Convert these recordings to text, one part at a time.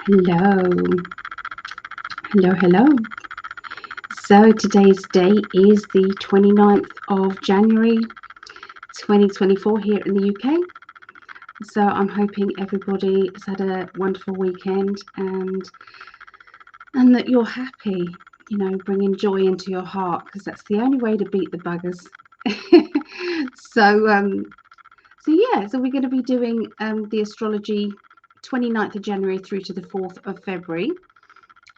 Hello, hello. So today's date is the 29th of January 2024 here in the UK. So I'm hoping everybody has had a wonderful weekend and that you're happy, bringing joy into your heart, because that's the only way to beat the buggers. So we're going to be doing the astrology 29th of January through to the 4th of February.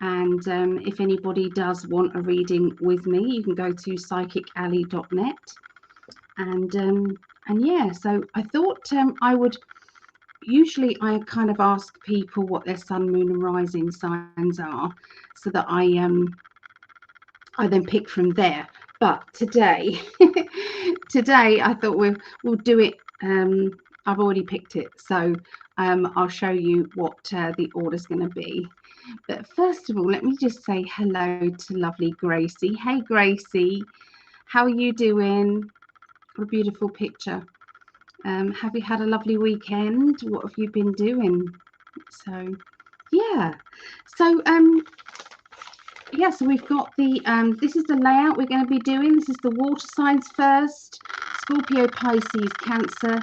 And if anybody does want a reading with me, you can go to psychicalley.net. And yeah, so I thought I kind of ask people what their sun, moon, and rising signs are, so that I then pick from there. But today, I thought we'll do it. I've already picked it, so I'll show you what the order's going to be. But first of all, let me just say hello to lovely Gracie. Hey, Gracie, how are you doing? What a beautiful picture. Have you had a lovely weekend? What have you been doing? So, yeah. So, so we've got the, this is the layout we're going to be doing. This is the water signs first, Scorpio, Pisces, Cancer.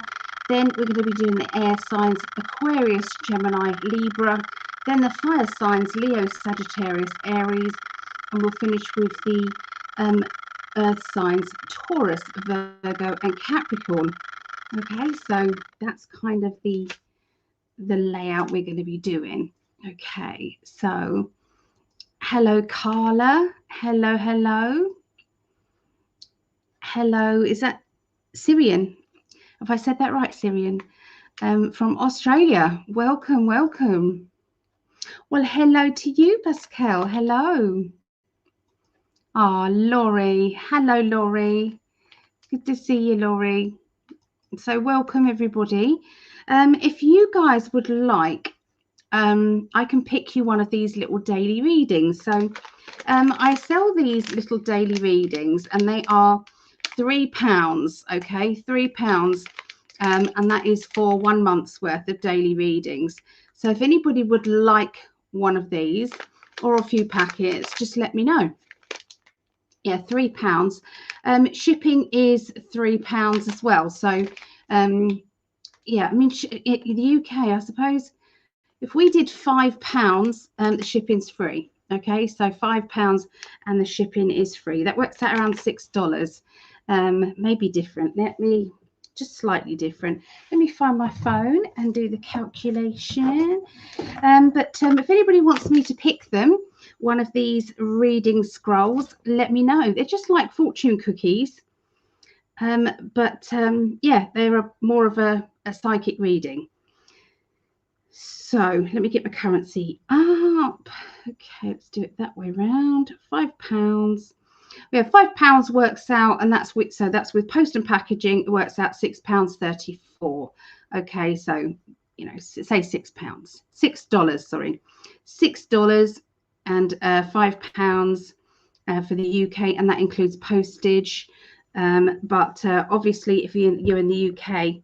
Then we're going to be doing the air signs, Aquarius, Gemini, Libra. Then the fire signs, Leo, Sagittarius, Aries, and we'll finish with the earth signs, Taurus, Virgo, and Capricorn. Okay, so that's kind of the layout we're going to be doing. Okay, so hello, Carla. Hello. Is that Syrian? Have I said that right, Syrian? From Australia. Welcome. Well, hello to you, Pascal. Hello. Laurie. Hello, Laurie. Good to see you, Laurie. So welcome, everybody. If you guys would like, I can pick you one of these little daily readings. So I sell these little daily readings, and they are £3, okay? £3. And that is for 1 month's worth of daily readings. So if anybody would like one of these or a few packets, just let me know. Yeah, £3. Shipping is £3 as well. So yeah, I mean, in the UK, I suppose if we did £5, the shipping's free. Okay, so £5 and the shipping is free. That works out around $6. Maybe different. Just slightly different. Let me find my phone and do the calculation. But if anybody wants me to pick them, one of these reading scrolls, let me know. They're just like fortune cookies. Yeah, they're more of a psychic reading. So let me get my currency up. Okay, let's do it that way around. £5. Yeah, £5 works out, and that's with post and packaging. It works out £6.34. Okay, so say £6. $6, $6 and £5 for the UK, and that includes postage. But obviously, if you're in the UK,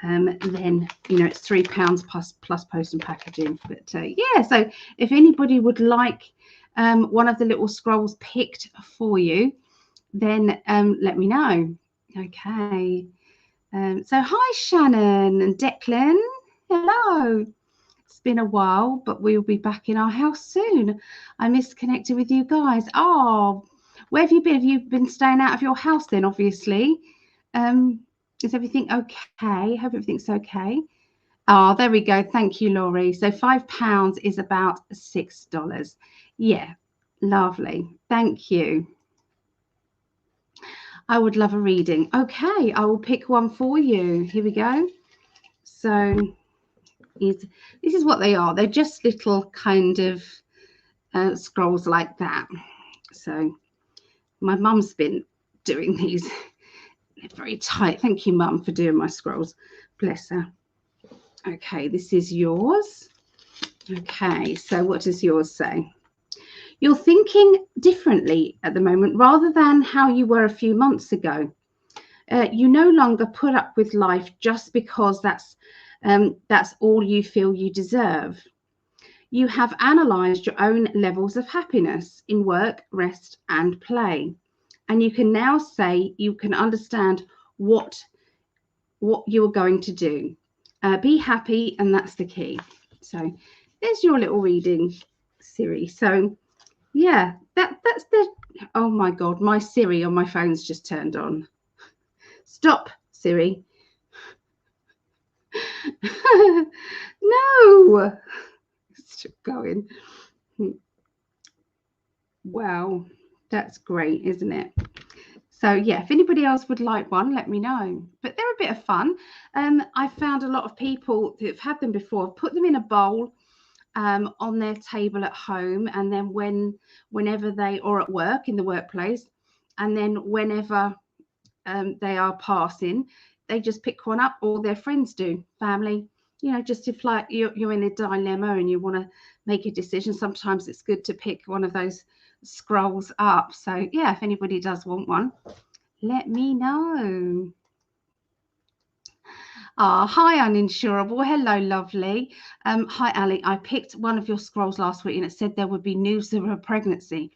then it's £3 plus post and packaging. But yeah, so if anybody would like one of the little scrolls picked for you, then let me know. Okay. So hi, Shannon and Declan. Hello. It's been a while, but we'll be back in our house soon. I missed connecting with you guys. Oh, where have you been? Have you been staying out of your house then, obviously? Is everything okay? Hope everything's okay. Oh, there we go. Thank you, Laurie. So £5 is about $6. Yeah, lovely. Thank you. I would love a reading. Okay, I will pick one for you. Here we go. So this is what they are. They're just little kind of scrolls like that. So my mum's been doing these. They're very tight. Thank you, Mum, for doing my scrolls. Bless her. Okay, this is yours. Okay, so what does yours say? You're thinking differently at the moment rather than how you were a few months ago. You no longer put up with life just because that's all you feel you deserve. You have analysed your own levels of happiness in work, rest, and play. And you can now say you can understand what you're going to do. Be happy, and that's the key. So there's your little reading, Siri. So yeah, that's the, oh my God, my Siri on my phone's just turned on. Stop, Siri. No, it's going. Wow, that's great, isn't it? So yeah, if anybody else would like one, let me know. But they're a bit of fun. I found a lot of people who've had them before, put them in a bowl on their table at home, and then whenever they, or at work in the workplace, and then whenever they are passing, they just pick one up, or their friends do, family. You know, just if like you're in a dilemma and you want to make a decision, sometimes it's good to pick one of those scrolls up. So yeah, if anybody does want one, let me know. Hi, uninsurable. Hello, lovely. Hi, Ali. I picked one of your scrolls last week and it said there would be news of a pregnancy.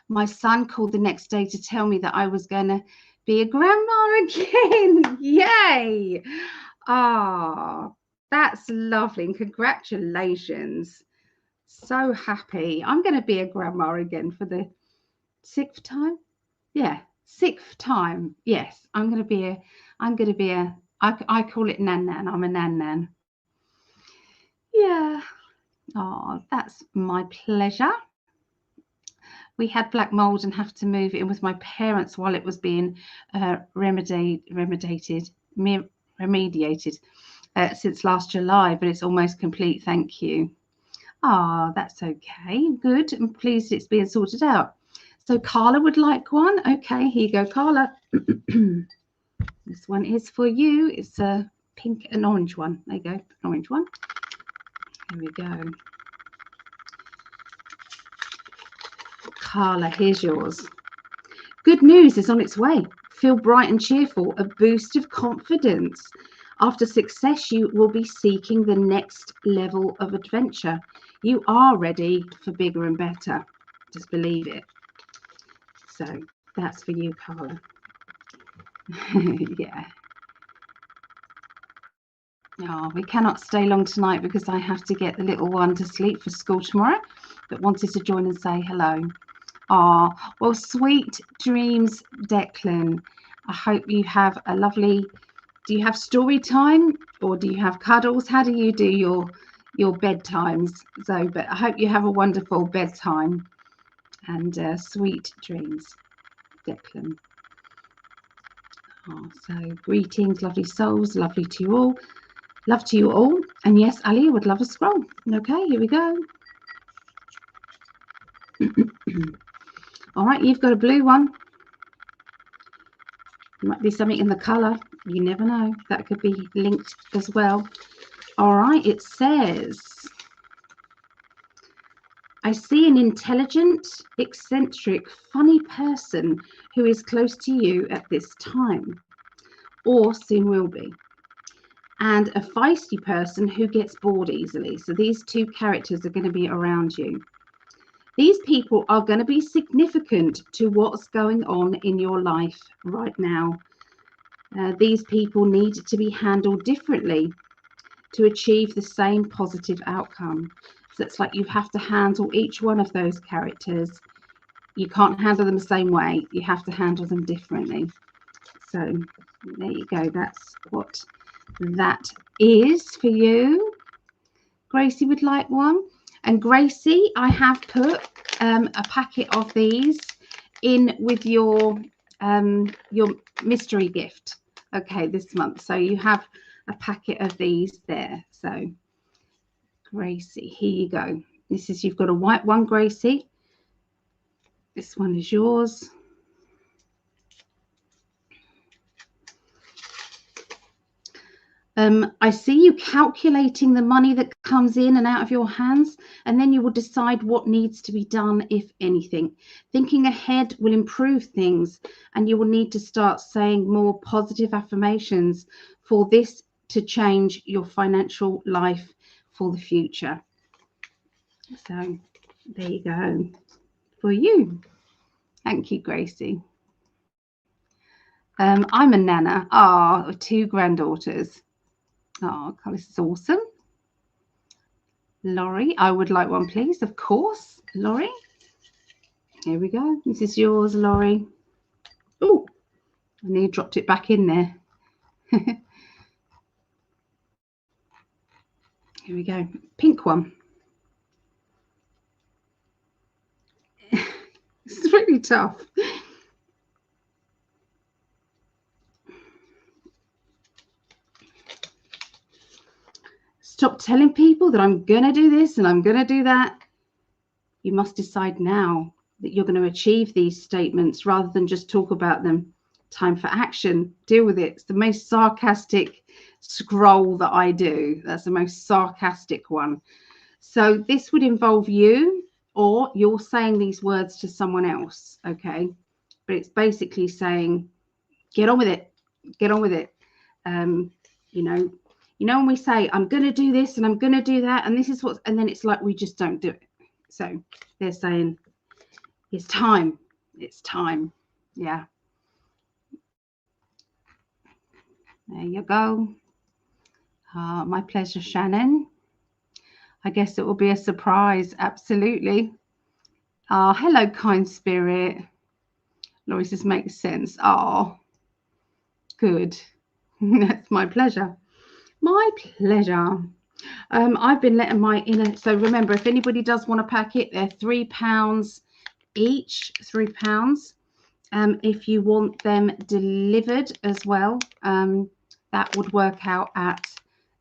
My son called the next day to tell me that I was going to be a grandma again. Yay. That's lovely. And congratulations. So happy. I'm going to be a grandma again for the 6th time. Yeah, 6th time. Yes, I call it nan nan. I'm a nan nan. Yeah. Oh, that's my pleasure. We had black mold and have to move it in with my parents while it was being remediated since last July, but it's almost complete. Thank you. That's okay. Good. I'm pleased it's being sorted out. So Carla would like one. Okay, here you go, Carla. This one is for you. It's a pink and orange one. There you go, an orange one. Here we go. Carla, here's yours. Good news is on its way. Feel bright and cheerful, a boost of confidence. After success, you will be seeking the next level of adventure. You are ready for bigger and better. Just believe it. So that's for you, Carla. Yeah. Oh, we cannot stay long tonight because I have to get the little one to sleep for school tomorrow, but wanted to join and say hello. Well, sweet dreams, Declan. I hope you have a lovely, do you have story time or do you have cuddles? How do you do your bedtimes? So, but I hope you have a wonderful bedtime and sweet dreams, Declan. So greetings, lovely souls, lovely to you all. Love to you all. And yes, Ali, I would love a scroll. Okay, here we go. All right, you've got a blue one. Might be something in the colour. You never know. That could be linked as well. All right, it says, I see an intelligent, eccentric, funny person who is close to you at this time, or soon will be. And a feisty person who gets bored easily. So these two characters are going to be around you. These people are going to be significant to what's going on in your life right now. These people need to be handled differently to achieve the same positive outcome. So it's like you have to handle each one of those characters. You can't handle them the same way. You have to handle them differently. So there you go. That's what that is for you. Gracie would like one. And Gracie, I have put a packet of these in with your mystery gift, okay, this month. So you have a packet of these there. So Gracie, here you go. This is, you've got a white one, Gracie. This one is yours. I see you calculating the money that comes in and out of your hands, and then you will decide what needs to be done, if anything. Thinking ahead will improve things, and you will need to start saying more positive affirmations for this to change your financial life for the future. So there you go for you. Thank you, Gracie. I'm a nana. Of 2 granddaughters. Oh, this is awesome. Laurie, I would like one, please. Of course, Laurie. Here we go. This is yours, Laurie. Oh, I nearly dropped it back in there. Here we go. Pink one. It's really tough. Stop telling people that I'm going to do this and I'm going to do that. You must decide now that you're going to achieve these statements rather than just talk about them. Time for action. Deal with it. It's the most sarcastic scroll that I do. That's the most sarcastic one. So this would involve you, or you're saying these words to someone else, okay? But it's basically saying, get on with it. Get on with it. You know, when we say, I'm going to do this and I'm going to do that, and this is what, and then it's like we just don't do it. So they're saying, it's time. It's time. Yeah. There you go. My pleasure, Shannon. I guess it will be a surprise. Absolutely. Hello, kind spirit. Laurie says, makes sense. Oh, good. That's my pleasure. My pleasure. I've been letting my inner. So remember, if anybody does want a packet, they're £3 each. £3. If you want them delivered as well, that would work out at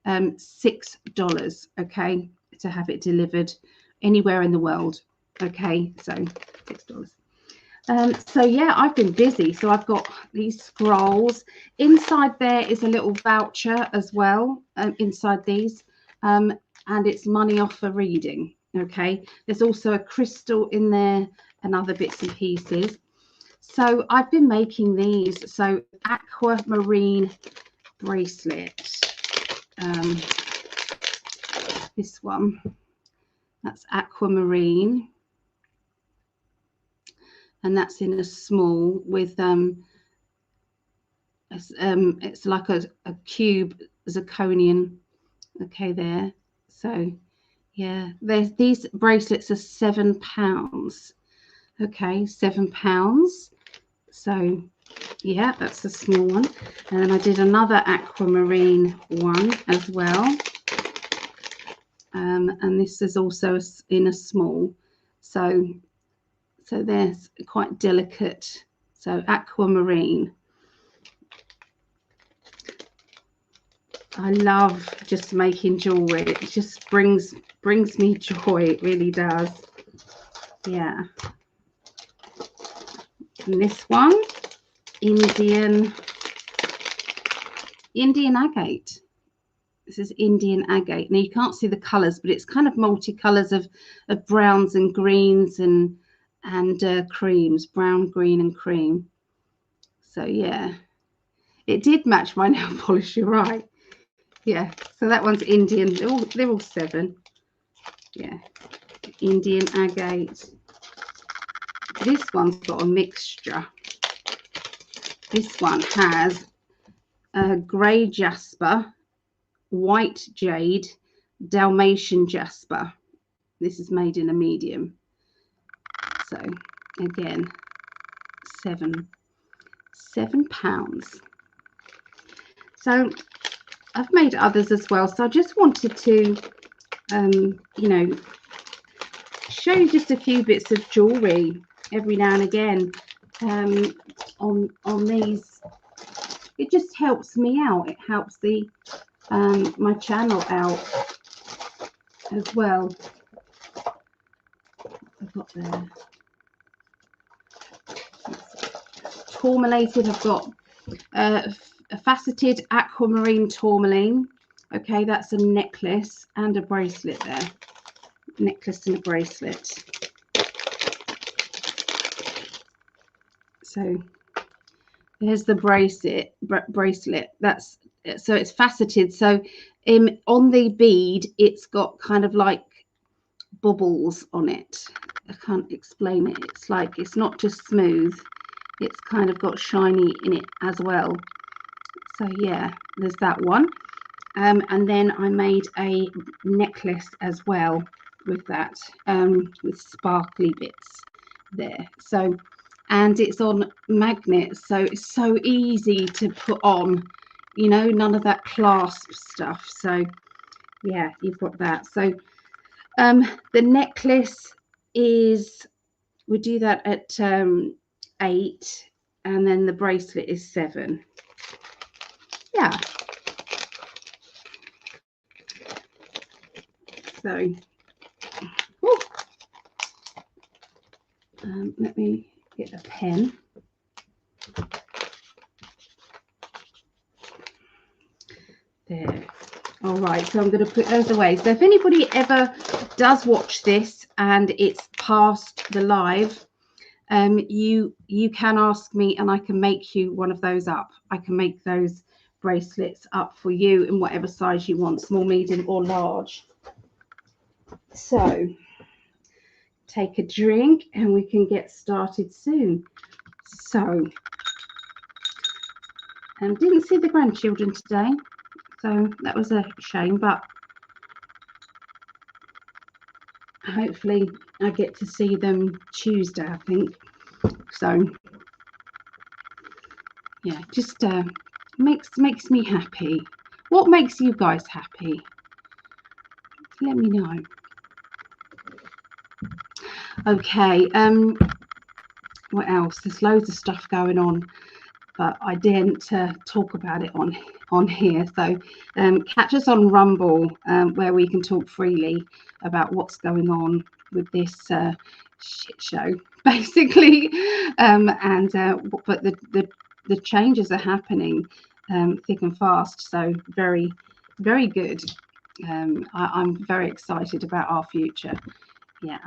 $6. Okay, to have it delivered anywhere in the world. Okay, so $6. So yeah, I've been busy. So I've got these scrolls. Inside there is a little voucher as well, inside these, and it's money off a reading. Okay, there's also a crystal in there and other bits and pieces. So I've been making these. So aquamarine bracelet. This one, that's aquamarine. And that's in a small with it's like a cube zirconian. Okay, there. So yeah, there's these bracelets are £7. Okay, £7. So yeah, that's a small one. And then I did another aquamarine one as well. And this is also in a small. So they're quite delicate. So aquamarine. I love just making jewelry. It just brings me joy. It really does. Yeah. And this one, Indian agate. This is Indian agate. Now you can't see the colours, but it's kind of multicolours of browns and greens and creams, brown, green and cream. So yeah, it did match my nail polish, you're right. Yeah, so that one's Indian. They're all 7. Yeah, Indian agate. This one's got a mixture. This one has grey jasper, white jade, Dalmatian jasper. This is made in a medium. So again, £7. So I've made others as well. So I just wanted to, you know, show you just a few bits of jewelry every now and again on these. It just helps me out. It helps the my channel out as well. I've got there tourmalated. I've got a faceted aquamarine tourmaline. Okay, that's a necklace and a bracelet there. Necklace and a bracelet. So there's the bracelet. That's so it's faceted. So on the bead, it's got kind of like bubbles on it. I can't explain it. It's like, it's not just smooth, it's kind of got shiny in it as well. So yeah, there's that one. And then I made a necklace as well with that, with sparkly bits there. So, and it's on magnets, so it's so easy to put on, you know, none of that clasp stuff. So yeah, you've got that. So the necklace is, we do that at 8, and then the bracelet is 7. Yeah. So let me get a pen. There. All right, so I'm going to put those away. So if anybody ever does watch this and it's past the live, you can ask me and I can make you one of those up. I can make those bracelets up for you in whatever size you want, small, medium or large. So take a drink and we can get started soon. So didn't see the grandchildren today, so that was a shame, but hopefully I get to see them Tuesday, I think. So yeah, just makes me happy. What makes you guys happy? Let me know. Okay, what else? There's loads of stuff going on, but I didn't talk about it on here. So catch us on Rumble, where we can talk freely about what's going on with this shit show, basically. But the changes are happening thick and fast. So very, very good. I'm very excited about our future. Yeah.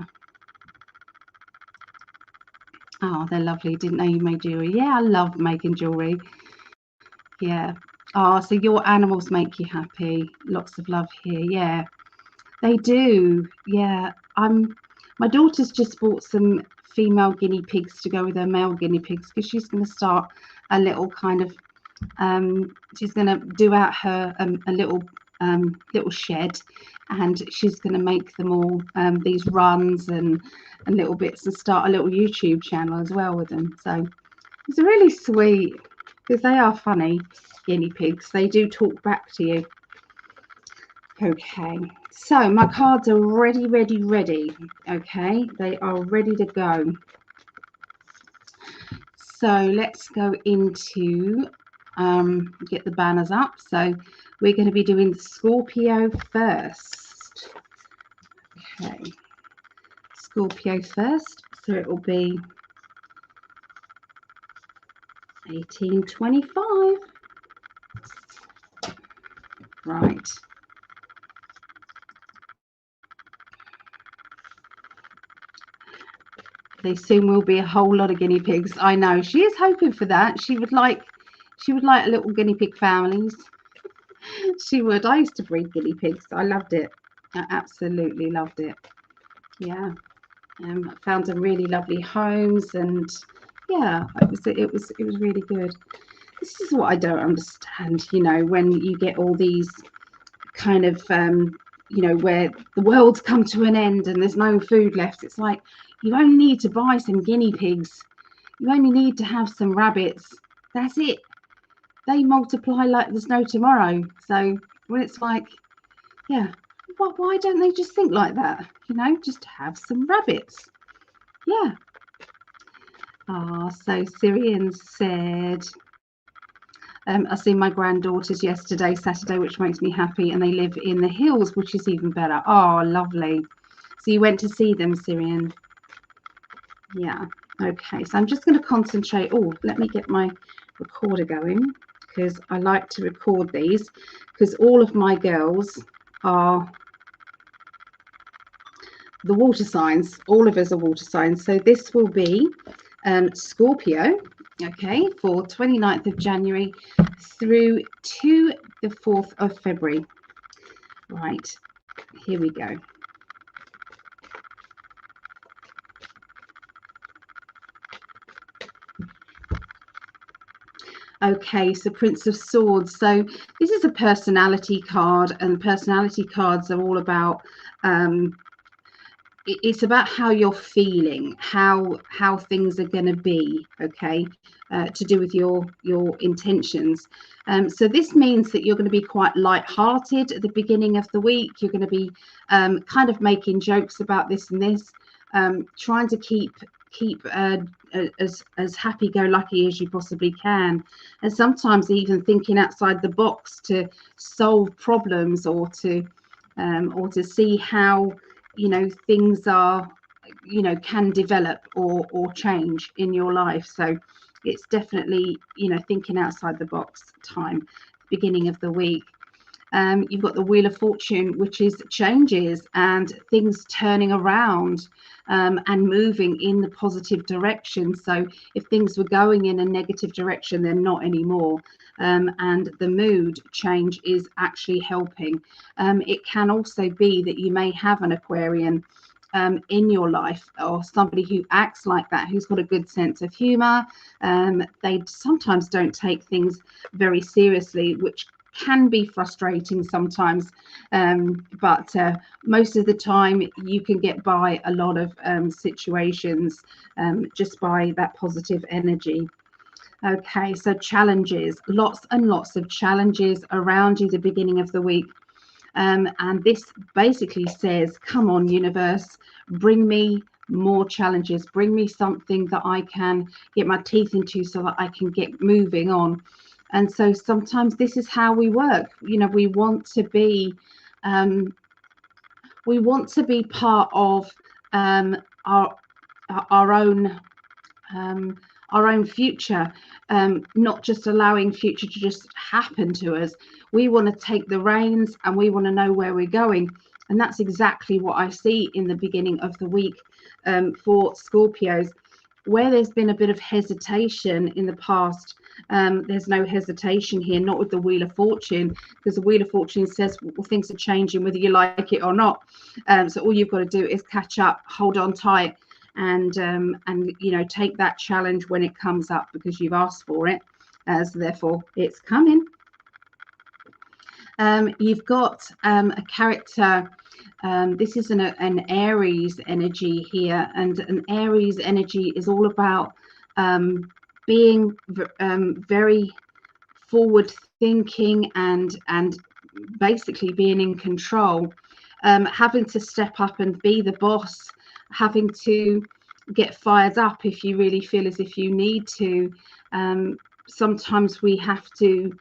Oh, they're lovely. Didn't know you made jewelry. Yeah, I love making jewelry. Yeah. Oh, so your animals make you happy. Lots of love here. Yeah, they do. Yeah. My daughter's just bought some female guinea pigs to go with her male guinea pigs, because she's going to start a little kind of she's going to do out her a little shed, and she's going to make them all these runs and little bits, and start a little YouTube channel as well with them. So it's really sweet, because they are funny guinea pigs. They do talk back to you. Okay, so my cards are ready. Okay, they are ready to go. So let's go into get the banners up. So we're going to be doing Scorpio first. Okay, Scorpio first. So it will be 1825. Right. They soon will be a whole lot of guinea pigs. I know. She is hoping for that. She would like a little guinea pig families. She would. I used to breed guinea pigs. I loved it. I absolutely loved it. Yeah. Found some really lovely homes, and yeah, it was really good. This is what I don't understand, you know, when you get all these kind of you know, where the world's come to an end and there's no food left. It's like, you only need to buy some guinea pigs, you only need to have some rabbits, that's it. They multiply like there's no tomorrow. So when it's like, yeah, why don't they just think like that, you know, just have some rabbits? Yeah. So Syrian said, I seen my granddaughters yesterday, Saturday, which makes me happy, and they live in the hills, which is even better. Oh, lovely. So you went to see them, Syrian? Yeah. Okay, so I'm just going to concentrate. Oh, let me get my recorder going, because I like to record these, because all of my girls are the water signs. All of us are water signs. So this will be Scorpio, okay, for 29th of January through to the 4th of February. Right, here we go. Okay, so Prince of Swords. So this is a personality card, and personality cards are all about it's about how you're feeling, how things are going to be, okay, to do with your intentions. So this means that you're going to be quite light-hearted at the beginning of the week. You're going to be kind of making jokes about this and this, trying to keep as happy-go-lucky as you possibly can, and sometimes even thinking outside the box to solve problems or to see how things are can develop or change in your life. So it's definitely thinking outside the box time, beginning of the week. You've got the Wheel of Fortune, which is changes and things turning around and moving in the positive direction. So if things were going in a negative direction, they're not anymore. And the mood change is actually helping. It can also be that you may have an Aquarian in your life, or somebody who acts like that, who's got a good sense of humor. They sometimes don't take things very seriously, which can be frustrating sometimes, but most of the time you can get by a lot of situations just by that positive energy. Okay, so challenges, lots and lots of challenges around you the beginning of the week. And this basically says, come on, universe, bring me more challenges, bring me something that I can get my teeth into so that I can get moving on. And so sometimes this is how we work. We want to be part of our own future, not just allowing future to just happen to us. We want to take the reins and we want to know where we're going. And that's exactly what I see in the beginning of the week for Scorpios. Where there's been a bit of hesitation in the past, there's no hesitation here, not with the Wheel of Fortune, because the Wheel of Fortune says, well, things are changing whether you like it or not. So all you've got to do is catch up, hold on tight, and take that challenge when it comes up, because you've asked for it, so therefore it's coming. You've got a character. This is an Aries energy here, and an Aries energy is all about being very forward thinking and basically being in control, having to step up and be the boss, having to get fired up if you really feel as if you need to. Sometimes we have to,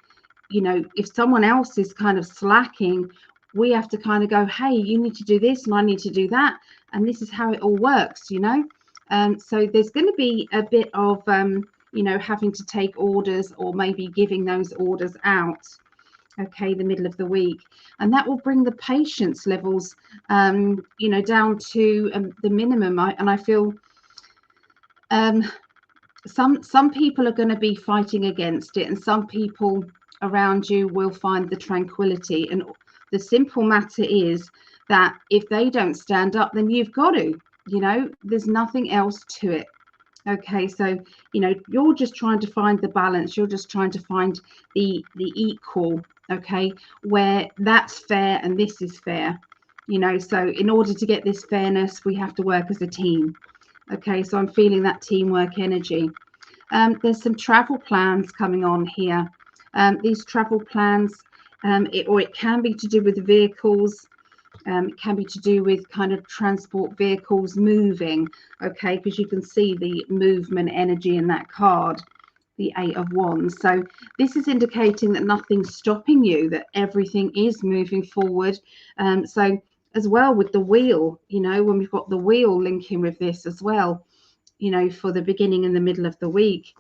if someone else is kind of slacking, we have to kind of go, hey, you need to do this and I need to do that, and this is how it all works. So there's going to be a bit of having to take orders, or maybe giving those orders out, okay, the middle of the week, and that will bring the patience levels down to the minimum. I feel some people are going to be fighting against it, and some people around you will find the tranquility. And the simple matter is that if they don't stand up, then you've got to, there's nothing else to it. Okay, so you're just trying to find the balance, you're just trying to find the equal, okay, where that's fair and this is fair. So in order to get this fairness, we have to work as a team. Okay, so I'm feeling that teamwork energy. There's some travel plans coming on here. These travel plans, it can be to do with vehicles. It can be to do with kind of transport vehicles moving, okay, because you can see the movement energy in that card, the 8 of Wands. So this is indicating that nothing's stopping you, that everything is moving forward. So as well with the wheel, when we've got the wheel linking with this as well, for the beginning and the middle of the week.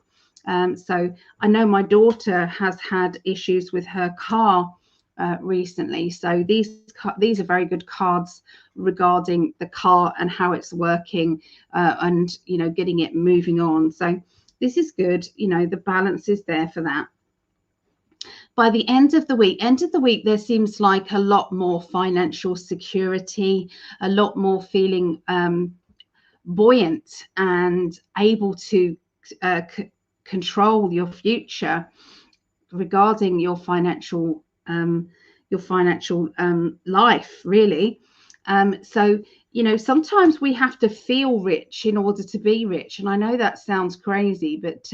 So I know my daughter has had issues with her car recently. So these are very good cards regarding the car and how it's working, and getting it moving on. So this is good. The balance is there for that. By the end of the week, there seems like a lot more financial security, a lot more feeling buoyant and able to control your future regarding your financial life, really. So, you know, sometimes we have to feel rich in order to be rich. And I know that sounds crazy, but,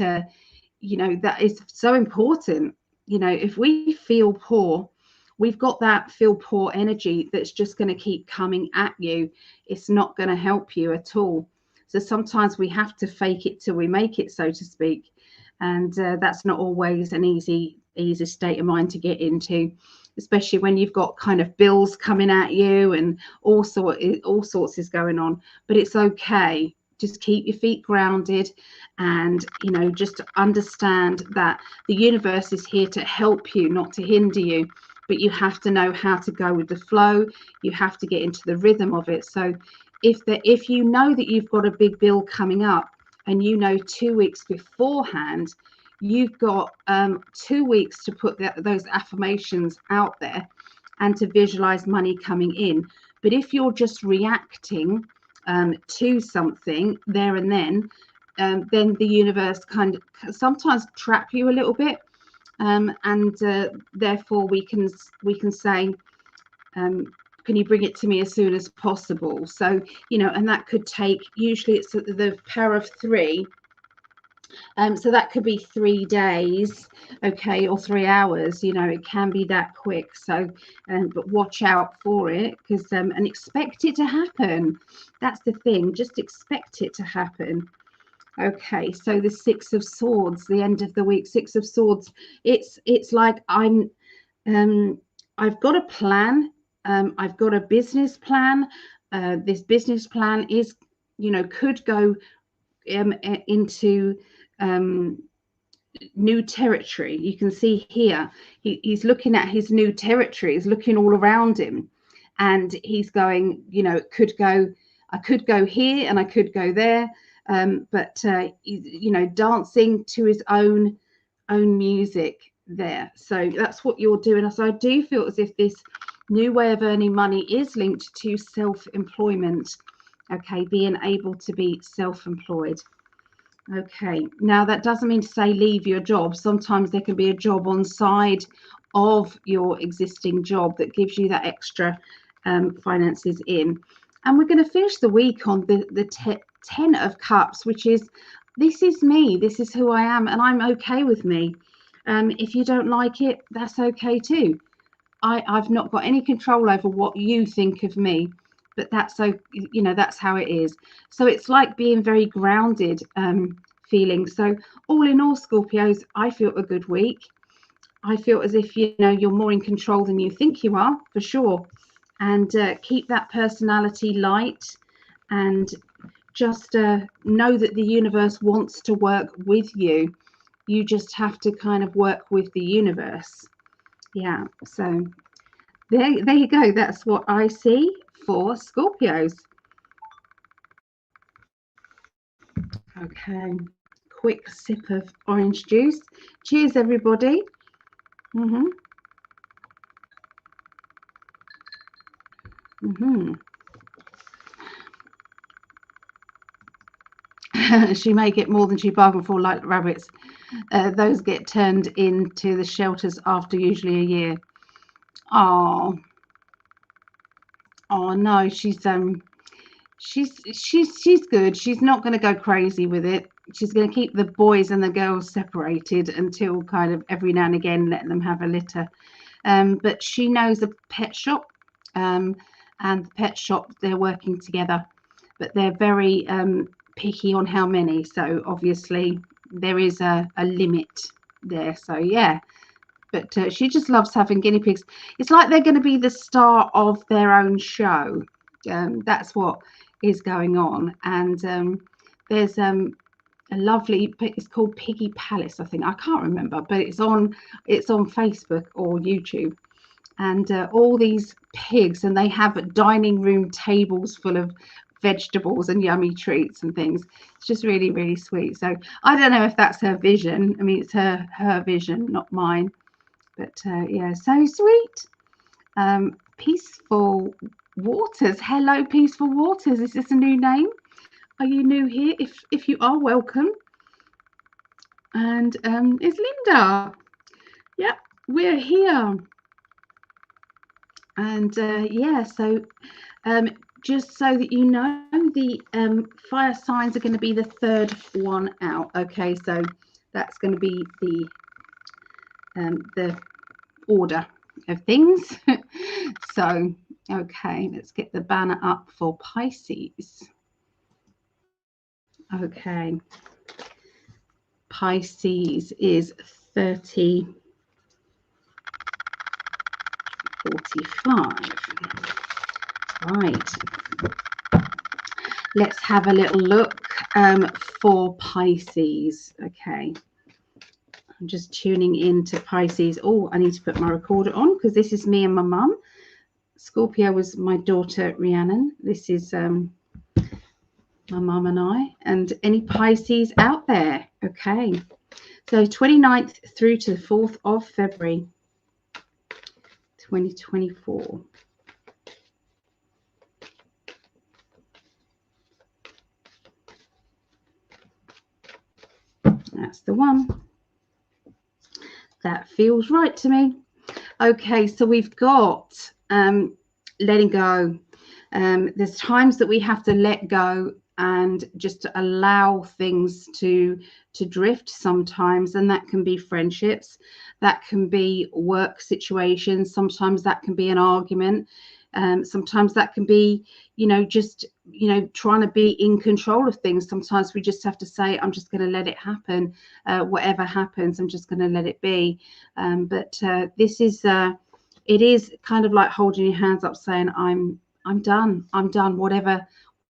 you know, that is so important. You know, if we feel poor, we've got that feel poor energy that's just going to keep coming at you. It's not going to help you at all. So sometimes we have to fake it till we make it, so to speak. And that's not always an easy state of mind to get into, especially when you've got kind of bills coming at you and all sorts is going on. But it's okay. Just keep your feet grounded, and, you know, just understand that the universe is here to help you, not to hinder you. But you have to know how to go with the flow. You have to get into the rhythm of it. So if you know that you've got a big bill coming up, and you know 2 weeks beforehand, you've got 2 weeks to put those affirmations out there and to visualize money coming in. But if you're just reacting to something there and then the universe kind of sometimes trap you a little bit, and therefore we can say, can you bring it to me as soon as possible? So, you know, and that could take, usually it's the power of 3. So that could be 3 days, okay, or 3 hours. You know, it can be that quick. So, but watch out for it, because and expect it to happen. That's the thing. Just expect it to happen. Okay, so the 6 of Swords, the end of the week, 6 of Swords. It's like I've got a plan. I've got a business plan. This business plan is, you know, could go into new territory. You can see here he's looking at his new territory. He's looking all around him, and he's going, you know, I could go here and I could go there, but you know, dancing to his own music there. So that's what you're doing. So I do feel as if this new way of earning money is linked to self-employment. Okay, being able to be self-employed. Okay, now that doesn't mean to say leave your job. Sometimes there can be a job on side of your existing job that gives you that extra finances in. And we're going to finish the week on the 10 of Cups, which is, this is me, this is who I am, and I'm okay with me. If you don't like it, that's okay too. I've not got any control over what you think of me, but that's so, you know, that's how it is. So it's like being very grounded feeling. So all in all, Scorpios, I feel a good week. I feel as if, you know, you're more in control than you think you are, for sure. And keep that personality light, and just know that the universe wants to work with you. You just have to kind of work with the universe. Yeah, so there you go. That's what I see for Scorpios. Okay, quick sip of orange juice. Cheers, everybody. She may get more than she bargained for, like rabbits. Those get turned into the shelters after usually a year. Oh no, she's good. She's not going to go crazy with it. She's going to keep the boys and the girls separated until kind of every now and again let them have a litter. But she knows a pet shop, and the pet shop, they're working together, but they're very picky on how many. So obviously there is a limit there. So yeah, but she just loves having guinea pigs. It's like they're going to be the star of their own show. That's what is going on. And there's a lovely, it's called Piggy Palace, I think. I can't remember, but it's on Facebook or YouTube. And all these pigs, and they have dining room tables full of vegetables and yummy treats and things. It's just really, really sweet. So I don't know if that's her vision. I mean, it's her vision, not mine. But yeah, so sweet. Peaceful Waters. Hello, Peaceful Waters. Is this a new name? Are you new here? If you are, welcome. And it's Linda. Yep, we're here. And yeah, so just so that you know, the fire signs are going to be the third one out. Okay, so that's going to be the order of things. So okay, let's get the banner up for Pisces. Okay, Pisces is 30 45. Right, let's have a little look for Pisces. Okay, I'm just tuning into Pisces. Oh, I need to put my recorder on because this is me and my mum. Scorpio was my daughter Rhiannon. This is my mum and I. And any Pisces out there? Okay, so 29th through to the 4th of February 2024. That's the one. That feels right to me. Okay, so we've got letting go. There's times that we have to let go and just to allow things to drift sometimes, and that can be friendships, that can be work situations, sometimes that can be an argument, sometimes that can be, just trying to be in control of things. Sometimes we just have to say, I'm just going to let it happen. Whatever happens, I'm just going to let it be. But this is it is kind of like holding your hands up, saying, I'm done. I'm done. Whatever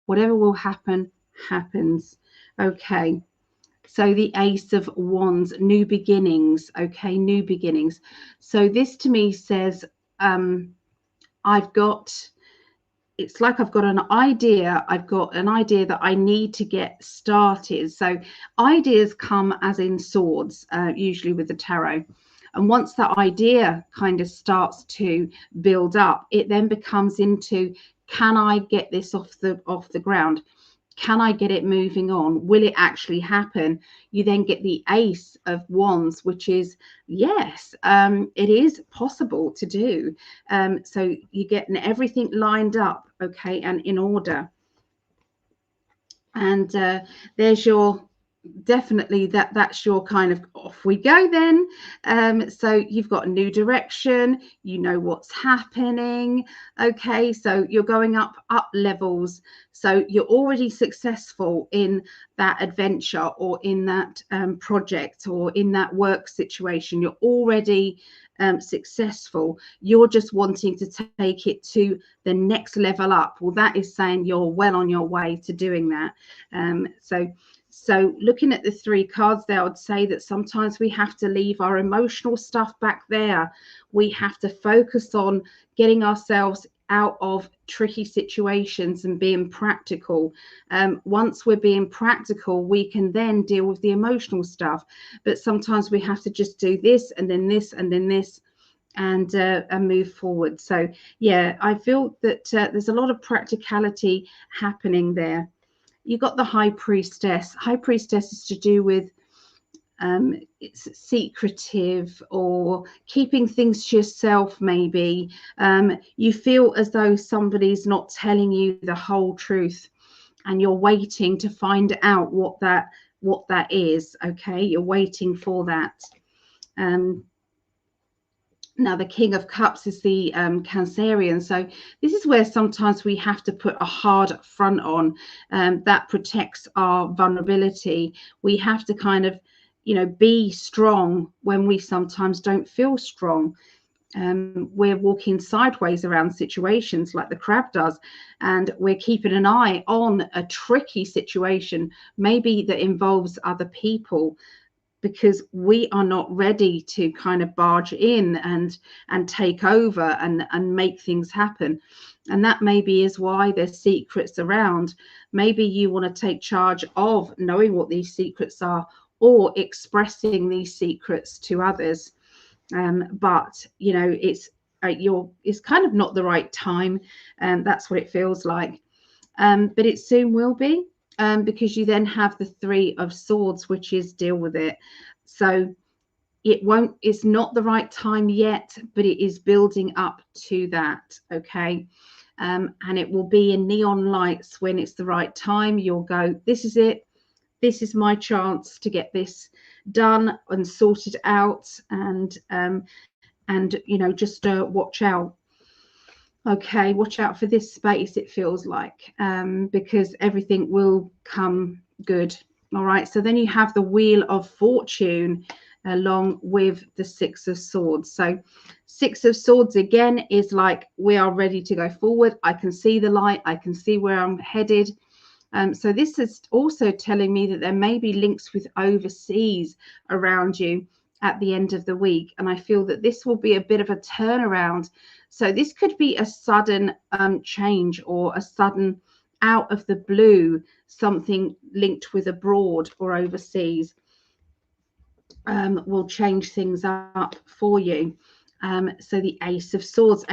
will happen, happens. Okay. So the Ace of Wands, new beginnings. Okay, new beginnings. So this to me says, it's like I've got an idea. I've got an idea that I need to get started. So ideas come as in swords, usually with the tarot. And once that idea kind of starts to build up, it then becomes into, can I get this off the ground? Can I get it moving on? Will it actually happen? You then get the Ace of Wands, which is, yes, it is possible to do. So you're getting everything lined up, okay, and in order. And there's your, definitely that's your kind of, off we go then. So you've got a new direction, you know what's happening. Okay, so you're going up levels, so you're already successful in that adventure or in that project or in that work situation. You're already successful. You're just wanting to take it to the next level up. Well, that is saying you're well on your way to doing that. So looking at the three cards there, I would say that sometimes we have to leave our emotional stuff back there. We have to focus on getting ourselves out of tricky situations and being practical. Once we're being practical, we can then deal with the emotional stuff. But sometimes we have to just do this and then this and then this and move forward. So yeah, I feel that there's a lot of practicality happening there. You got the High Priestess. High Priestess is to do with it's secretive or keeping things to yourself. Maybe you feel as though somebody's not telling you the whole truth, and you're waiting to find out what that is. Okay, you're waiting for that. Now, the King of Cups is the Cancerian. So this is where sometimes we have to put a hard front on that protects our vulnerability. We have to kind of, be strong when we sometimes don't feel strong. We're walking sideways around situations like the crab does, and we're keeping an eye on a tricky situation, maybe that involves other people, because we are not ready to kind of barge in and take over and make things happen. And that maybe is why there's secrets around. Maybe you want to take charge of knowing what these secrets are or expressing these secrets to others. But it's kind of not the right time, and that's what it feels like. But it soon will be. Because you then have the Three of Swords, which is deal with it. So it's not the right time yet, but it is building up to that. Okay. And it will be in neon lights when it's the right time. You'll go, this is it. This is my chance to get this done and sorted out. And you know, just watch out. Okay, watch out for this space, it feels like, because everything will come good. All right, so then you have the Wheel of Fortune along with the Six of Swords. So Six of Swords again is like, we are ready to go forward. I can see the light. I can see where I'm headed. So this is also telling me that there may be links with overseas around you at the end of the week. And I feel that this will be a bit of a turnaround. So this could be a sudden change, or a sudden out of the blue, something linked with abroad or overseas will change things up for you. So the Ace of Swords,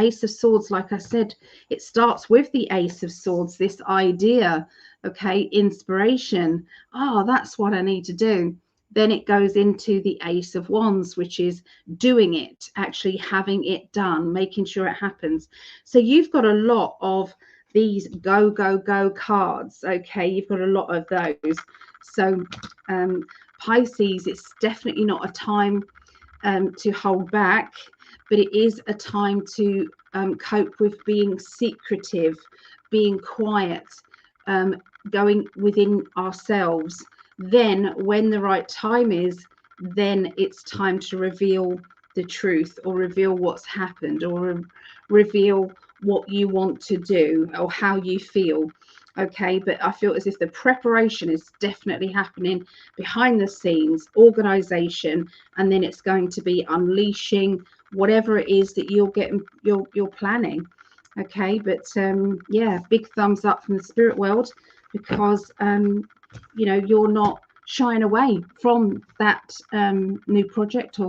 like I said, it starts with the Ace of Swords, this idea, okay, inspiration. Oh, that's what I need to do. Then it goes into the Ace of Wands, which is doing it, actually having it done, making sure it happens. So you've got a lot of these go, go, go cards. Okay, you've got a lot of those. So Pisces, it's definitely not a time to hold back, but it is a time to cope with being secretive, being quiet, going within ourselves. Then when the right time is, then it's time to reveal the truth, or reveal what's happened, or reveal what you want to do, or how you feel. Okay, but I feel as if the preparation is definitely happening behind the scenes, organization, and then it's going to be unleashing whatever it is that you're planning. Okay, but yeah, big thumbs up from the spirit world, because you know, you're not shying away from that new project,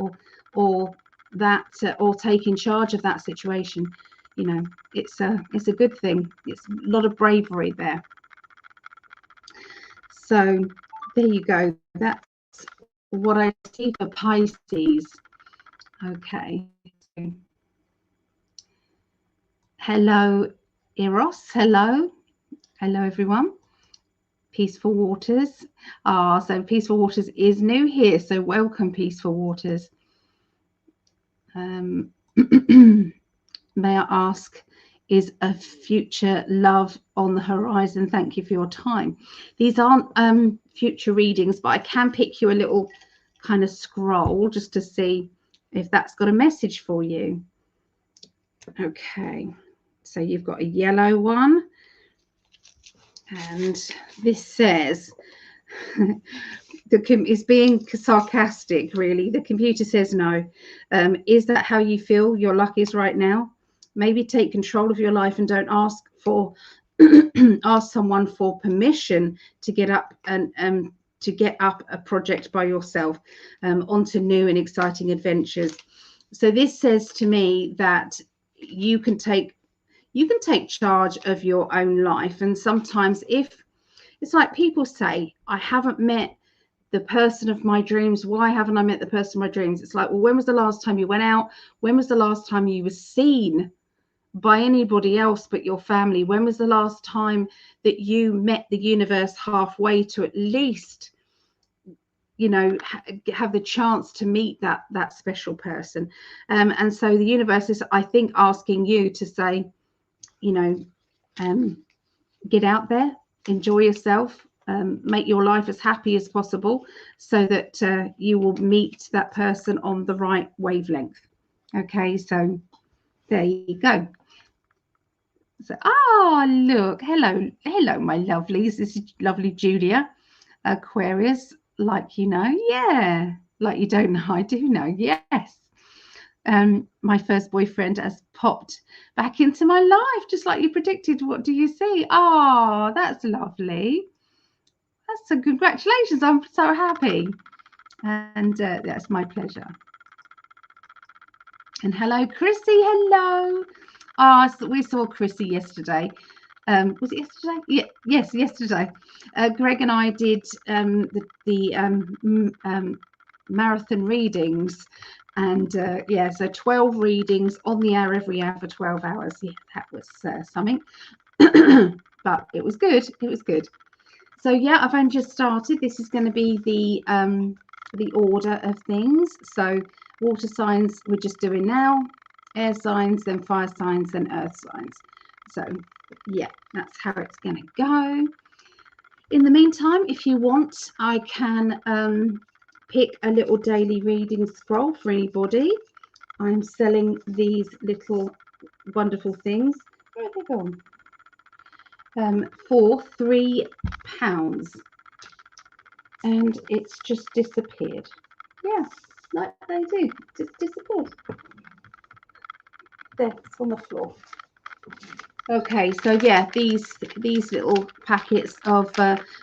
or that or taking charge of that situation. You know, it's a good thing. It's a lot of bravery there. So there you go. That's what I see for Pisces. Okay. Hello, Eros. Hello everyone. Peaceful Waters. So Peaceful Waters is new here. So welcome, Peaceful Waters. May I ask, is a future love on the horizon? Thank you for your time. These aren't future readings, but I can pick you a little kind of scroll just to see if that's got a message for you. Okay, so you've got a yellow one, and this says is being sarcastic, really. The computer says no. Is that how you feel? Your luck is right now. Maybe take control of your life and don't ask for ask someone for permission to get up and to get up a project by yourself, onto new and exciting adventures. So this says to me that you can take charge of your own life. And sometimes, if it's like people say, I haven't met the person of my dreams. Why haven't I met the person of my dreams? It's like, well, when was the last time you went out? When was the last time you were seen by anybody else but your family? When was the last time that you met the universe halfway to at least, you know, have the chance to meet that special person? And so the universe is, I think, asking you to say, you know, get out there, enjoy yourself, make your life as happy as possible, so that you will meet that person on the right wavelength. Okay, so there you go. So, look, hello, my lovelies. This is lovely Julia, Aquarius. Like, you know, yeah, like you don't know, I do know. Yes. My first boyfriend has popped back into my life, just like you predicted. What do you see? Oh, that's lovely. That's a congratulations. I'm so happy. And that's my pleasure. And hello, Chrissy. Hello. We saw Chrissy yesterday. Was it yesterday? Yeah, yes, yesterday. Greg and I did the marathon readings. And yeah, so 12 readings on the hour every hour for 12 hours. Yeah, that was something. But it was good. It was good. So yeah, I've only just started. This is going to be the order of things. So water signs we're just doing now, air signs, then fire signs, then earth signs. So yeah, that's how it's going to go. In the meantime, if you want, I can pick a little daily reading scroll for anybody. I'm selling these little wonderful things. Where have they gone? For £3. And it's just disappeared. Yeah, like they do, just disappeared. There, it's on the floor. Okay, so yeah, these little packets of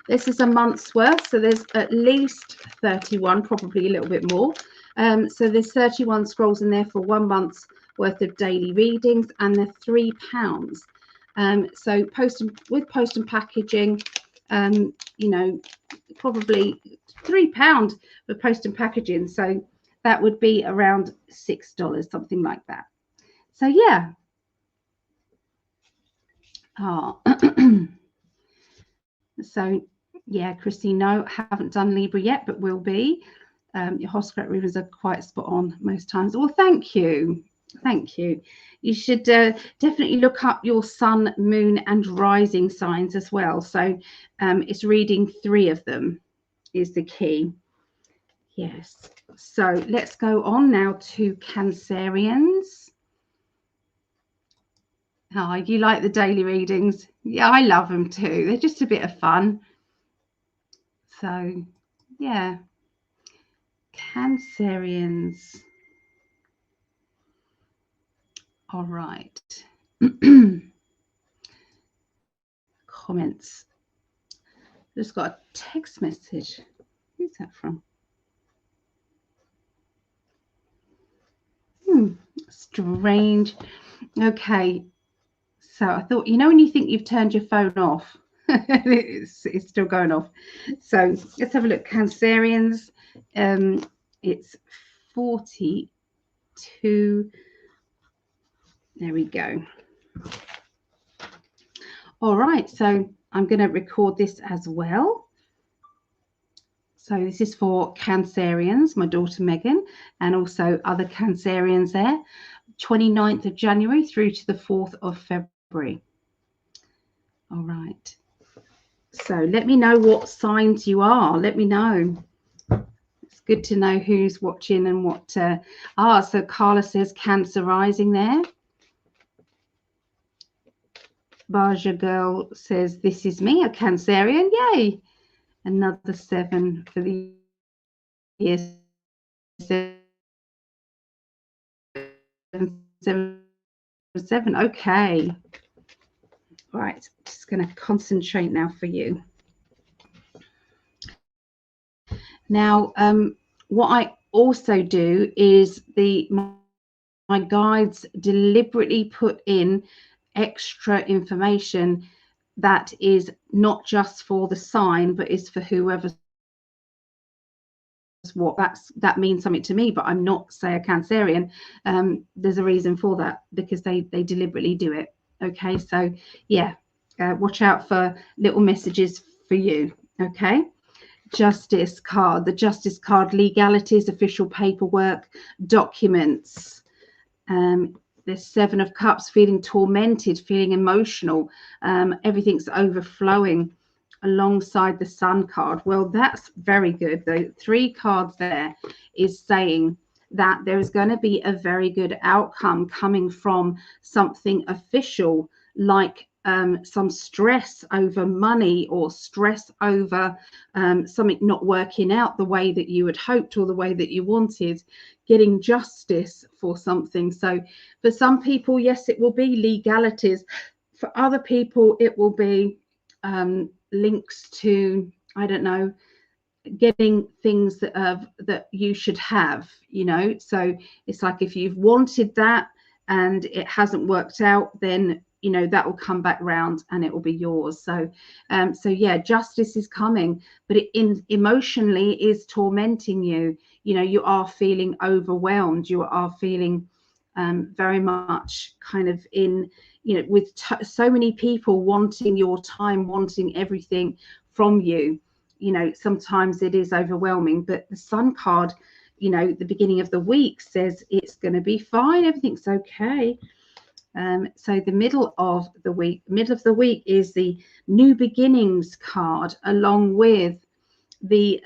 this is a month's worth, so there's at least 31, probably a little bit more. So there's 31 scrolls in there for 1 month's worth of daily readings, and they're £3. So post and packaging, you know, probably £3 for post and packaging, so that would be around $6, something like that. So yeah. So yeah, Christine, no, haven't done Libra yet, but will be. Your horoscope readings are quite spot on most times. Well, thank you. You should definitely look up your sun, moon and rising signs as well. So it's reading 3 of them is the key. Yes. So let's go on now to Cancerians. Oh, you like the daily readings? Yeah, I love them too. They're just a bit of fun. So, yeah. Cancerians. All right. Comments. Just got a text message. Who's that from? Strange. Okay. So I thought, you know, when you think you've turned your phone off, it's still going off. So let's have a look. Cancerians. It's 42. There we go. All right. So I'm going to record this as well. So this is for Cancerians, my daughter Megan, and also other Cancerians there. 29th of January through to the 4th of February. All right. So let me know what signs you are. Let me know. It's good to know who's watching and what. So Carla says Cancer rising there. Baja Girl says, this is me, a Cancerian. Yay. Another 7 for the year 7. Okay. All right. Just going to concentrate now for you. Now, what I also do is my guides deliberately put in extra information that is not just for the sign, but is for whoever's what. That means something to me, but I'm not, say, a Cancerian. There's a reason for that, because they deliberately do it. Okay, so yeah, watch out for little messages for you. Okay. Justice card, the Justice card, legalities, official paperwork, documents. There's 7 of Cups, feeling tormented, feeling emotional. Everything's overflowing alongside the Sun card. Well, that's very good. The 3 cards there is saying that there is going to be a very good outcome coming from something official, like some stress over money, or stress over something not working out the way that you had hoped or the way that you wanted, getting justice for something. So for some people, yes, it will be legalities. For other people, it will be links to, I don't know, getting things that you should have, you know. So it's like, if you've wanted that and it hasn't worked out, then you know that will come back round and it will be yours. So so yeah, justice is coming, but it emotionally is tormenting you. you know, you are feeling overwhelmed, you are feeling very much kind of in, you know, with so many people wanting your time, wanting everything from you. You know, sometimes it is overwhelming, but the Sun card, you know, the beginning of the week says it's going to be fine, everything's okay. So the middle of the week is the new beginnings card, along with the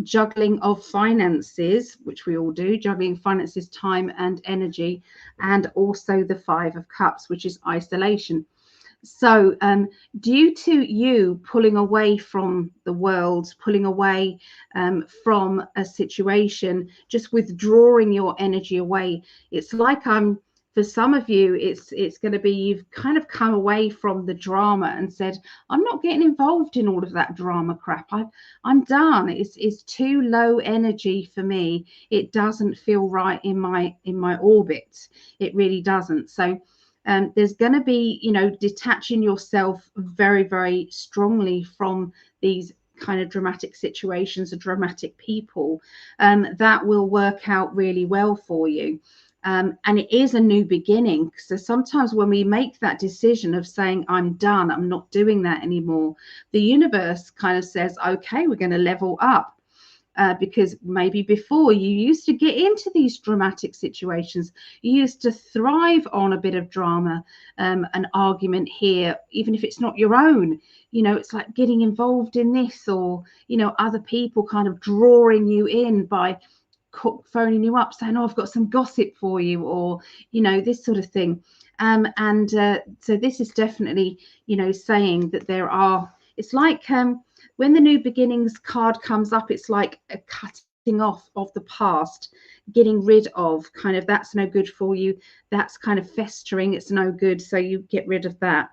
juggling of finances, which we all do, juggling finances, time and energy, and also the 5 of Cups, which is isolation. So due to you pulling away from the world, pulling away from a situation, just withdrawing your energy away, it's like for some of you, it's going to be, you've kind of come away from the drama and said, I'm not getting involved in all of that drama crap. I'm done. It's too low energy for me. It doesn't feel right in my orbit. It really doesn't. So there's going to be, you know, detaching yourself very, very strongly from these kind of dramatic situations or dramatic people. That will work out really well for you. And it is a new beginning. So sometimes when we make that decision of saying, I'm done, I'm not doing that anymore, the universe kind of says, okay, we're going to level up. Because maybe before you used to get into these dramatic situations, you used to thrive on a bit of drama, an argument here, even if it's not your own. You know, it's like getting involved in this, or, you know, other people kind of drawing you in by phoning you up saying, oh, I've got some gossip for you, or, you know, this sort of thing. So this is definitely, you know, saying that there are, it's like when the new beginnings card comes up, it's like a cutting off of the past, getting rid of kind of, that's no good for you, that's kind of festering, it's no good, so you get rid of that.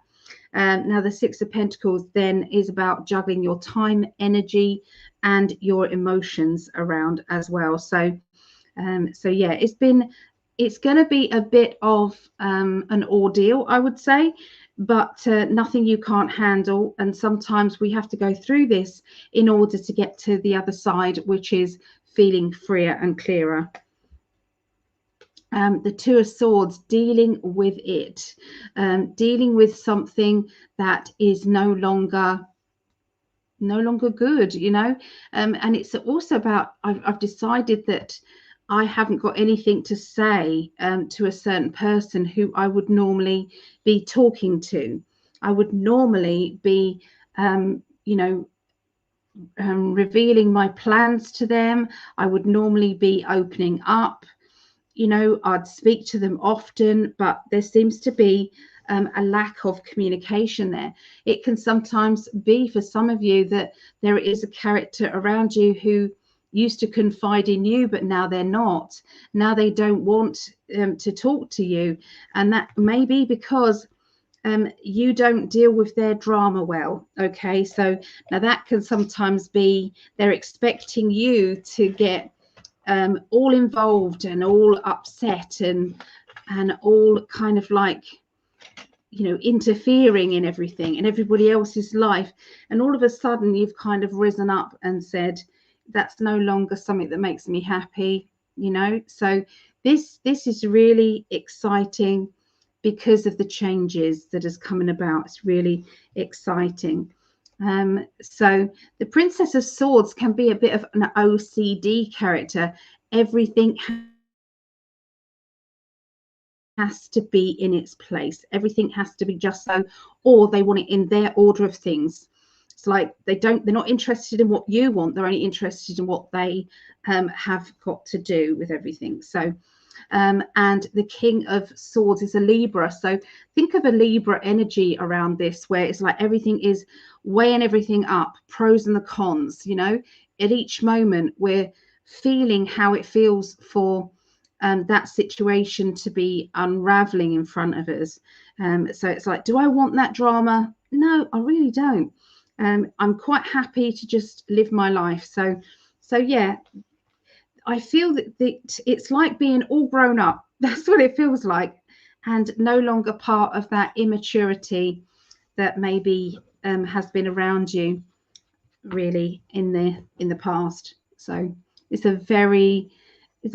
Now the 6 of Pentacles then is about juggling your time, energy, and your emotions around as well. So yeah, it's going to be a bit of an ordeal, I would say, but nothing you can't handle. And sometimes we have to go through this in order to get to the other side, which is feeling freer and clearer. The 2 of Swords, dealing with it, dealing with something that is no longer good, you know. And it's also about, I've decided that I haven't got anything to say to a certain person who I would normally be talking to. I would normally be you know, revealing my plans to them. I would normally be opening up, you know, I'd speak to them often, but there seems to be a lack of communication there. It can sometimes be, for some of you, that there is a character around you who used to confide in you, but now they're not. Now they don't want to talk to you. And that may be because you don't deal with their drama well. Okay, so now that can sometimes be they're expecting you to get all involved and all upset and all kind of like, you know, interfering in everything and everybody else's life, and all of a sudden you've kind of risen up and said, that's no longer something that makes me happy, you know. So this is really exciting because of the changes that is coming about. It's really exciting. So the Princess of Swords can be a bit of an OCD character. Everything has to be in its place. Everything has to be just so, or they want it in their order of things. It's like they're not interested in what you want. They're only interested in what they have got to do with everything. So and the King of Swords is a Libra. So think of a Libra energy around this, where it's like everything is weighing everything up, pros and the cons, you know. At each moment we're feeling how it feels for that situation to be unraveling in front of us. So it's like, do I want that drama? No, I really don't. I'm quite happy to just live my life. So yeah, I feel that it's like being all grown up. That's what it feels like, and no longer part of that immaturity that maybe has been around you really in the past. So It's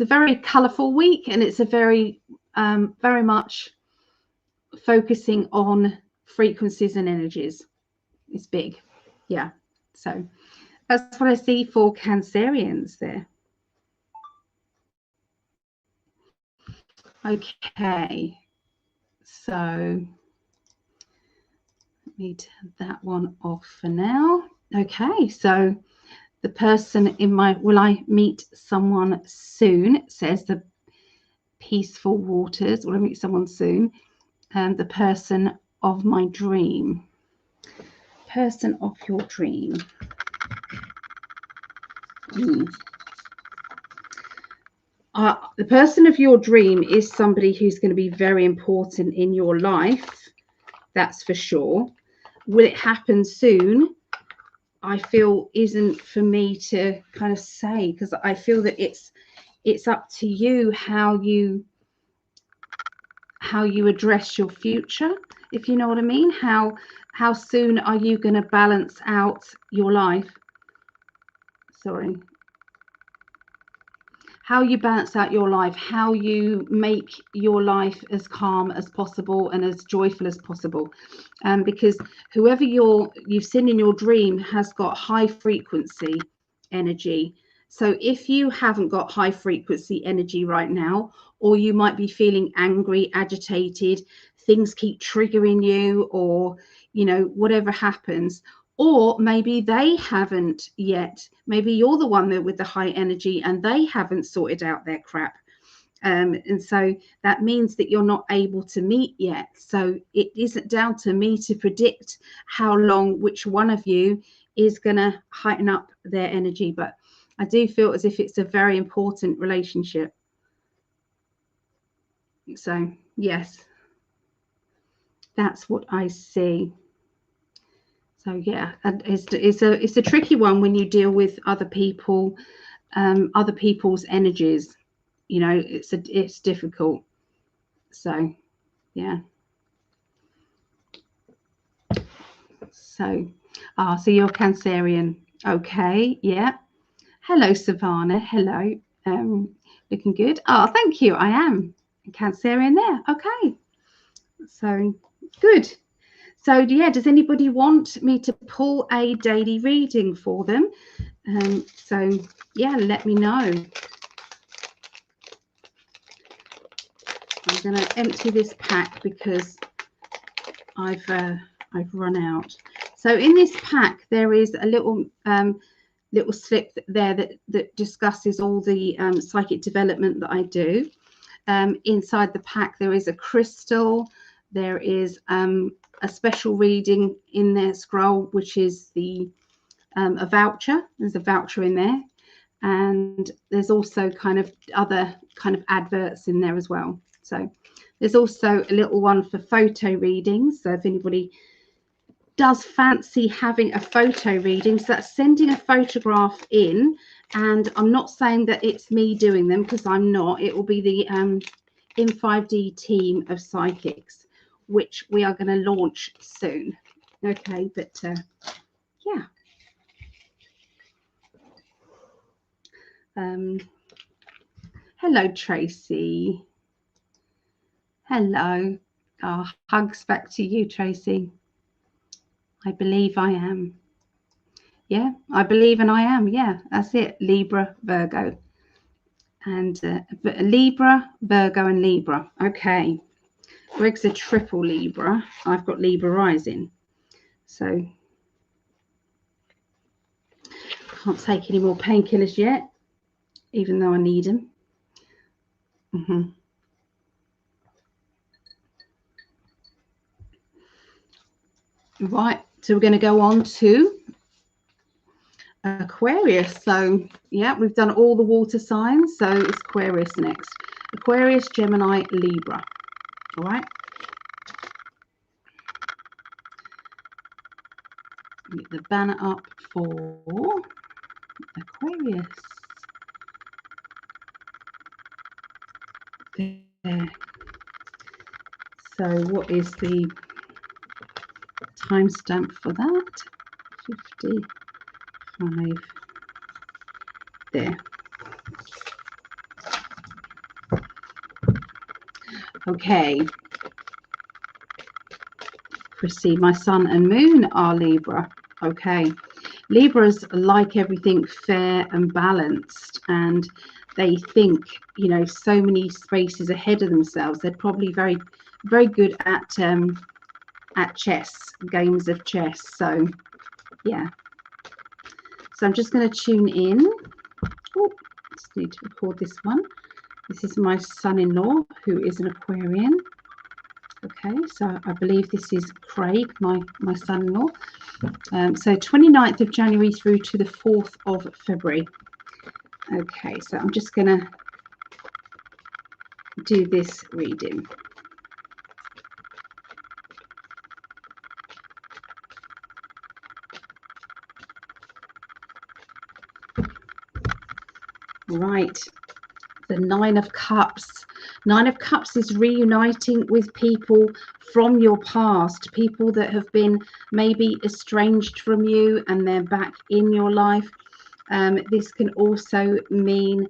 a very colourful week, and it's a very much focusing on frequencies and energies. It's big. Yeah. So that's what I see for Cancerians there. Okay. So let me turn that one off for now. Okay. So the person in my, will I meet someone soon? It says the peaceful waters. Will I meet someone soon? And the person of my dream. Person of your dream. The person of your dream is somebody who's going to be very important in your life. That's for sure. Will it happen soon? I feel isn't for me to kind of say, because I feel that it's up to you how you address your future, if you know what I mean. How soon are you going to balance out your life? Sorry. How you balance out your life, how you make your life as calm as possible and as joyful as possible. Because whoever you've seen in your dream has got high frequency energy. So if you haven't got high frequency energy right now, or you might be feeling angry, agitated, things keep triggering you, or, you know, whatever happens, or maybe they haven't yet. Maybe you're the one there with the high energy and they haven't sorted out their crap. And so that means that you're not able to meet yet. So it isn't down to me to predict how long which one of you is going to heighten up their energy. But I do feel as if it's a very important relationship. So, yes, that's what I see. So yeah, and it's a tricky one when you deal with other people, other people's energies. You know, it's difficult. So yeah. So so you're Cancerian. Okay, yeah. Hello, Savannah. Hello. Looking good. Oh, thank you. I am Cancerian there. Okay. So good. So yeah, does anybody want me to pull a daily reading for them? So yeah, let me know. I'm going to empty this pack because I've run out. So in this pack there is a little slip there that discusses all the psychic development that I do. Inside the pack there is a crystal. There is a special reading in their scroll, which is a voucher. There's a voucher in there, and there's also kind of other kind of adverts in there as well. So there's also a little one for photo readings. So if anybody does fancy having a photo reading, so that's sending a photograph in, and I'm not saying that it's me doing them because I'm not. It will be the in 5D team of psychics, which we are going to launch soon. Okay, but yeah. Hello, Tracy. Hello. Hugs back to you, Tracy. I believe I am. Yeah, I believe and I am. Yeah, that's it. Libra, Virgo. And Libra, Virgo and Libra. Okay. Greg's a triple Libra. I've got Libra rising. So can't take any more painkillers yet, even though I need them. Right, so we're going to go on to Aquarius. So yeah, we've done all the water signs, so it's Aquarius next. Aquarius, Gemini, Libra. All right. Get the banner up for Aquarius. There. So what is the timestamp for that? 55. There. Okay. See, my sun and moon are Libra. Okay. Libras like everything fair and balanced, and they think, you know, so many spaces ahead of themselves. They're probably very, very good at chess, games of chess. So, yeah. So I'm just going to tune in. Oh, just need to record this one. This is my son-in-law, who is an Aquarian. Okay, so I believe this is Craig, my son-in-law. So 29th of January through to the 4th of February. Okay, so I'm just going to do this reading. Right, the Nine of Cups. Nine of Cups is reuniting with people from your past, people that have been maybe estranged from you and they're back in your life. This can also mean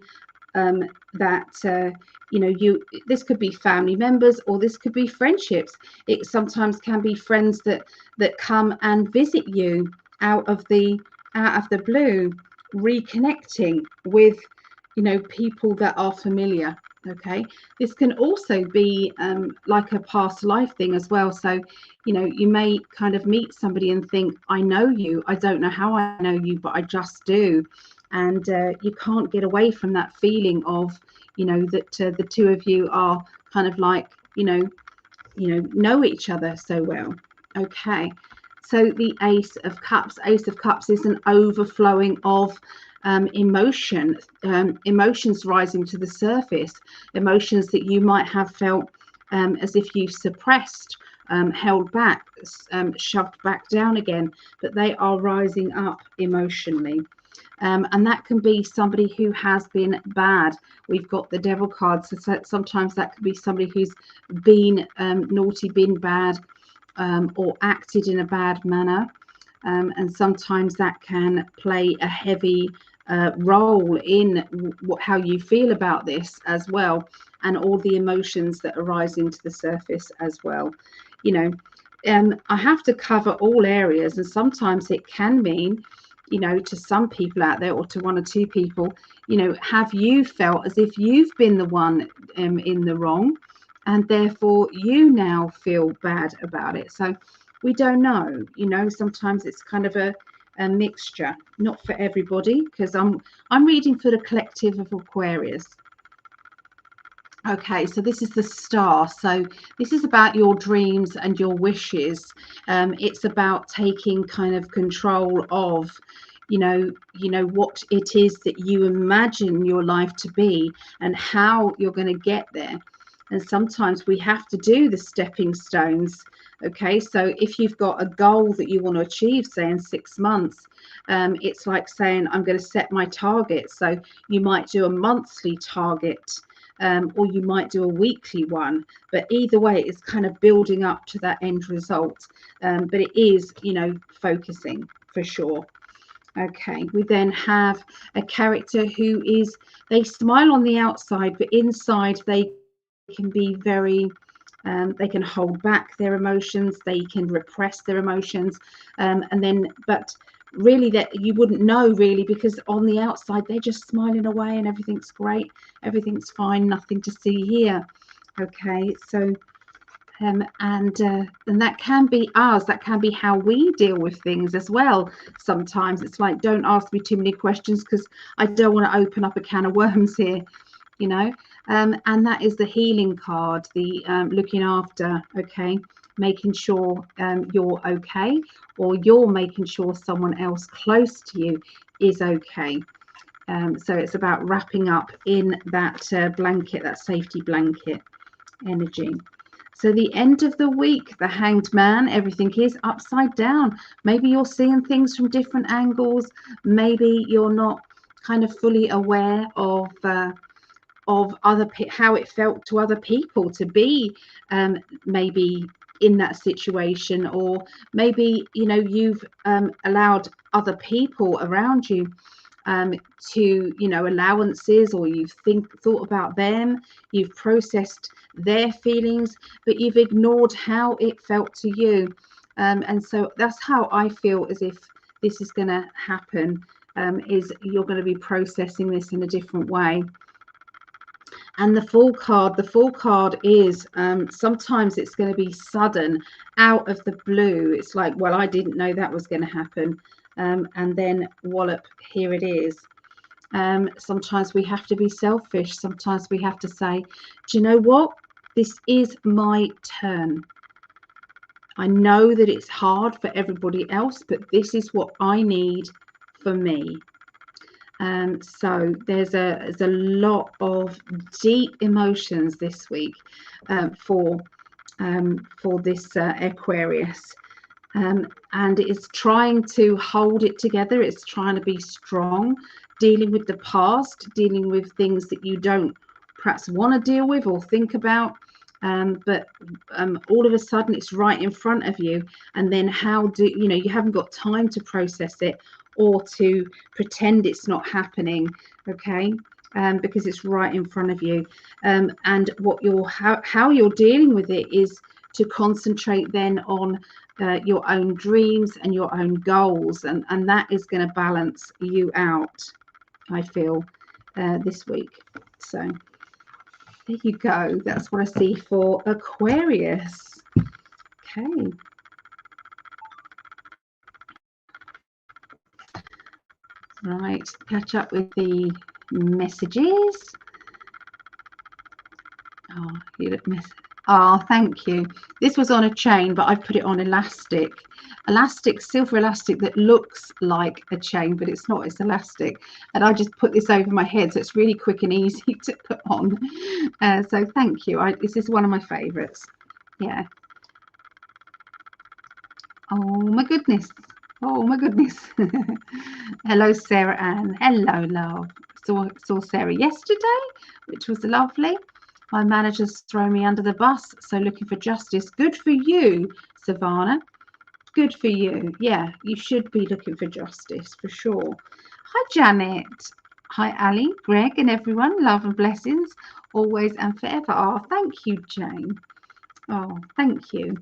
that you know, this could be family members, or this could be friendships. It sometimes can be friends that come and visit you out of the blue, reconnecting with, you know, people that are familiar. Okay, this can also be like a past life thing as well. So, you know, you may kind of meet somebody and think, I know you, I don't know how I know you, but I just do. And you can't get away from that feeling of, you know, that the two of you are kind of like, you know each other so well. Okay, so the Ace of Cups. Ace of Cups is an overflowing of emotions rising to the surface, emotions that you might have felt as if you've suppressed, held back, shoved back down again, but they are rising up emotionally. And that can be somebody who has been bad. We've got the Devil card, so sometimes that could be somebody who's been naughty, been bad, or acted in a bad manner. And sometimes that can play a heavy role in how you feel about this as well, and all the emotions that are rising to the surface as well. You know, I have to cover all areas, and sometimes it can mean, you know, to some people out there, or to one or two people, you know, have you felt as if you've been the one in the wrong, and therefore you now feel bad about it? So we don't know, you know, sometimes it's kind of a mixture, not for everybody, because I'm reading for the collective of Aquarius. Okay, so this is the Star. So this is about your dreams and your wishes. It's about taking kind of control of, you know, what it is that you imagine your life to be and how you're going to get there. And sometimes we have to do the stepping stones. Okay, so if you've got a goal that you want to achieve, say in 6 months, it's like saying, I'm going to set my target. So you might do a monthly target, or you might do a weekly one, but either way it's kind of building up to that end result. But it is, you know, focusing for sure. Okay, we then have a character who is, they smile on the outside, but inside they can be very they can hold back their emotions, they can repress their emotions, and then, but really that you wouldn't know really, because on the outside they're just smiling away and everything's great, everything's fine, nothing to see here. Okay, so and that can be us, that can be how we deal with things as well. Sometimes it's like, don't ask me too many questions because I don't want to open up a can of worms here, you know. And that is the healing card, the looking after. Okay, making sure you're okay, or you're making sure someone else close to you is okay. So it's about wrapping up in that blanket, that safety blanket energy. So the end of the week, the Hanged Man, everything is upside down. Maybe you're seeing things from different angles. Maybe you're not kind of fully aware of how it felt to other people to be maybe in that situation, or maybe, you know, you've allowed other people around you to, you know, allowances, or you've thought about them, you've processed their feelings, but you've ignored how it felt to you. And so that's how I feel as if this is going to happen, is you're going to be processing this in a different way. And the Fool card is sometimes it's going to be sudden, out of the blue. It's like, well, I didn't know that was going to happen. And then wallop, here it is. Sometimes we have to be selfish. Sometimes we have to say, do you know what? This is my turn. I know that it's hard for everybody else, but this is what I need for me. So there's a lot of deep emotions this week for this Aquarius, and it's trying to hold it together. It's trying to be strong, dealing with the past, dealing with things that you don't perhaps want to deal with or think about, but all of a sudden it's right in front of you, and then how do you know, you haven't got time to process it or to pretend it's not happening, okay? Because it's right in front of you, and what how you're dealing with it is to concentrate then on your own dreams and your own goals, and that is going to balance you out, I feel, this week. So there you go. That's what I see for Aquarius. Okay. Right, catch up with the messages. Oh, you look miss. Oh, thank you. This was on a chain, but I've put it on elastic, silver elastic that looks like a chain, but it's not. It's elastic, and I just put this over my head, so it's really quick and easy to put on. So thank you. This is one of my favorites. Yeah. Oh my goodness. Oh my goodness. Hello, Sarah Ann. Hello, love. Saw Sarah yesterday, which was lovely. My manager's thrown me under the bus, so looking for justice. Good for you, Savannah. Good for you. Yeah, you should be looking for justice for sure. Hi, Janet. Hi, Ali, Greg, and everyone. Love and blessings always and forever. Oh, thank you, Jane. Oh, thank you.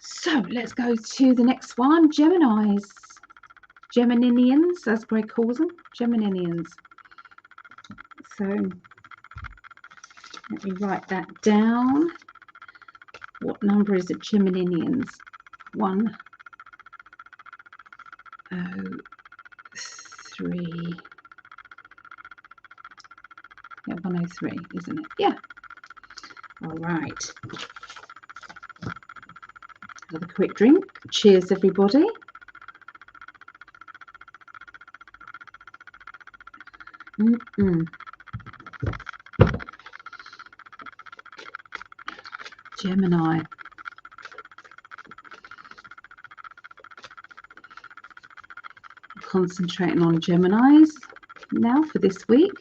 So let's go to the next one. Geminis. Geminians, as Greg calls them. Geminians. So let me write that down. What number is it? Geminians. 103. Yeah, 103, isn't it? Yeah. All right. Another quick drink. Cheers, everybody. Gemini. Concentrating on Geminis now for this week.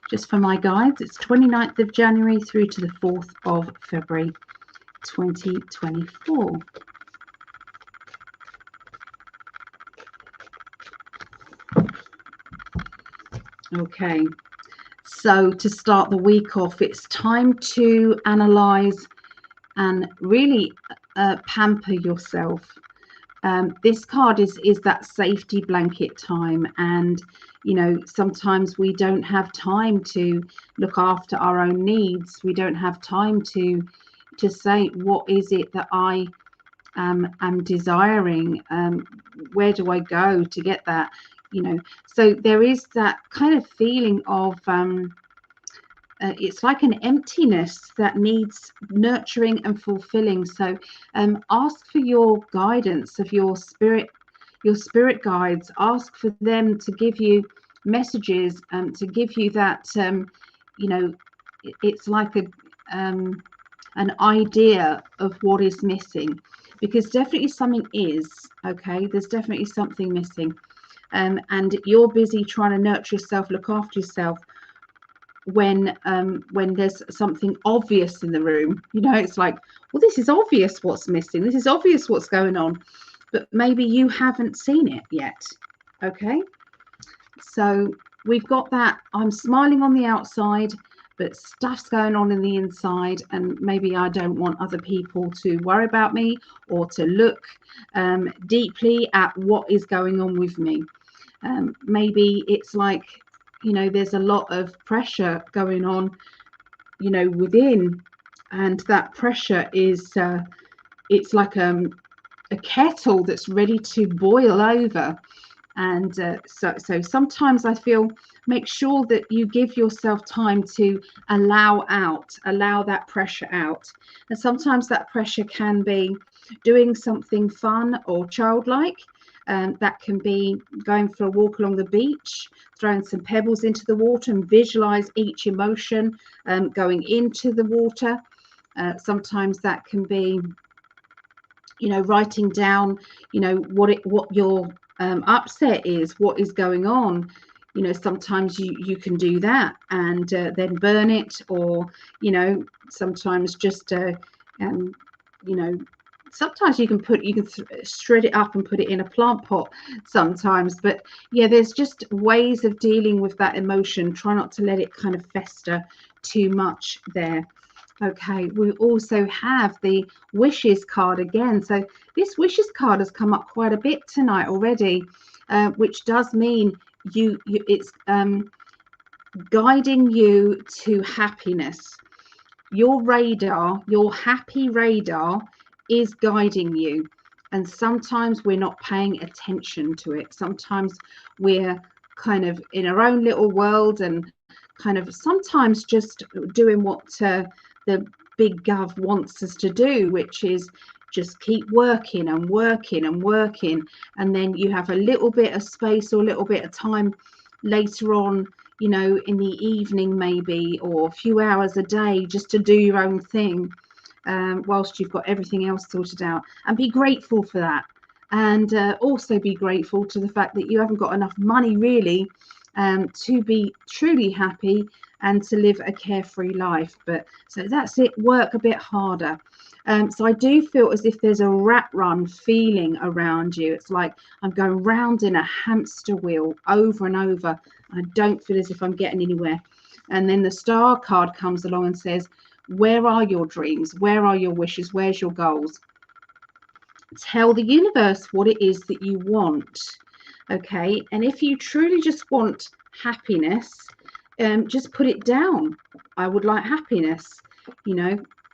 Just for my guides, it's 29th of January through to the 4th of February 2024. Okay, so to start the week off, it's time to analyze and really pamper yourself. This card is that safety blanket time, and you know, sometimes we don't have time to look after our own needs. We don't have time to say, what is it that I am desiring? Where do I go to get that? You know, so there is that kind of feeling of it's like an emptiness that needs nurturing and fulfilling. So ask for your guidance of your spirit guides. Ask for them to give you messages, to give you that you know, it's like an idea of what is missing, because definitely something is, okay, there's definitely something missing, and you're busy trying to nurture yourself, look after yourself, when there's something obvious in the room. You know, it's like, well, this is obvious what's missing, this is obvious what's going on, but maybe you haven't seen it yet. Okay, So we've got that. I'm smiling on the outside, but stuff's going on in the inside, and maybe I don't want other people to worry about me or to look deeply at what is going on with me. Maybe it's like, there's a lot of pressure going on, within, and that pressure is it's like a kettle that's ready to boil over. And so sometimes I feel, make sure that you give yourself time to allow that pressure out. And sometimes that pressure can be doing something fun or childlike. That can be going for a walk along the beach, throwing some pebbles into the water and visualize each emotion going into the water. Sometimes that can be, writing down, what your upset is, what is going on. Sometimes you can do that and then burn it, or sometimes just sometimes you can shred it up and put it in a plant pot sometimes. But yeah, there's just ways of dealing with that emotion. Try not to let it kind of fester too much there. Okay, we also have the wishes card again. So this wishes card has come up quite a bit tonight already, which does mean it's guiding you to happiness. Your radar, your happy radar, is guiding you. And sometimes we're not paying attention to it. Sometimes we're kind of in our own little world and kind of sometimes just doing what the big gov wants us to do, which is just keep working and working and working. And then you have a little bit of space or a little bit of time later on, in the evening maybe, or a few hours a day, just to do your own thing, whilst you've got everything else sorted out. And be grateful for that. And also be grateful to the fact that you haven't got enough money really to be truly happy and to live a carefree life. But so that's it, work a bit harder. So I do feel as if there's a rat run feeling around you. It's like I'm going round in a hamster wheel over and over. I don't feel as if I'm getting anywhere. And then the star card comes along and says, where are your dreams? Where are your wishes? Where's your goals? Tell the universe what it is that you want. Okay, and if you truly just want happiness, just put it down. I would like happiness.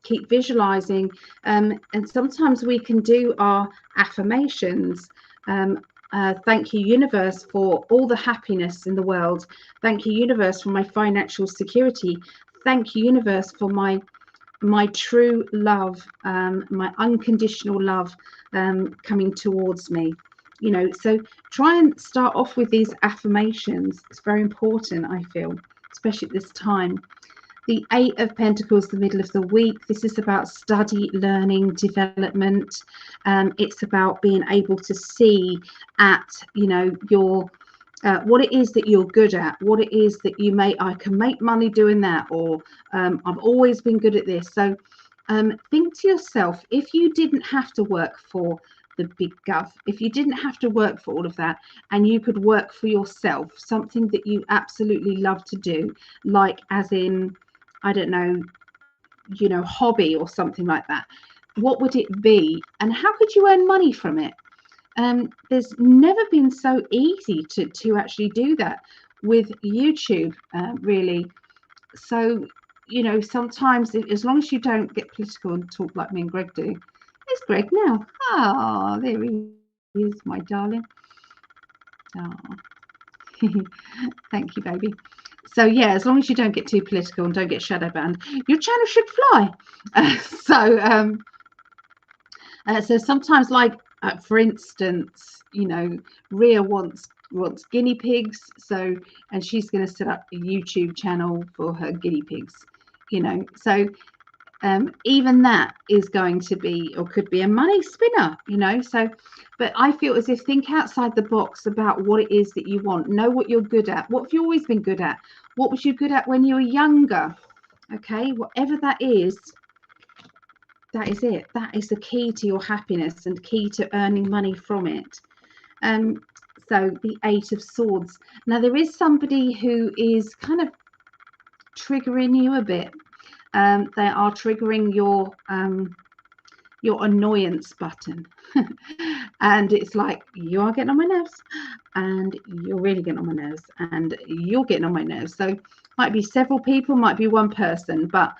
Keep visualizing. And sometimes we can do our affirmations. Thank you, universe, for all the happiness in the world. Thank you, universe, for my financial security. Thank you, universe, for my true love, my unconditional love coming towards me. So try and start off with these affirmations. It's very important, I feel, especially at this time. The 8 of Pentacles, the middle of the week. This is about study, learning, development. It's about being able to see at, your what it is that you're good at, what it is that I can make money doing that, or I've always been good at this. So think to yourself, if you didn't have to work for the big gov, if you didn't have to work for all of that, and you could work for yourself, something that you absolutely love to do, like as in, I don't know, hobby or something like that, what would it be, and how could you earn money from it? There's never been so easy to actually do that with YouTube, really. So, sometimes, as long as you don't get political and talk like me and Greg do. There's Greg now. Oh, there he is, my darling. Oh. Thank you, baby. So yeah, as long as you don't get too political and don't get shadow banned, your channel should fly. So sometimes, like for instance, Rhea wants guinea pigs, and she's going to set up a YouTube channel for her guinea pigs. So even that is going to be, or could be, a money spinner. So, but I feel as if, think outside the box about what it is that you want. Know what you're good at. What have you always been good at? What was you good at when you were younger? Okay, whatever that is it. That is the key to your happiness and key to earning money from it. So the Eight of Swords. Now there is somebody who is kind of triggering you a bit. They are triggering your annoyance button. And it's like, you are getting on my nerves, and you're really getting on my nerves, and you're getting on my nerves. So might be several people, might be one person, but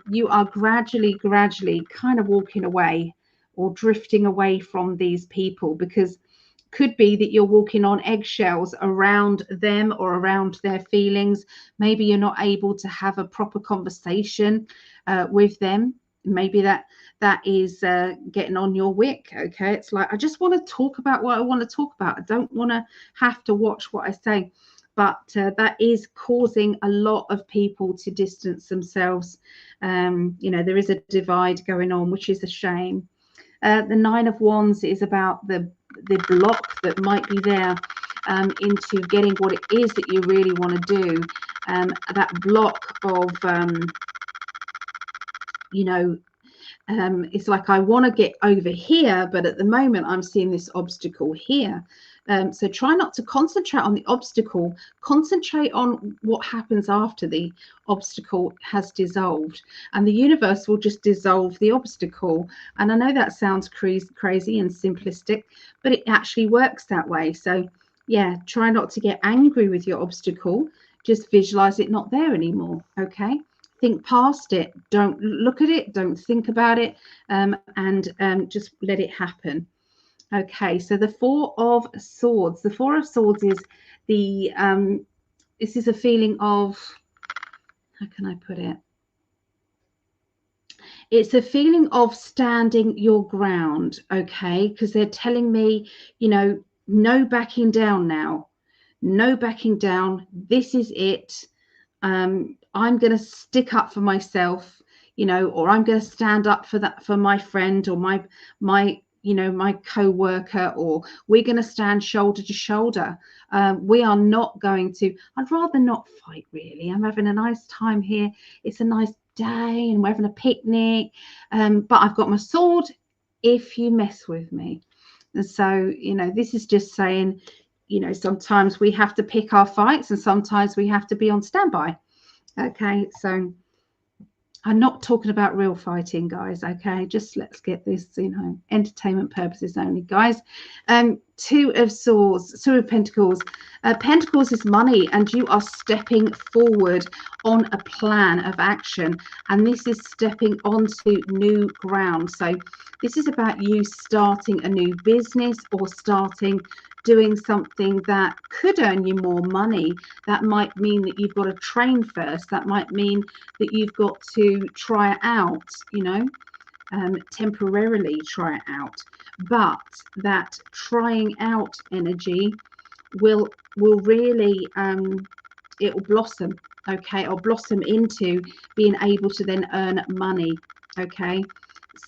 you are gradually kind of walking away or drifting away from these people, because could be that you're walking on eggshells around them or around their feelings. Maybe you're not able to have a proper conversation with them. Maybe that is getting on your wick. Okay, it's like, I just want to talk about what I want to talk about. I don't want to have to watch what I say. But that is causing a lot of people to distance themselves. There is a divide going on, which is a shame. The Nine of Wands is about the block that might be there into getting what it is that you really want to do. That block of, it's like, I want to get over here, but at the moment I'm seeing this obstacle here. So try not to concentrate on the obstacle, concentrate on what happens after the obstacle has dissolved, and the universe will just dissolve the obstacle. And I know that sounds crazy and simplistic, but it actually works that way. So yeah, try not to get angry with your obstacle, just visualize it not there anymore. Okay, think past it, don't look at it, don't think about it, and just let it happen. Okay, so the Four of Swords. The Four of Swords is the this is a feeling of, how can I put it? It's a feeling of standing your ground, okay? Because they're telling me, no backing down now. No backing down. This is it. I'm going to stick up for myself, or I'm going to stand up for my friend, or my my co-worker, or we're going to stand shoulder to shoulder. We are not going to, I'd rather not fight, really. I'm having a nice time here. It's a nice day and we're having a picnic, but I've got my sword if you mess with me. And so, this is just saying, sometimes we have to pick our fights, and sometimes we have to be on standby. Okay, so I'm not talking about real fighting, guys. Okay, just let's get this, entertainment purposes only, guys. Two of Swords, Two of Pentacles. Pentacles is money, and you are stepping forward on a plan of action, and this is stepping onto new ground. So this is about you starting a new business, or doing something that could earn you more money. That might mean that you've got to train first. That might mean that you've got to try it out, temporarily try it out. But that trying out energy will really, it will blossom. Okay, it'll blossom into being able to then earn money. Okay,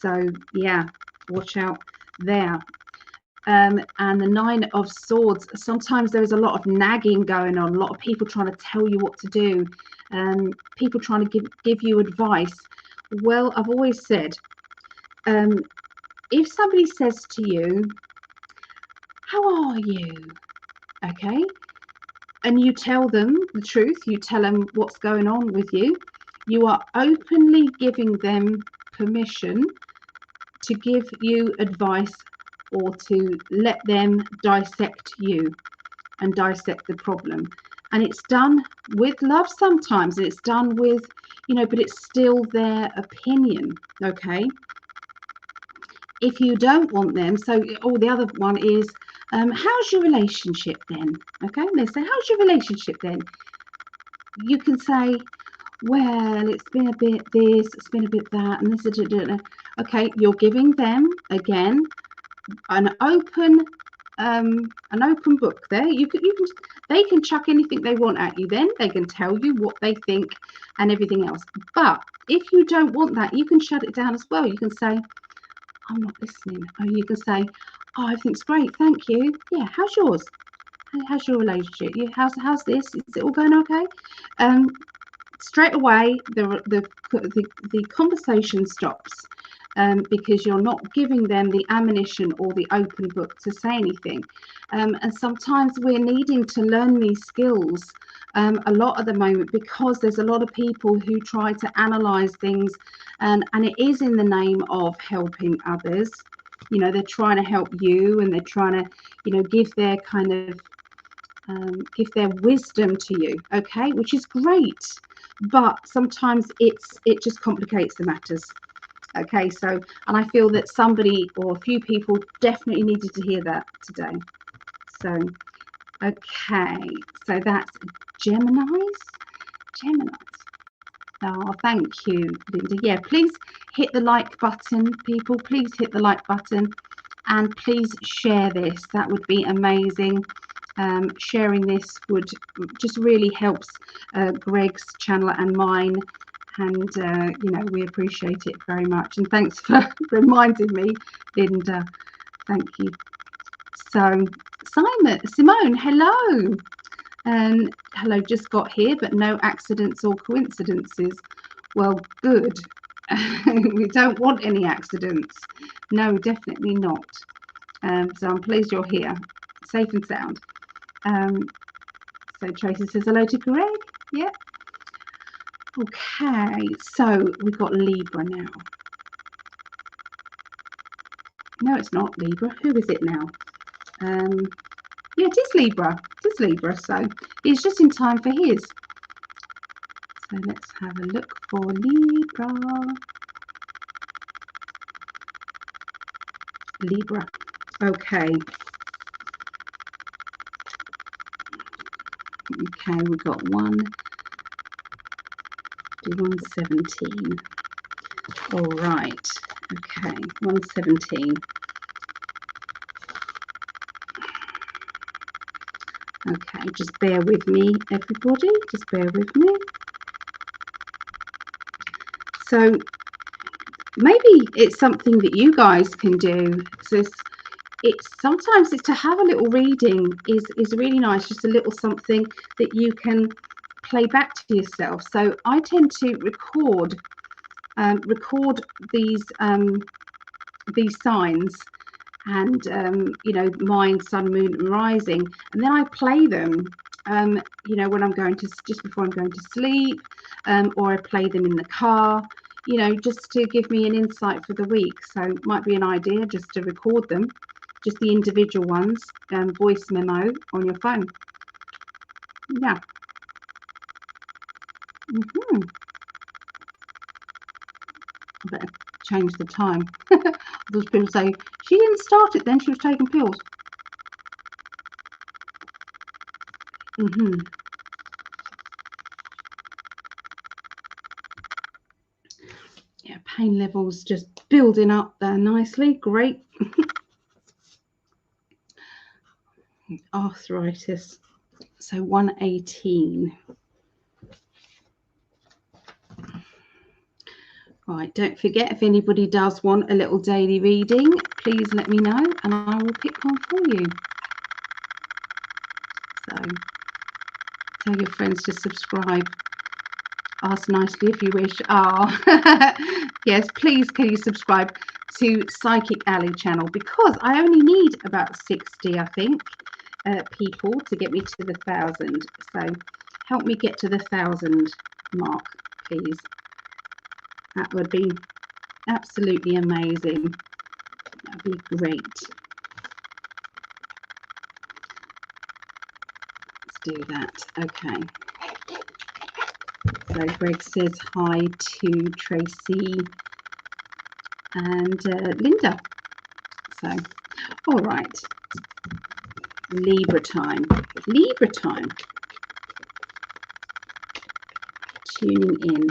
so yeah, watch out there. And the Nine of Swords, sometimes there is a lot of nagging going on, a lot of people trying to tell you what to do, people trying to give you advice. Well, I've always said, if somebody says to you, how are you? Okay, and you tell them the truth, you tell them what's going on with you, you are openly giving them permission to give you advice, or to let them dissect you and dissect the problem. And it's done with love sometimes, and it's done with, but it's still their opinion. Okay, if you don't want them, so the other one is, how's your relationship then? Okay, and they say, how's your relationship then? You can say, well, it's been a bit this, it's been a bit that, and this. Okay, you're giving them again an open book there. They can chuck anything they want at you, then they can tell you what they think and everything else. But if you don't want that, you can shut it down as well. You can say, I'm not listening. Or you can say, oh, everything's great, thank you. Yeah, how's yours? How's your relationship? How's this? Is it all going okay? Straight away the conversation stops. because you're not giving them the ammunition or the open book to say anything. And sometimes we're needing to learn these skills a lot at the moment, because there's a lot of people who try to analyze things, and it is in the name of helping others. You know, they're trying to help you, and they're trying to, you know, give their kind of give their wisdom to you, okay, which is great, but sometimes it just complicates the matters. Okay, so, and I feel that somebody or a few people definitely needed to hear that today. So, okay, so that's Geminis. Oh, thank you, Linda. Yeah, please hit the like button, people. Please hit the like button, and please share this. That would be amazing. Sharing this would just really helps Greg's channel and mine, and you know, we appreciate it very much. And thanks for reminding me, Linda. Thank you. So, Simone, hello. Hello, just got here, but no accidents or coincidences. Well, good. We don't want any accidents. No, definitely not. So I'm pleased you're here, safe and sound. So Tracy says hello to Greg. Yep. Okay, so we've got Libra now. No, it's not Libra. Who is it now? Yeah, it is Libra. It is Libra. So it's just in time for his. So let's have a look for Libra. Libra. Okay. Okay, we've got 117. All right. Okay, 117. Okay, just bear with me, everybody. Just bear with me. So maybe it's something that you guys can do. So sometimes it's to have a little reading is really nice. Just a little something that you can play back to yourself. So I tend to record these signs, and you know, mine, sun, moon, and rising, and then I play them you know, when I'm going to, just before I'm going to sleep, or I play them in the car, you know, just to give me an insight for the week. So it might be an idea just to record them, just the individual ones, voice memo on your phone. Yeah. I better change the time. Those people say she didn't start it then, she was taking pills. Yeah, pain levels just building up there nicely. Great. Arthritis. So 118. Right, don't forget, if anybody does want a little daily reading, please let me know and I will pick one for you. So tell your friends to subscribe. Ask nicely if you wish. Yes, please can you subscribe to Psychic Alley channel, because I only need about 60, I think, people to get me to the 1,000. So help me get to the 1,000 mark, please. That would be absolutely amazing. That'd be great. Let's do that. Okay. So Greg says hi to Tracy and Linda. So, all right. Libra time. Libra time. Tuning in.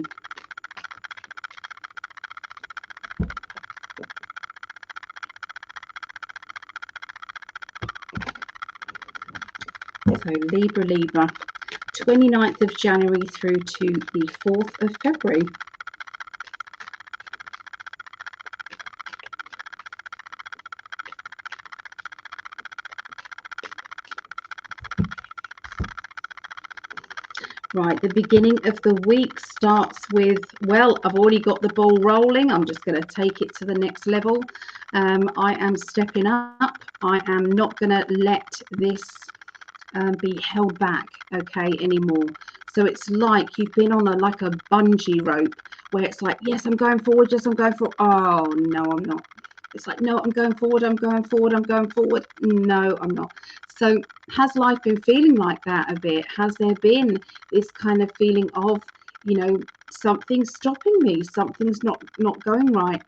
So Libra, 29th of January through to the 4th of February. Right, the beginning of the week starts with, well, I've already got the ball rolling. I'm just going to take it to the next level. I am stepping up. I am not going to let this be held back, okay, anymore. So it's like you've been on like a bungee rope where it's like, yes, I'm going forward, yes, I'm going forward. Oh, no, I'm not. It's like, no, I'm going forward, I'm going forward, I'm going forward. No, I'm not. So has life been feeling like that a bit? Has there been this kind of feeling of, you know, something's stopping me, something's not going right?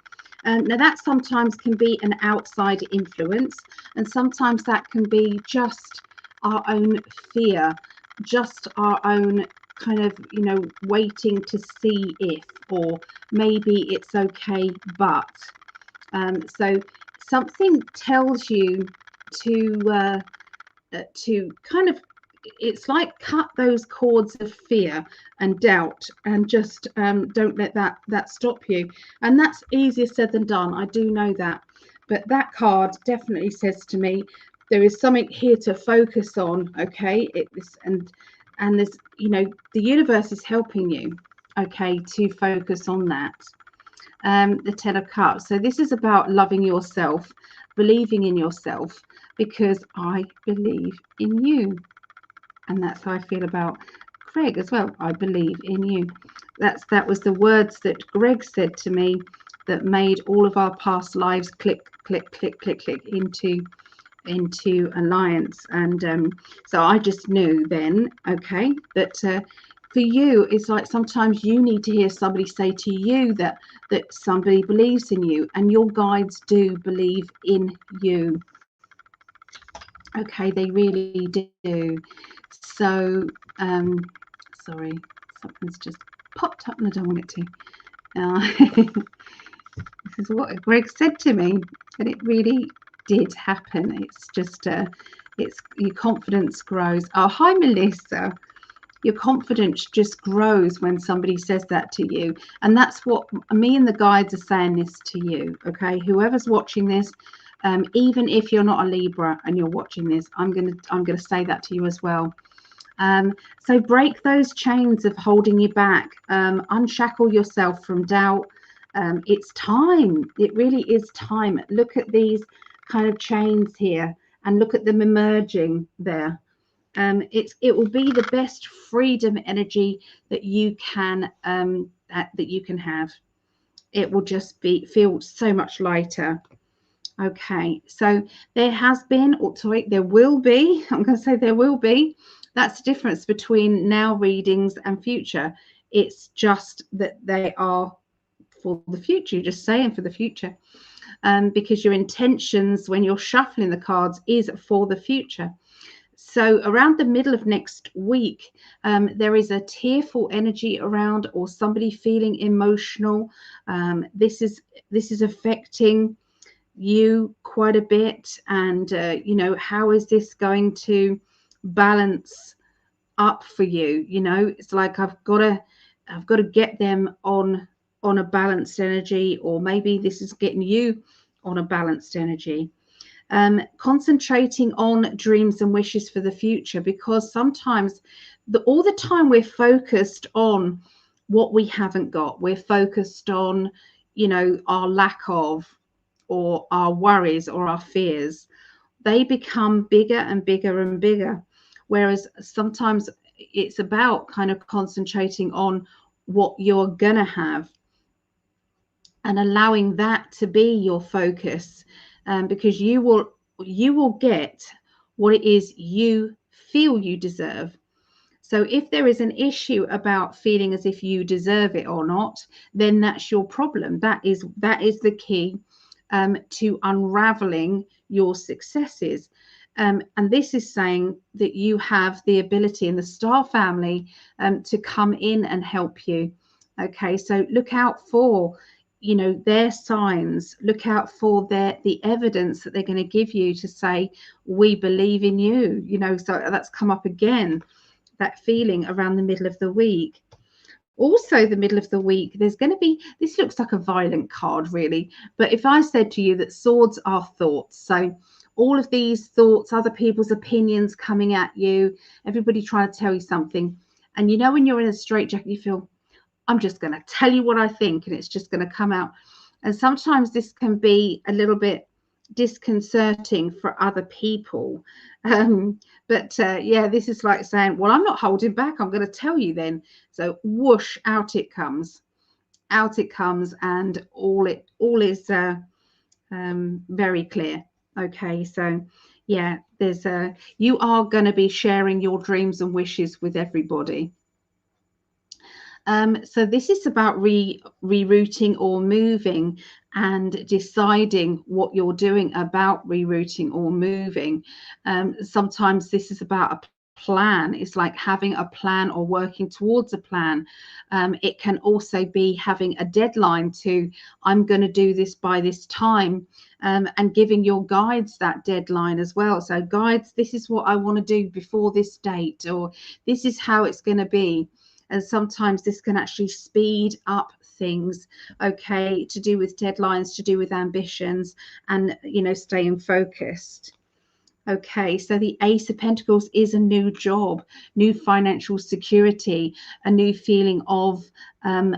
Now that sometimes can be an outside influence, and sometimes that can be just our own fear, just our own kind of, you know, waiting to see if, or maybe it's okay, but. So something tells you to kind of, it's like cut those cords of fear and doubt, and just don't let that stop you. And that's easier said than done, I do know that, but that card definitely says to me there is something here to focus on, okay? And there's, you know, the universe is helping you, okay, to focus on that. The 10 of Cups. So this is about loving yourself, believing in yourself, because I believe in you. And that's how I feel about Greg as well. I believe in you. That was the words that Greg said to me that made all of our past lives click, click, click, click, click into alliance. And so I just knew then, okay, that for you, it's like sometimes you need to hear somebody say to you that somebody believes in you, and your guides do believe in you. Okay, they really do. So, sorry, something's just popped up and I don't want it to. This is what Greg said to me, and it really did happen. It's just, it's your confidence grows. Oh, hi, Melissa. Your confidence just grows when somebody says that to you, and that's what me and the guides are saying this to you. Okay, whoever's watching this, even if you're not a Libra and you're watching this, I'm gonna say that to you as well. So break those chains of holding you back. Unshackle yourself from doubt. It's time. It really is time. Look at these kind of chains here, and look at them emerging there. It will be the best freedom energy that you can have. It will just feel so much lighter. Okay, so there will be, I'm going to say there will be. That's the difference between now readings and future. It's just that they are for the future. You're just saying for the future, because your intentions when you're shuffling the cards is for the future. So around the middle of next week, there is a tearful energy around, or somebody feeling emotional. This is affecting you quite a bit, and you know, how is this going to balance up for you? You know, it's like I've got to get them on a balanced energy, or maybe this is getting you on a balanced energy. Concentrating on dreams and wishes for the future, because sometimes all the time we're focused on what we haven't got. We're focused on, you know, our lack of, or our worries, or our fears. They become bigger and bigger and bigger, whereas sometimes it's about kind of concentrating on what you're gonna have and allowing that to be your focus, because you will get what it is you feel you deserve. So if there is an issue about feeling as if you deserve it or not, then that's your problem. That is the key to unraveling your successes. And this is saying that you have the ability in the star family to come in and help you. Okay, so look out for, you know, their signs. Look out for the evidence that they're going to give you to say, we believe in you. You know, so that's come up again, that feeling around the middle of the week. Also, the middle of the week, there's going to be, this looks like a violent card really, but if I said to you that swords are thoughts, so all of these thoughts, other people's opinions coming at you, everybody trying to tell you something, And you know, when you're in a straitjacket, you feel, I'm just going to tell you what I think, and it's just going to come out. And sometimes this can be a little bit disconcerting for other people. But yeah, this is like saying, well, I'm not holding back. I'm going to tell you then. So whoosh, out it comes. Out it comes, and all is very clear. Okay, so yeah, there's you are going to be sharing your dreams and wishes with everybody. So this is about rerouting or moving and deciding what you're doing about rerouting or moving. Sometimes this is about a plan. It's like having a plan or working towards a plan. It can also be having a deadline to, I'm going to do this by this time, and giving your guides that deadline as well. So guides, this is what I want to do before this date, or this is how it's going to be. And sometimes this can actually speed up things, okay, to do with deadlines, to do with ambitions, and, you know, staying focused. Okay, so the Ace of Pentacles is a new job, new financial security, a new feeling of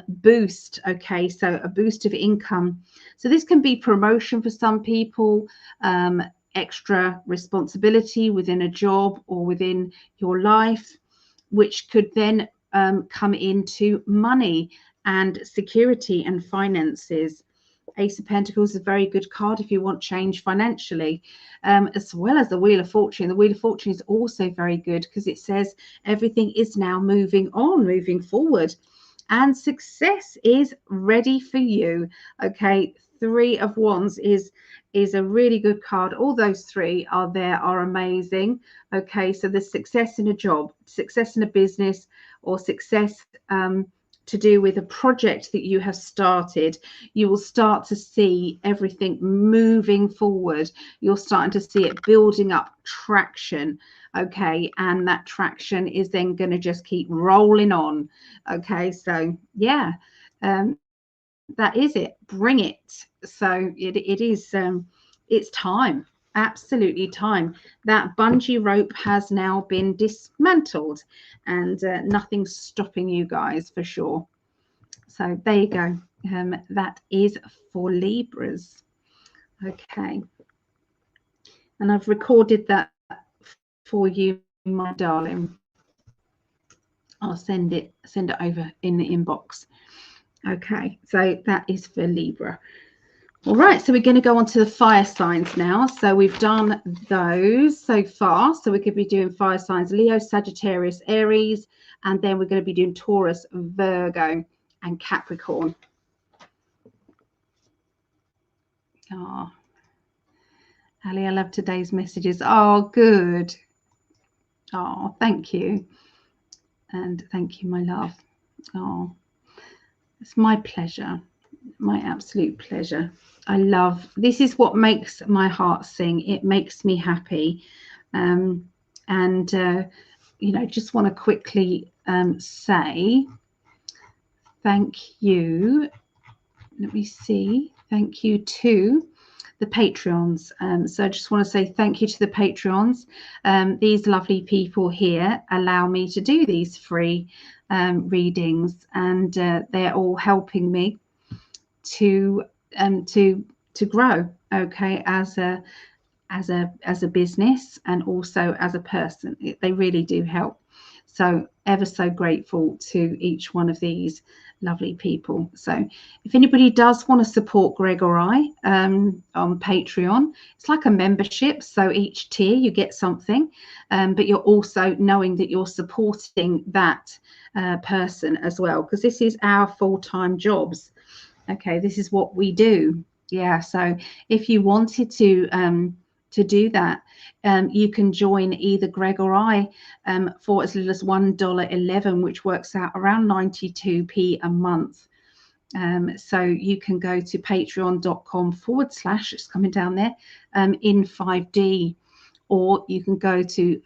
boost. Okay, so a boost of income. So this can be promotion for some people, extra responsibility within a job or within your life, which could then come into money and security and finances. Ace of Pentacles is a very good card if you want change financially, as well as the Wheel of Fortune. The Wheel of Fortune is also very good because it says everything is now moving on, moving forward, and success is ready for you. Okay, Three of Wands is a really good card. All those three are amazing. Okay, so the success in a job, success in a business, or success to do with a project that you have started, you will start to see everything moving forward. You're starting to see it building up traction. Okay, and that traction is then going to just keep rolling on. Okay, so yeah, that is it. Bring it. So it is it's time, absolutely time. That bungee rope has now been dismantled, and nothing's stopping you guys for sure. So there you go. That is for Libras. Okay, and I've recorded that for you, my darling. I'll send it over in the inbox. Okay, so that is for Libra. All right, so we're going to go on to the fire signs now. So we've done those so far. So we could be doing fire signs: Leo, Sagittarius, Aries, and then we're going to be doing Taurus, Virgo, and Capricorn. Oh, Ali, I love today's messages. Oh, good. Oh, thank you. And thank you, my love. Oh, it's my pleasure. My absolute pleasure. I love, this is what makes my heart sing. It makes me happy. And, you know, just want to quickly say thank you. Let me see. Thank you to the Patreons. So I just want to say thank you to the Patreons. These lovely people here allow me to do these free readings, and they're all helping me to grow, okay, as a business and also as a person. They really do help. So ever so grateful to each one of these lovely people. So if anybody does want to support Greg or I on Patreon, it's like a membership. So each tier you get something, but you're also knowing that you're supporting that person as well, because this is our full-time jobs. Okay, this is what we do. Yeah, so if you wanted to do that, you can join either Greg or I for as little as $1.11, which works out around 92p a month. So you can go to patreon.com/ it's coming down there, in 5D, or you can go to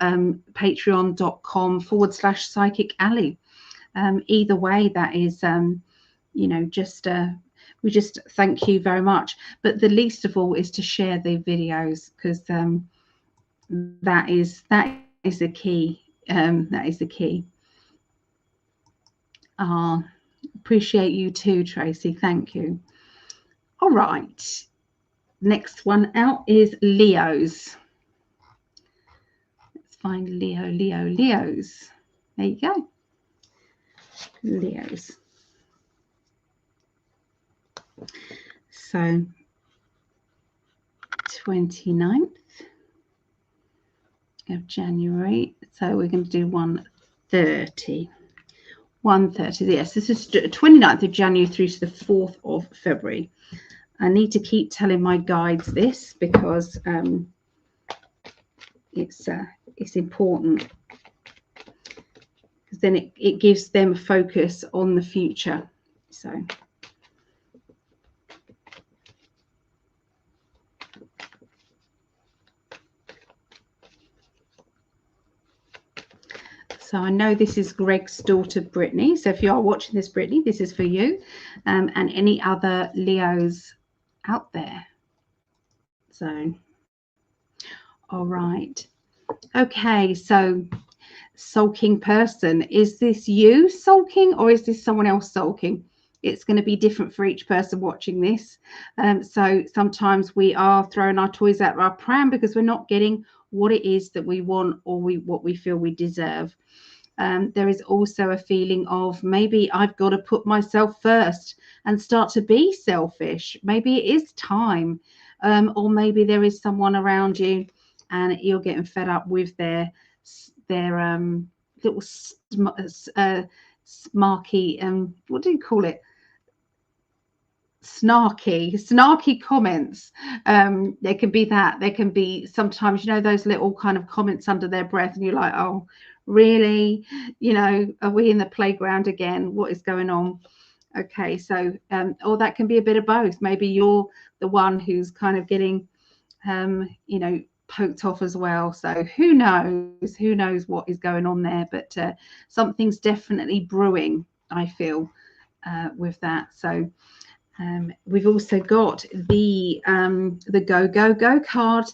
patreon.com / Psychic Ali. Either way, that is, you know, just we just thank you very much. But the least of all is to share the videos, because that is the key. That is the key. Ah, appreciate you too, Tracy. Thank you. All right. Next one out is Leos. Let's find Leos. There you go. Leos. So 29th of January. So we're going to do 1:30. 1:30. Yes, this is 29th of January through to the 4th of February. I need to keep telling my guides this because it's important, because then it gives them focus on the future. So I know this is Greg's daughter, Brittany. So if you are watching this, Brittany, this is for you, and any other Leos out there. So, all right. Okay, so sulking person. Is this you sulking, or is this someone else sulking? It's going to be different for each person watching this. So sometimes we are throwing our toys out of our pram because we're not getting what it is that we want, or what we feel we deserve. There is also a feeling of maybe I've got to put myself first and start to be selfish. Maybe it is time, or maybe there is someone around you and you're getting fed up with their little smarky, what do you call it? Snarky comments. There can be that. There can be sometimes, those little kind of comments under their breath, and you're like, oh, really? Are we in the playground again? What is going on? Okay, so or that can be a bit of both. Maybe you're the one who's kind of getting poked off as well. So who knows what is going on there, but something's definitely brewing, I feel, with that. So we've also got the go card.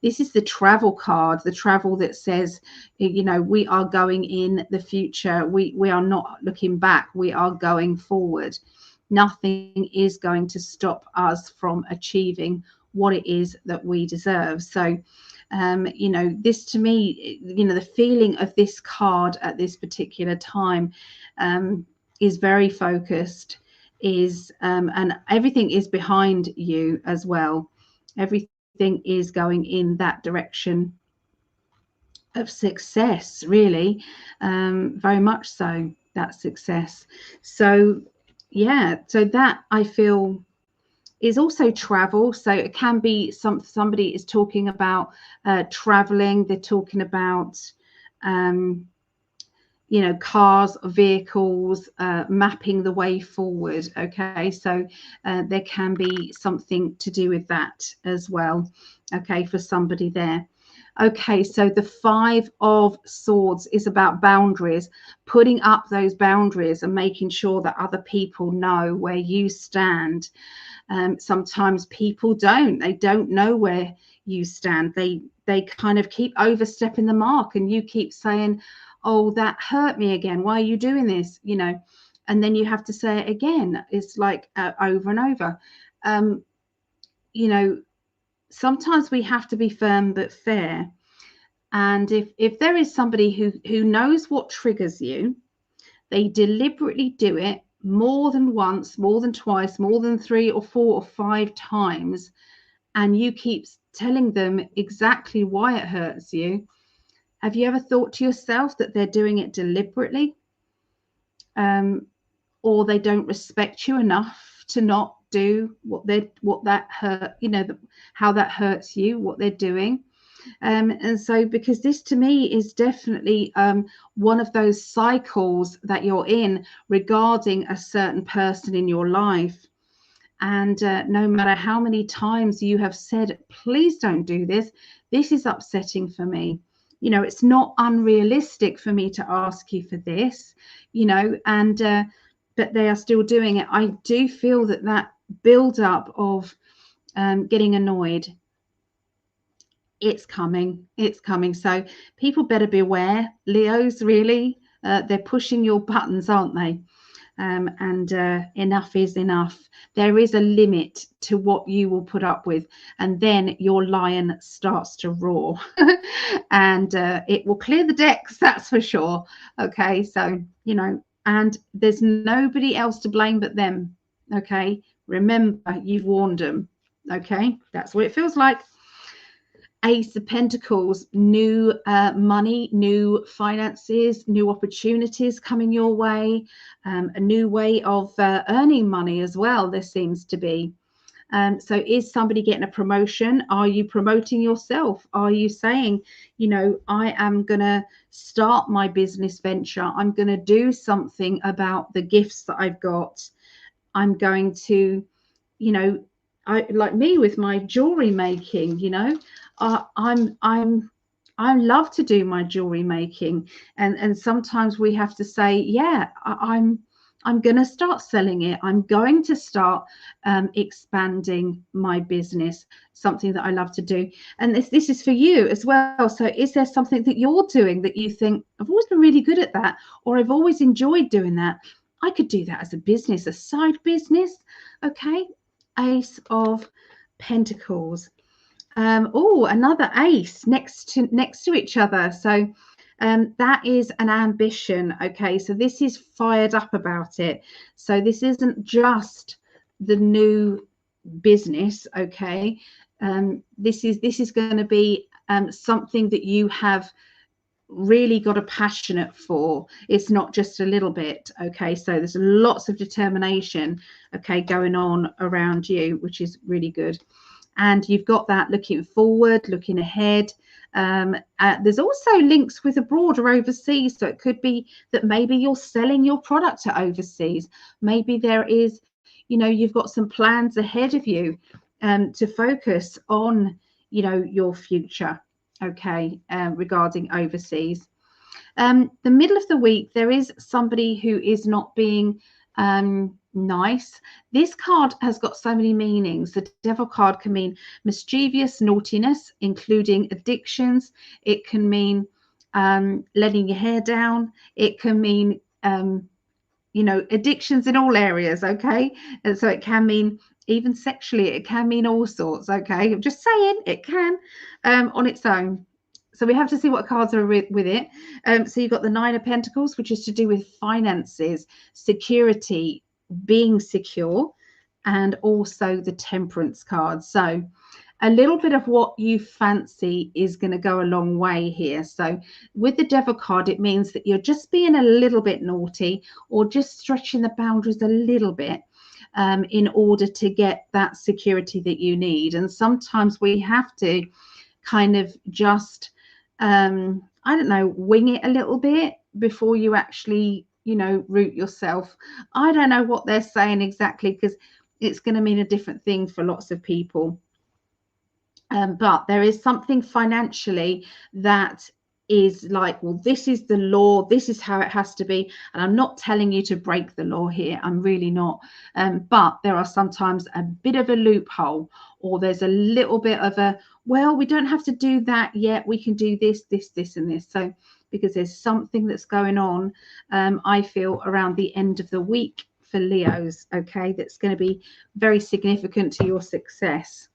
This is the travel card, the travel that says, we are going in the future. We are not looking back. We are going forward. Nothing is going to stop us from achieving what it is that we deserve. So this, to me, the feeling of this card at this particular time is very focused, and everything is behind you as well. Everything is going in that direction of success, really, very much so, that success. So yeah, so that, I feel, is also travel. So it can be somebody is talking about traveling. They're talking about cars, vehicles, mapping the way forward. Okay, so there can be something to do with that as well. Okay, for somebody there. Okay, so the 5 of Swords is about boundaries, putting up those boundaries and making sure that other people know where you stand. Sometimes people don't know where you stand. They kind of keep overstepping the mark, and you keep saying, oh, that hurt me again. Why are you doing this? And then you have to say it again. It's like over and over. Sometimes we have to be firm but fair. And if there is somebody who knows what triggers you, they deliberately do it more than once, more than twice, more than 3 or 4 or 5 times, and you keep telling them exactly why it hurts you. Have you ever thought to yourself that they're doing it deliberately, or they don't respect you enough to not do what that hurt, how that hurts you, what they're doing? And so, because this, to me, is definitely one of those cycles that you're in regarding a certain person in your life. And no matter how many times you have said, please don't do this, this is upsetting for me. It's not unrealistic for me to ask you for this, and but they are still doing it. I do feel that build up of getting annoyed, it's coming. So people better beware, Leos, really. They're pushing your buttons, aren't they? And enough is enough. There is a limit to what you will put up with, and then your lion starts to roar and it will clear the decks, that's for sure. Okay, so you know, and there's nobody else to blame but them. Okay, remember, you've warned them. Okay, that's what it feels like. Ace of Pentacles, new money, new finances, new opportunities coming your way, a new way of earning money as well, there seems to be. So is somebody getting a promotion? Are you promoting yourself? Are you saying, you know, I am going to start my business venture. I'm going to do something about the gifts that I've got. I'm going to, you know, I like me with my jewelry making, you know, I love to do my jewelry making, and sometimes we have to say, yeah, I'm going to start selling it. I'm going to start expanding my business, something that I love to do. And this is for you as well. So is there something that you're doing that you think, I've always been really good at that, or I've always enjoyed doing that? I could do that as a business, a side business. Okay. Ace of Pentacles. Oh, another ace next to each other. So that is an ambition. Okay, so this is fired up about it. So this isn't just the new business. Okay, this is going to be something that you have really got a passionate for. It's not just a little bit. Okay, so there's lots of determination, okay, going on around you, which is really good. And you've got that looking forward, looking ahead. There's also links with abroad or overseas. So it could be that maybe you're selling your product to overseas. Maybe there is, you know, you've got some plans ahead of you to focus on, you know, your future. Okay, regarding overseas. The middle of the week, there is somebody who is not being nice. This card has got so many meanings. The Devil card can mean mischievous naughtiness, including addictions. It can mean letting your hair down. It can mean you know, addictions in all areas. Okay, and so it can mean even sexually. It can mean all sorts. Okay, I'm just saying it can on its own. So we have to see what cards are with it. So you've got the Nine of Pentacles, which is to do with finances, security, being secure, and also the Temperance card. So a little bit of what you fancy is going to go a long way here. So with the Devil card, it means that you're just being a little bit naughty or just stretching the boundaries a little bit in order to get that security that you need. And sometimes we have to kind of just, I don't know, wing it a little bit before you actually, you know, root yourself. I don't know what they're saying exactly, because it's going to mean a different thing for lots of people. But there is something financially that is like, well, this is the law, this is how it has to be. And I'm not telling you to break the law here, I'm really not. But there are sometimes a bit of a loophole, or there's a little bit of a, well, we don't have to do that yet, we can do this, this, this, and this. So because there's something that's going on, I feel, around the end of the week for Leos, okay, that's going to be very significant to your success,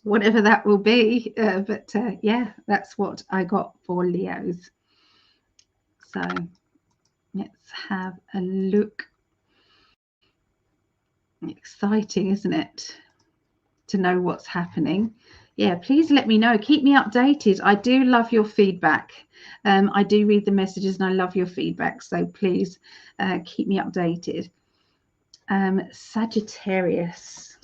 whatever that will be. But yeah, that's what I got for Leos. So let's have a look. Exciting, isn't it, to know what's happening? Yeah, please let me know. Keep me updated. I do love your feedback. I do read the messages and I love your feedback. So please keep me updated. Sagittarius.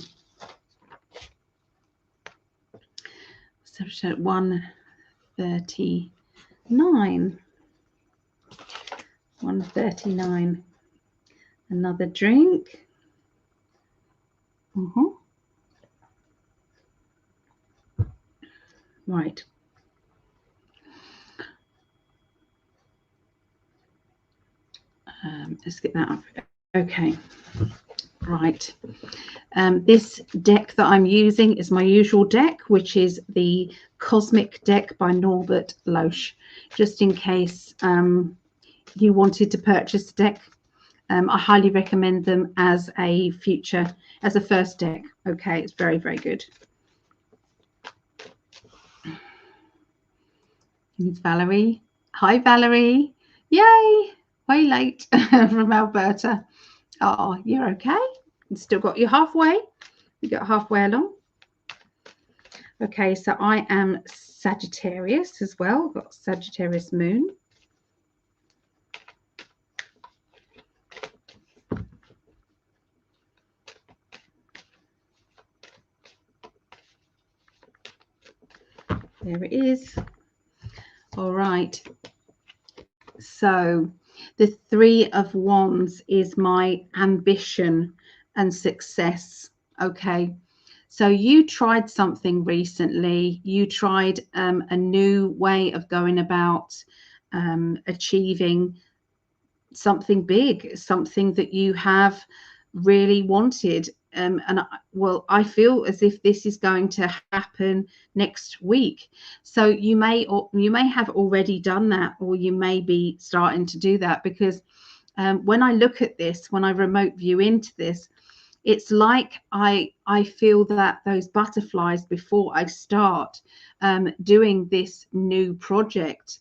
139. 139. Another drink. Right. Let's get that up. Okay. Right. This deck that I'm using is my usual deck, which is the Cosmic deck by Norbert Loesch, just in case you wanted to purchase a deck, I highly recommend them as a first deck. Okay, it's very, very good. It's Valerie. Hi, Valerie. Yay! Way late from Alberta. Oh, you're okay. You still got you halfway. You got halfway along. Okay, so I am Sagittarius as well. Got Sagittarius moon. There it is. All right. So the Three of Wands is my ambition and success. Okay. So you tried something recently. You tried a new way of going about achieving something big, something that you have really wanted. I feel as if this is going to happen next week. So you may have already done that, or you may be starting to do that, because when I look at this, when I remote view into this, it's like I feel that those butterflies before I start doing this new project.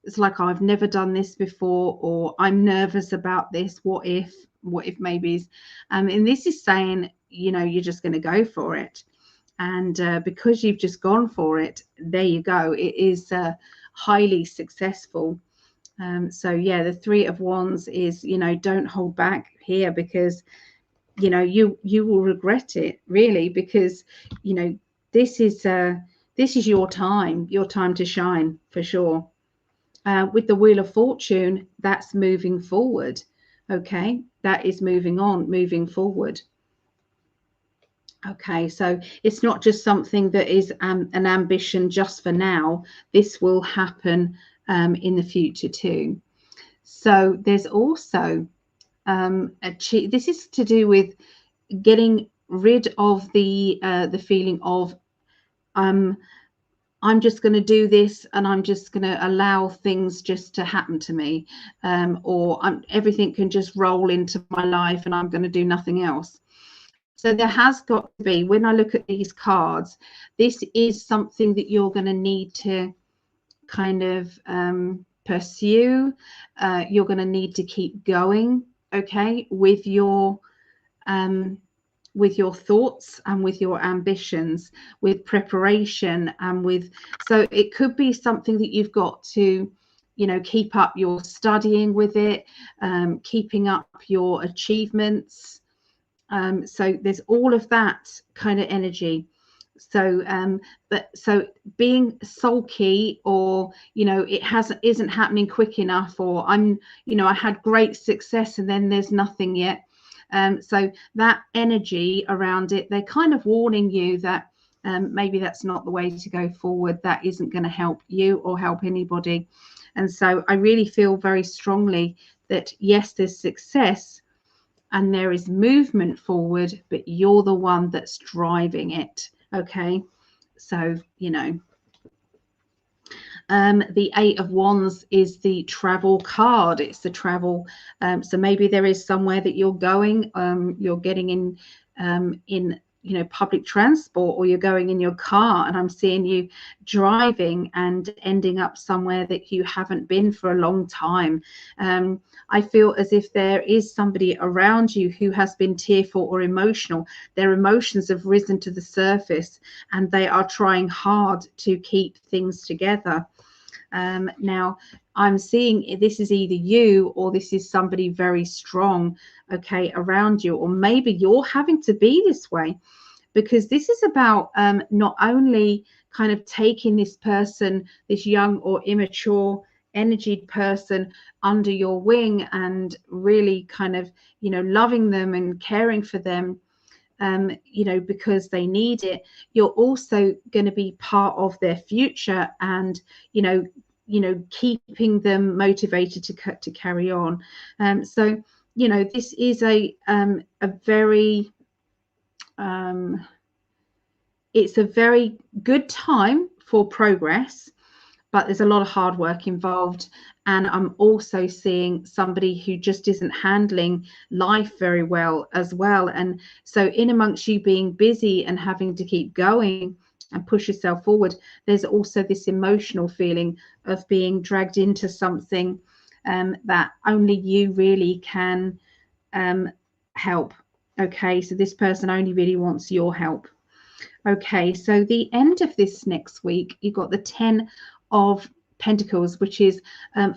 It's like, I've never done this before, or I'm nervous about this. What if maybe? And this is saying, you're just going to go for it. And because you've just gone for it, there you go. It is highly successful. So yeah, the Three of Wands is, don't hold back here, because you will regret it, really, because this is your time to shine, for sure. With the Wheel of Fortune, that's moving forward. Okay, that is moving forward. Okay, so it's not just something that is an ambition just for now. This will happen in the future too. So there's also this is to do with getting rid of the feeling of I'm just going to do this, and I'm just going to allow things just to happen to me, or everything can just roll into my life and I'm going to do nothing else. So there has got to be, when I look at these cards, this is something that you're going to need to kind of pursue. You're going to need to keep going, okay, with your thoughts and with your ambitions, with preparation, and so it could be something that you've got to keep up your studying with it, keeping up your achievements. So there's all of that kind of energy. So so being sulky, or it isn't happening quick enough, or I had great success and then there's nothing yet. So that energy around it, they're kind of warning you that maybe that's not the way to go forward. That isn't going to help you or help anybody. And so I really feel very strongly that yes, there's success and there is movement forward, but you're the one that's driving it. Okay, so the Eight of Wands is the travel card. It's the travel. So maybe there is somewhere that you're going. You're getting in public transport, or you're going in your car, and I'm seeing you driving and ending up somewhere that you haven't been for a long time. I feel as if there is somebody around you who has been tearful or emotional. Their emotions have risen to the surface, and they are trying hard to keep things together. Now I'm seeing this is either you, or this is somebody very strong, okay, around you, or maybe you're having to be this way, because this is about not only kind of taking this person, this young or immature energied person, under your wing and really kind of loving them and caring for them, because they need it. You're also going to be part of their future, and keeping them motivated to carry on. So this is a very it's a very good time for progress. but there's a lot of hard work involved. And I'm also seeing somebody who just isn't handling life very well as well. And so in amongst you being busy and having to keep going and push yourself forward, there's also this emotional feeling of being dragged into something that only you really can help. Okay, so this person only really wants your help. Okay, so the end of this next week, you've got the 10 of Pentacles, which is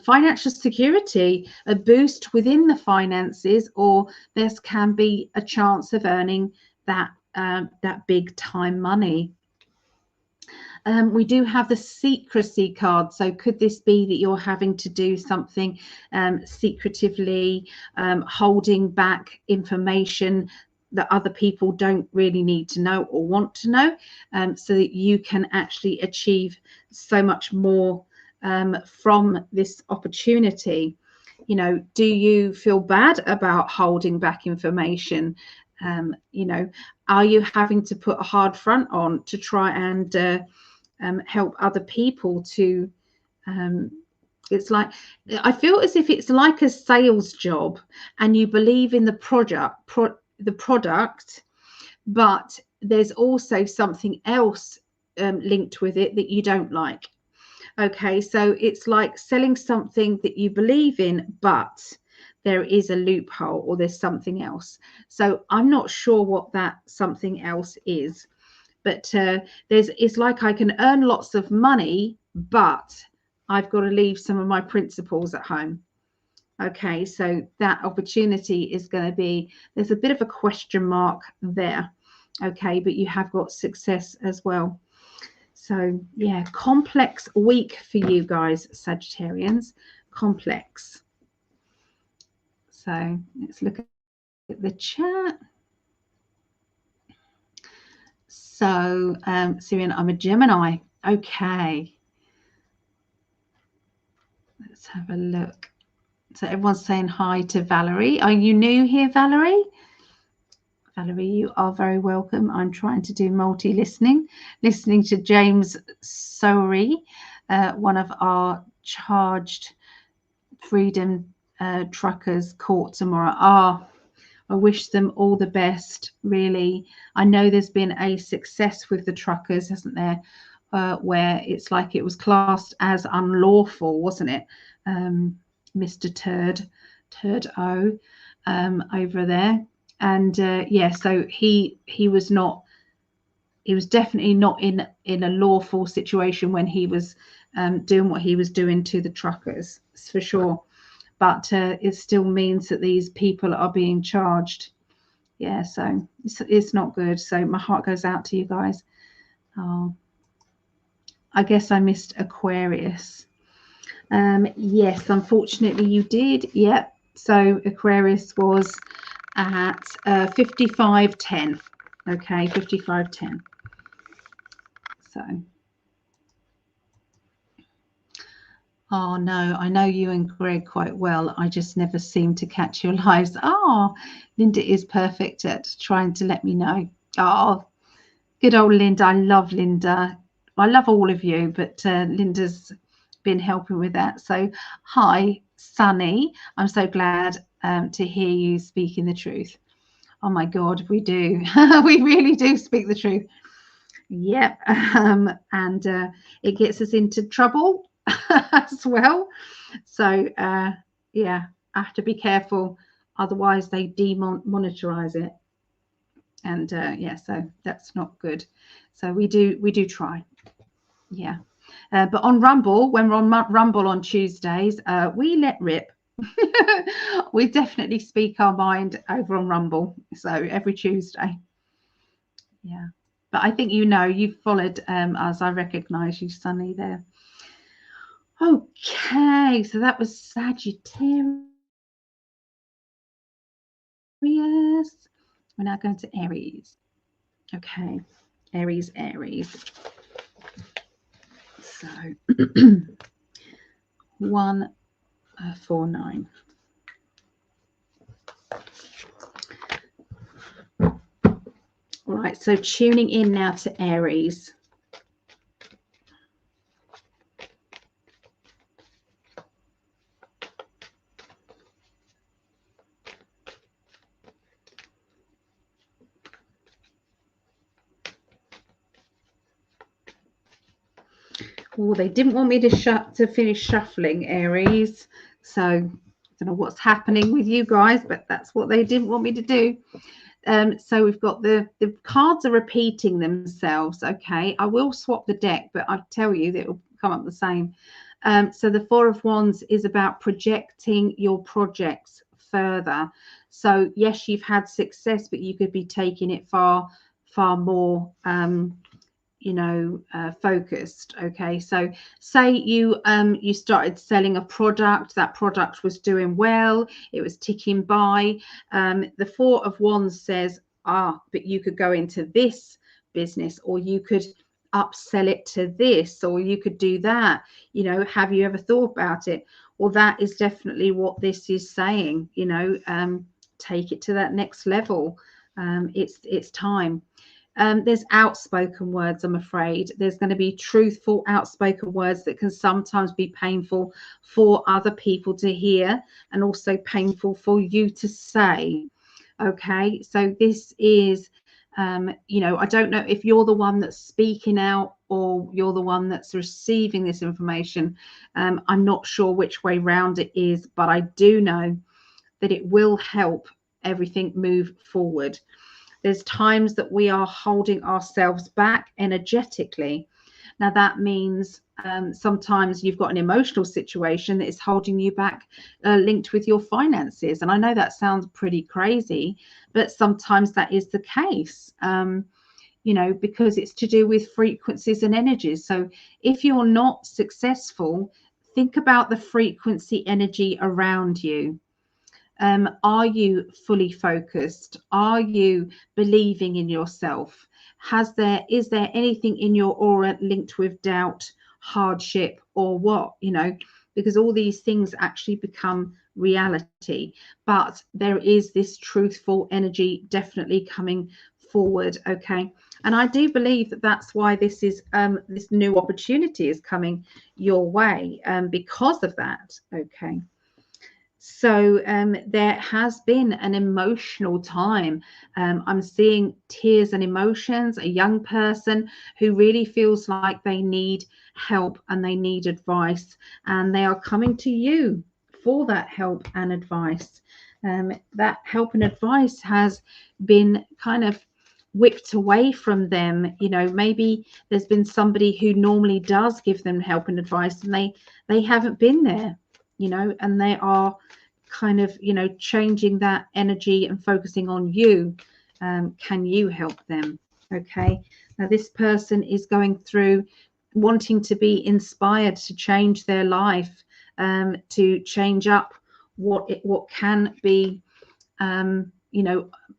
financial security, a boost within the finances, or there can be a chance of earning that big time money. We do have the secrecy card. So could this be that you're having to do something secretively, holding back information that other people don't really need to know or want to know, so that you can actually achieve so much more from this opportunity? You know, do you feel bad about holding back information? You know, are you having to put a hard front on to try and help other people to it's like, I feel as if it's like a sales job, and you believe in the product, but there's also something else linked with it that you don't like. Okay, so it's like selling something that you believe in, but there is a loophole, or there's something else. So I'm not sure what that something else is, but it's like I can earn lots of money, but I've got to leave some of my principles at home. Okay, so that opportunity is going to be, there's a bit of a question mark there. Okay, but you have got success as well. So yeah, complex week for you guys, Sagittarians. Complex. So let's look at the chat. So Syrian, I'm a Gemini. Okay, let's have a look. So everyone's saying hi to Valerie. Are you new here, Valerie? Valerie, you are very welcome. I'm trying to do listening to James Sowery, one of our charged freedom truckers, caught tomorrow. I wish them all the best, really. I know there's been a success with the truckers, hasn't there? Where it's like it was classed as unlawful, wasn't it? Mr. Turd O over there. And yeah, so he was definitely not in a lawful situation when he was doing what he was doing to the truckers, for sure. But it still means that these people are being charged. Yeah, so it's not good. So my heart goes out to you guys. Oh, I guess I missed Aquarius. Yes, unfortunately you did. Yep. So Aquarius was at 5510. Okay, 5510. So, oh no, I know you and Greg quite well. I just never seem to catch your lives. Oh, Linda is perfect at trying to let me know. Oh, good old Linda. I love Linda. I love all of you, but Linda's been helping with that. So, hi, Sunny. I'm so glad to hear you speaking the truth. Oh my God, we do. We really do speak the truth. Yep. And it gets us into trouble as well. So yeah, I have to be careful, otherwise they demonetize it. And yeah, so that's not good. So we do try. Yeah. But on Rumble, when we're on Rumble on Tuesdays, we let rip. We definitely speak our mind over on Rumble. So every Tuesday. Yeah. But I think you've followed us. I recognise you, Sunny, there. Okay, so that was Sagittarius. We're now going to Aries. Okay, Aries. So 149. All right, so tuning in now to Aries. Oh, they didn't want me to finish shuffling, Aries. So I don't know what's happening with you guys, but that's what they didn't want me to do. So we've got the cards are repeating themselves. Okay, I will swap the deck, but I tell you that it will come up the same. So the Four of Wands is about projecting your projects further. So yes, you've had success, but you could be taking it far more focused. Okay, so say you started selling a product, that product was doing well, it was ticking by. The Four of Wands says, but you could go into this business, or you could upsell it to this, or you could do that. Have you ever thought about it? Well, that is definitely what this is saying. Take it to that next level. It's time. There's outspoken words, I'm afraid. There's going to be truthful, outspoken words that can sometimes be painful for other people to hear, and also painful for you to say. Okay, so this is, I don't know if you're the one that's speaking out or you're the one that's receiving this information. I'm not sure which way round it is, but I do know that it will help everything move forward. There's times that we are holding ourselves back energetically. Now that means sometimes you've got an emotional situation that is holding you back, linked with your finances. And I know that sounds pretty crazy, but sometimes that is the case, because it's to do with frequencies and energies. So if you're not successful, think about the frequency energy around you. Are you fully focused? Are you believing in yourself? Is there anything in your aura linked with doubt, hardship, or what? Because all these things actually become reality. But there is this truthful energy definitely coming forward. Okay. And I do believe that that's why this new opportunity is coming your way, because of that. Okay. So there has been an emotional time. I'm seeing tears and emotions, a young person who really feels like they need help and they need advice, and they are coming to you for that help and advice. That help and advice has been kind of whipped away from them. Maybe there's been somebody who normally does give them help and advice, and they haven't been there, and they are kind of changing that energy and focusing on you. Can you help them? Okay, now this person is going through wanting to be inspired to change their life, to change up what can be,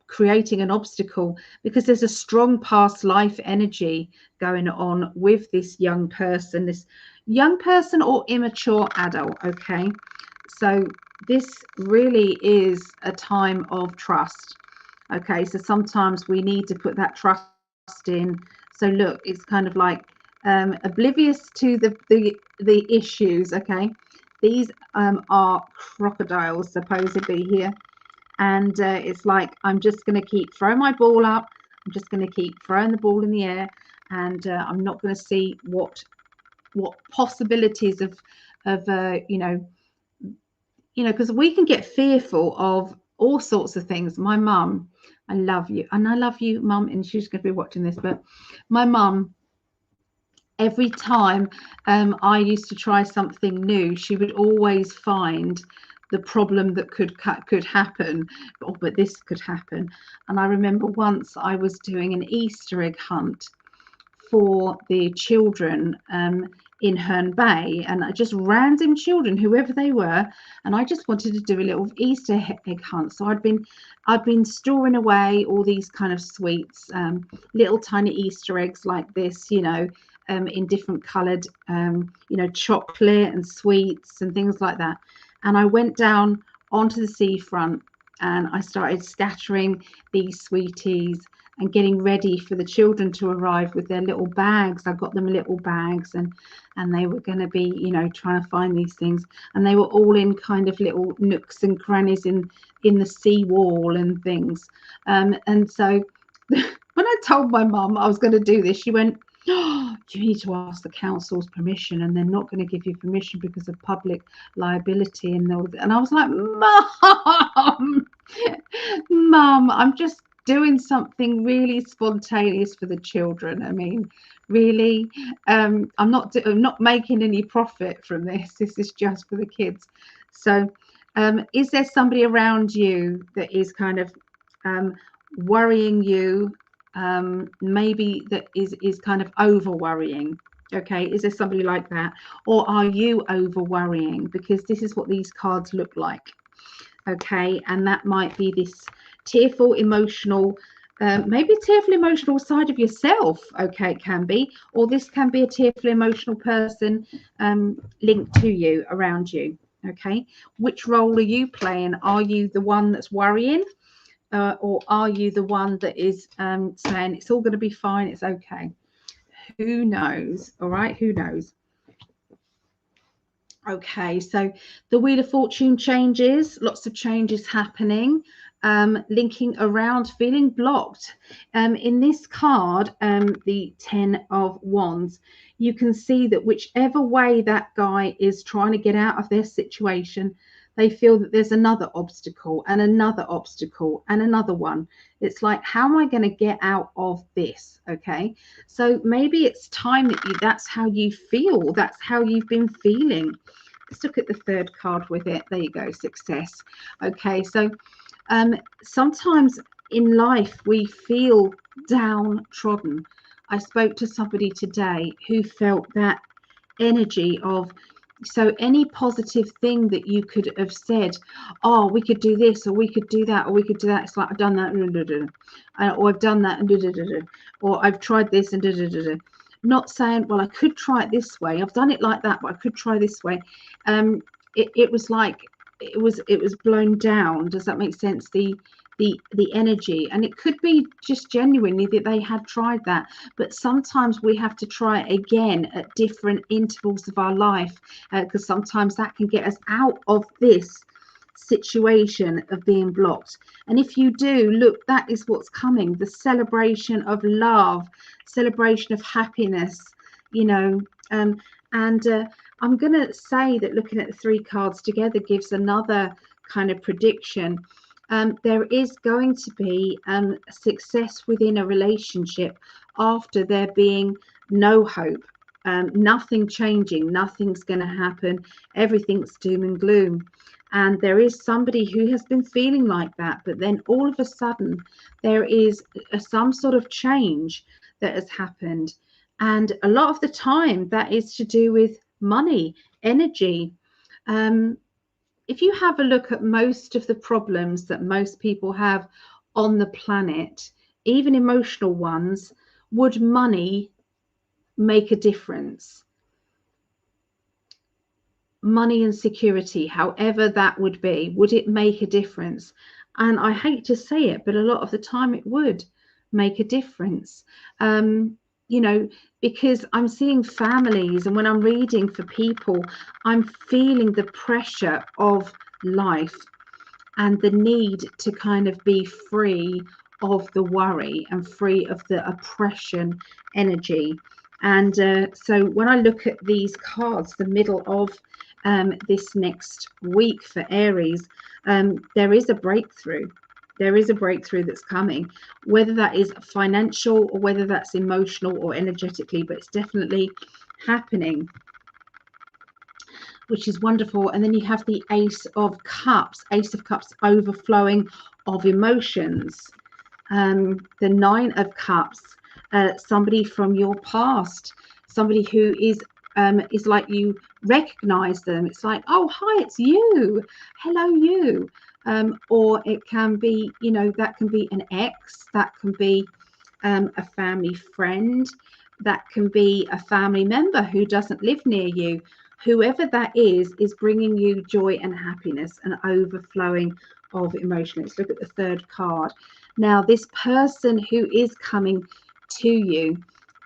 creating an obstacle, because there's a strong past life energy going on with this young person or immature adult. Okay, so this really is a time of trust. Okay, so sometimes we need to put that trust in. So look, it's kind of like oblivious to the issues. Okay, these are crocodiles supposedly here, and it's like, I'm just going to keep throwing my ball up. I'm just going to keep throwing the ball in the air, and I'm not going to see what possibilities of because we can get fearful of all sorts of things. My mum, I love you, and I love you, mum, and she's going to be watching this, but my mum, every time I used to try something new, she would always find the problem that could happen. But this could happen. And I remember once I was doing an Easter egg hunt for the children in Herne Bay, and just random children, whoever they were, and I just wanted to do a little Easter egg hunt. So I'd been storing away all these kind of sweets, little tiny Easter eggs like this, in different coloured, chocolate and sweets and things like that. And I went down onto the seafront and I started scattering these sweeties and getting ready for the children to arrive with their little bags. I got them little bags, and they were going to be, trying to find these things. And they were all in kind of little nooks and crannies in the sea wall and things. And so when I told my mum I was going to do this, she went, Oh, you need to ask the council's permission, and they're not going to give you permission because of public liability and all that. And I was like, Mum, Mum, I'm just doing something really spontaneous for the children. I mean, really, I'm not making any profit from this. This is just for the kids. So, is there somebody around you that is kind of worrying you? Maybe that is kind of over worrying. Okay, is there somebody like that, or are you over worrying? Because this is what these cards look like. Okay, and that might be this tearful, emotional, maybe tearful, emotional side of yourself. Okay, it can be, or this can be a tearful, emotional person linked to you, around you. Okay, which role are you playing? Are you the one that's worrying? Or are you the one that is saying it's all going to be fine, it's okay? Who knows? All right, who knows? Okay, so the Wheel of Fortune changes, lots of changes happening, linking around feeling blocked. In this card, the 10 of Wands, you can see that whichever way that guy is trying to get out of their situation, they feel that there's another obstacle and another obstacle and another one. It's like, how am I going to get out of this? Okay, so maybe it's time that that's how you feel. That's how you've been feeling. Let's look at the third card with it. There you go, success. Okay, so sometimes in life we feel downtrodden. I spoke to somebody today who felt that energy of, so any positive thing that you could have said, oh, we could do this, or we could do that, or we could do that. It's like, I've done that, or I've done that, or I've tried this, and not saying, well, I could try it this way. I've done it like that, but I could try this way. It was like it was blown down. Does that make sense? The energy, and it could be just genuinely that they had tried that, but sometimes we have to try it again at different intervals of our life, because sometimes that can get us out of this situation of being blocked. And if you do look, that is what's coming, the celebration of love, celebration of happiness, you know. And I'm going to say that looking at the three cards together gives another kind of prediction. There is going to be success within a relationship after there being no hope, nothing changing, nothing's going to happen, everything's doom and gloom. And there is somebody who has been feeling like that, but then all of a sudden there is some sort of change that has happened. And a lot of the time that is to do with money, energy. If you have a look at most of the problems that most people have on the planet, even emotional ones, would money make a difference? Money and security, however that would be, would it make a difference? And I hate to say it, but a lot of the time it would make a difference. You know, because I'm seeing families, and when I'm reading for people, I'm feeling the pressure of life and the need to kind of be free of the worry and free of the oppression energy. And so when I look at these cards, the middle of this next week for Aries, there is a breakthrough. There is a breakthrough that's coming, whether that is financial or whether that's emotional or energetically, but it's definitely happening, which is wonderful. And then you have the Ace of Cups, overflowing of emotions. The Nine of Cups, somebody from your past, somebody who is like you recognize them. It's like, oh, hi, it's you. Hello, you. Or it can be, you know, that can be an ex, that can be a family friend, that can be a family member who doesn't live near you. Whoever that is bringing you joy and happiness and overflowing of emotion. Let's look at the third card. Now, this person who is coming to you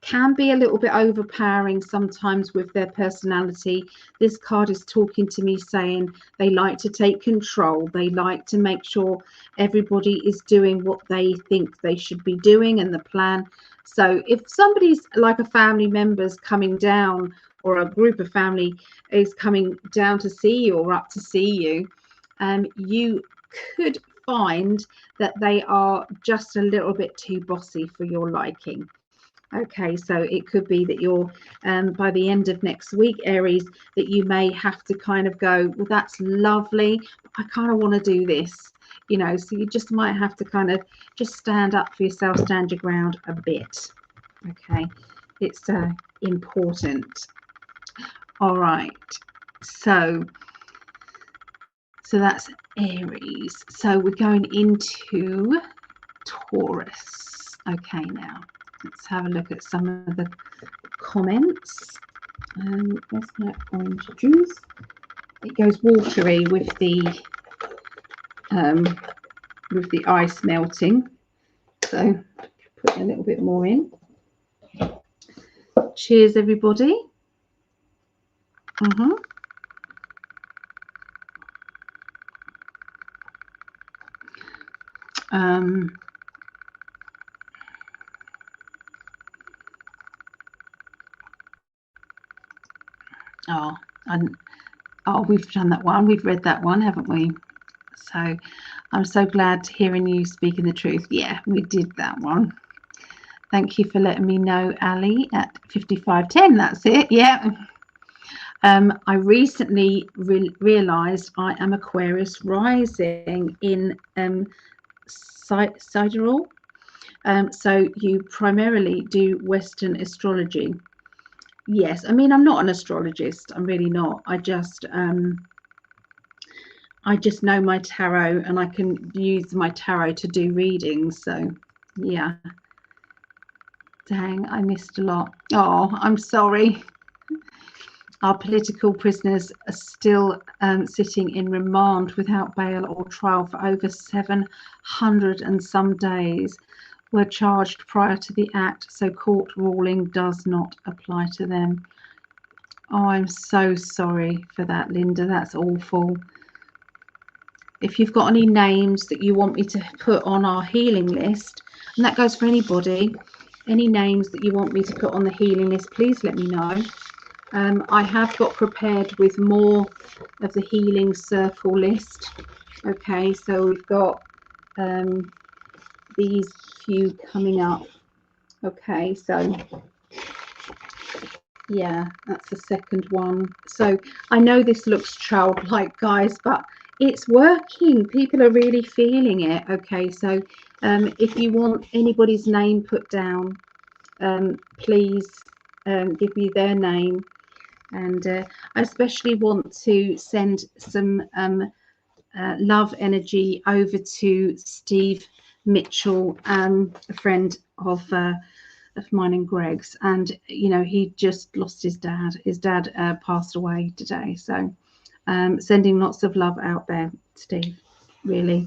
can be a little bit overpowering sometimes with their personality. This card is talking to me saying they like to take control. They like to make sure everybody is doing what they think they should be doing and the plan. So if somebody's like a family member's coming down, or a group of family is coming down to see you or up to see you, you could find that they are just a little bit too bossy for your liking. Okay, so it could be that you're by the end of next week, Aries, that you may have to kind of go, well, that's lovely, but I kind of want to do this, you know, so you just might have to kind of just stand up for yourself, stand your ground a bit. Okay, it's important. All right, so that's Aries. So we're going into Taurus. Okay, now let's have a look at some of the comments. Where's my orange juice? It goes watery with the ice melting, so put a little bit more in. Cheers, everybody. We've done that one. We've read that one, haven't we? So I'm so glad hearing you speaking the truth. Yeah, we did that one. Thank you for letting me know, Ali, at 5510. That's it. Yeah. I recently realised I am Aquarius rising in sidereal. So you primarily do Western astrology. Yes, I mean, I'm not an astrologist. I'm really not. I just know my tarot, and I can use my tarot to do readings. So yeah. Dang, I missed a lot. Oh, I'm sorry. Our political prisoners are still sitting in remand without bail or trial for over 700 and some days. Were charged prior to the act, so court ruling does not apply to them. Oh, I'm so sorry for that, Linda. That's awful. If you've got any names that you want me to put on our healing list, and that goes for anybody, any names that you want me to put on the healing list, please let me know. I have got prepared with more of the healing circle list. Okay, so we've got these few coming up. Okay, so yeah, that's the second one. So I know this looks childlike, guys, but it's working. People are really feeling it. Okay, so if you want anybody's name put down, please give me their name. And I especially want to send some love energy over to Steve Mitchell, a friend of mine and Greg's, and you know, he just lost his dad. His dad passed away today, so sending lots of love out there, Steve, really.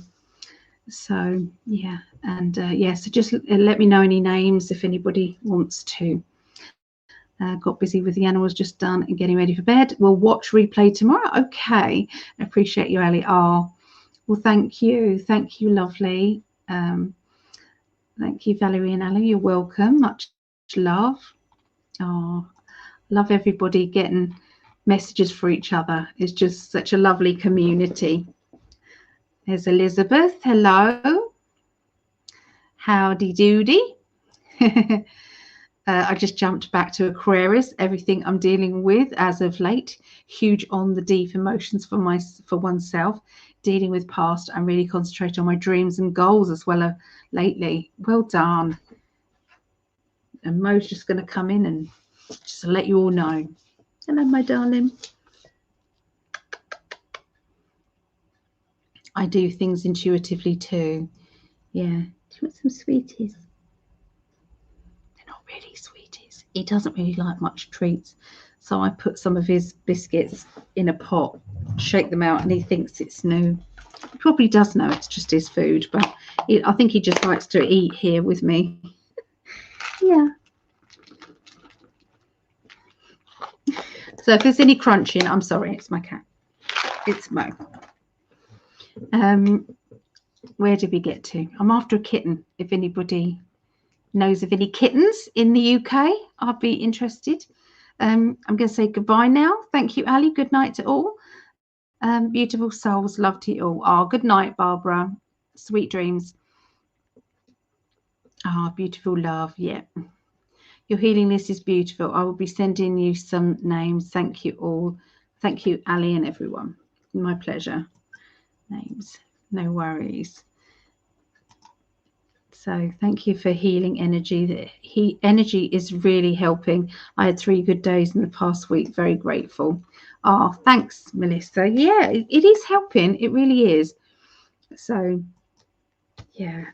So yeah, and yeah, so just let me know any names if anybody wants to. Got busy with the animals just done and getting ready for bed. We'll watch replay tomorrow. Okay, I appreciate you, Ali. Oh, well, thank you, lovely. Thank you, Valerie and Ali. You're welcome. Much love. Oh, love everybody getting messages for each other. It's just such a lovely community. There's Elizabeth. Hello. Howdy doody. I just jumped back to Aquarius. Everything I'm dealing with as of late, huge on the deep emotions for oneself, dealing with past. I'm really concentrating on my dreams and goals as well lately. Well done. And Mo's just going to come in and just let you all know. Hello, my darling. I do things intuitively too. Yeah. Do you want some sweeties? They're not really sweeties. He doesn't really like much treats. So I put some of his biscuits in a pot, shake them out, and he thinks it's new. He probably does know it's just his food, but I think he just likes to eat here with me. Yeah. So if there's any crunching, I'm sorry, it's my cat. It's Mo. Where did we get to? I'm after a kitten, if anybody knows of any kittens in the UK, I'd be interested. I'm going to say goodbye now. Thank you, Ali. Good night to all. Beautiful souls, love to you all. Oh, good night, Barbara. Sweet dreams. Ah, beautiful love. Yeah. Your healing list is beautiful. I will be sending you some names. Thank you all. Thank you, Ali, and everyone. My pleasure. Names. No worries. So thank you for healing energy. Energy is really helping. I had 3 good days in the past week. Very grateful. Oh, thanks, Melissa. Yeah, it is helping. It really is. So, yeah,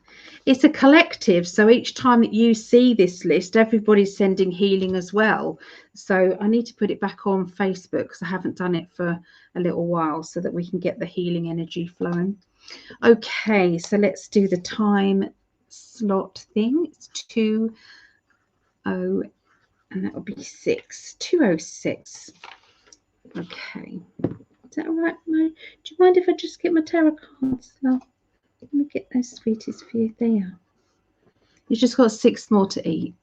it's a collective. So each time that you see this list, everybody's sending healing as well. So I need to put it back on Facebook because I haven't done it for a little while so that we can get the healing energy flowing. Okay, so let's do the time slot thing. It's 2:00 and that will be 2:06. Okay, is that all right? No, do you mind if I just get my tarot cards? No. Let me get those sweeties for you. There you are. You've just got 6 more to eat.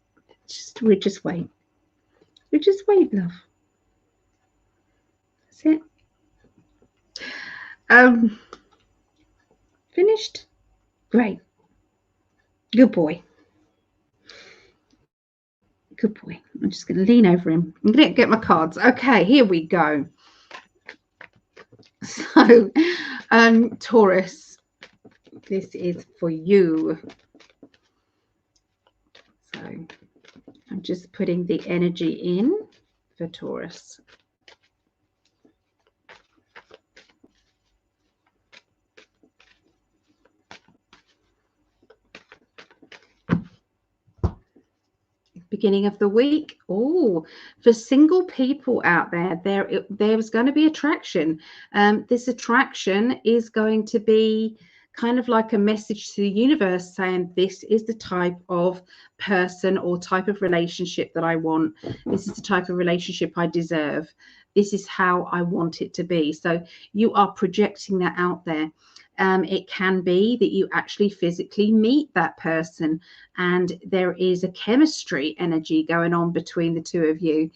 We just wait. We just wait, love. That's it. Finished? Great. Good boy. Good boy. I'm just going to lean over him. I'm going to get my cards. Okay, here we go. So, Taurus, this is for you. So, I'm just putting the energy in for Taurus. Beginning of the week. Oh, for single people out there, there's going to be attraction. This attraction is going to be kind of like a message to the universe saying this is the type of person or type of relationship that I want. This is the type of relationship I deserve. This is how I want it to be. So you are projecting that out there. It can be that you actually physically meet that person and there is a chemistry energy going on between the two of you.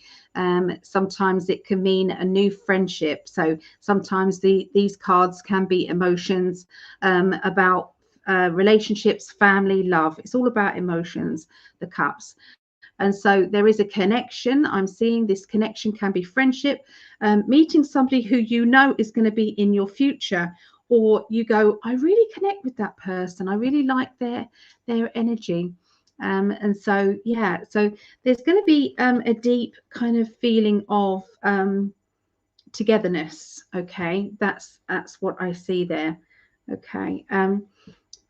Sometimes it can mean a new friendship. So sometimes these cards can be emotions about relationships, family, love. It's all about emotions, the cups. And so there is a connection. I'm seeing this connection can be friendship, meeting somebody who you know is going to be in your future, or you go, I really connect with that person. I really like their energy. And so, yeah, so there's going to be a deep kind of feeling of togetherness. Okay, that's what I see there. Okay.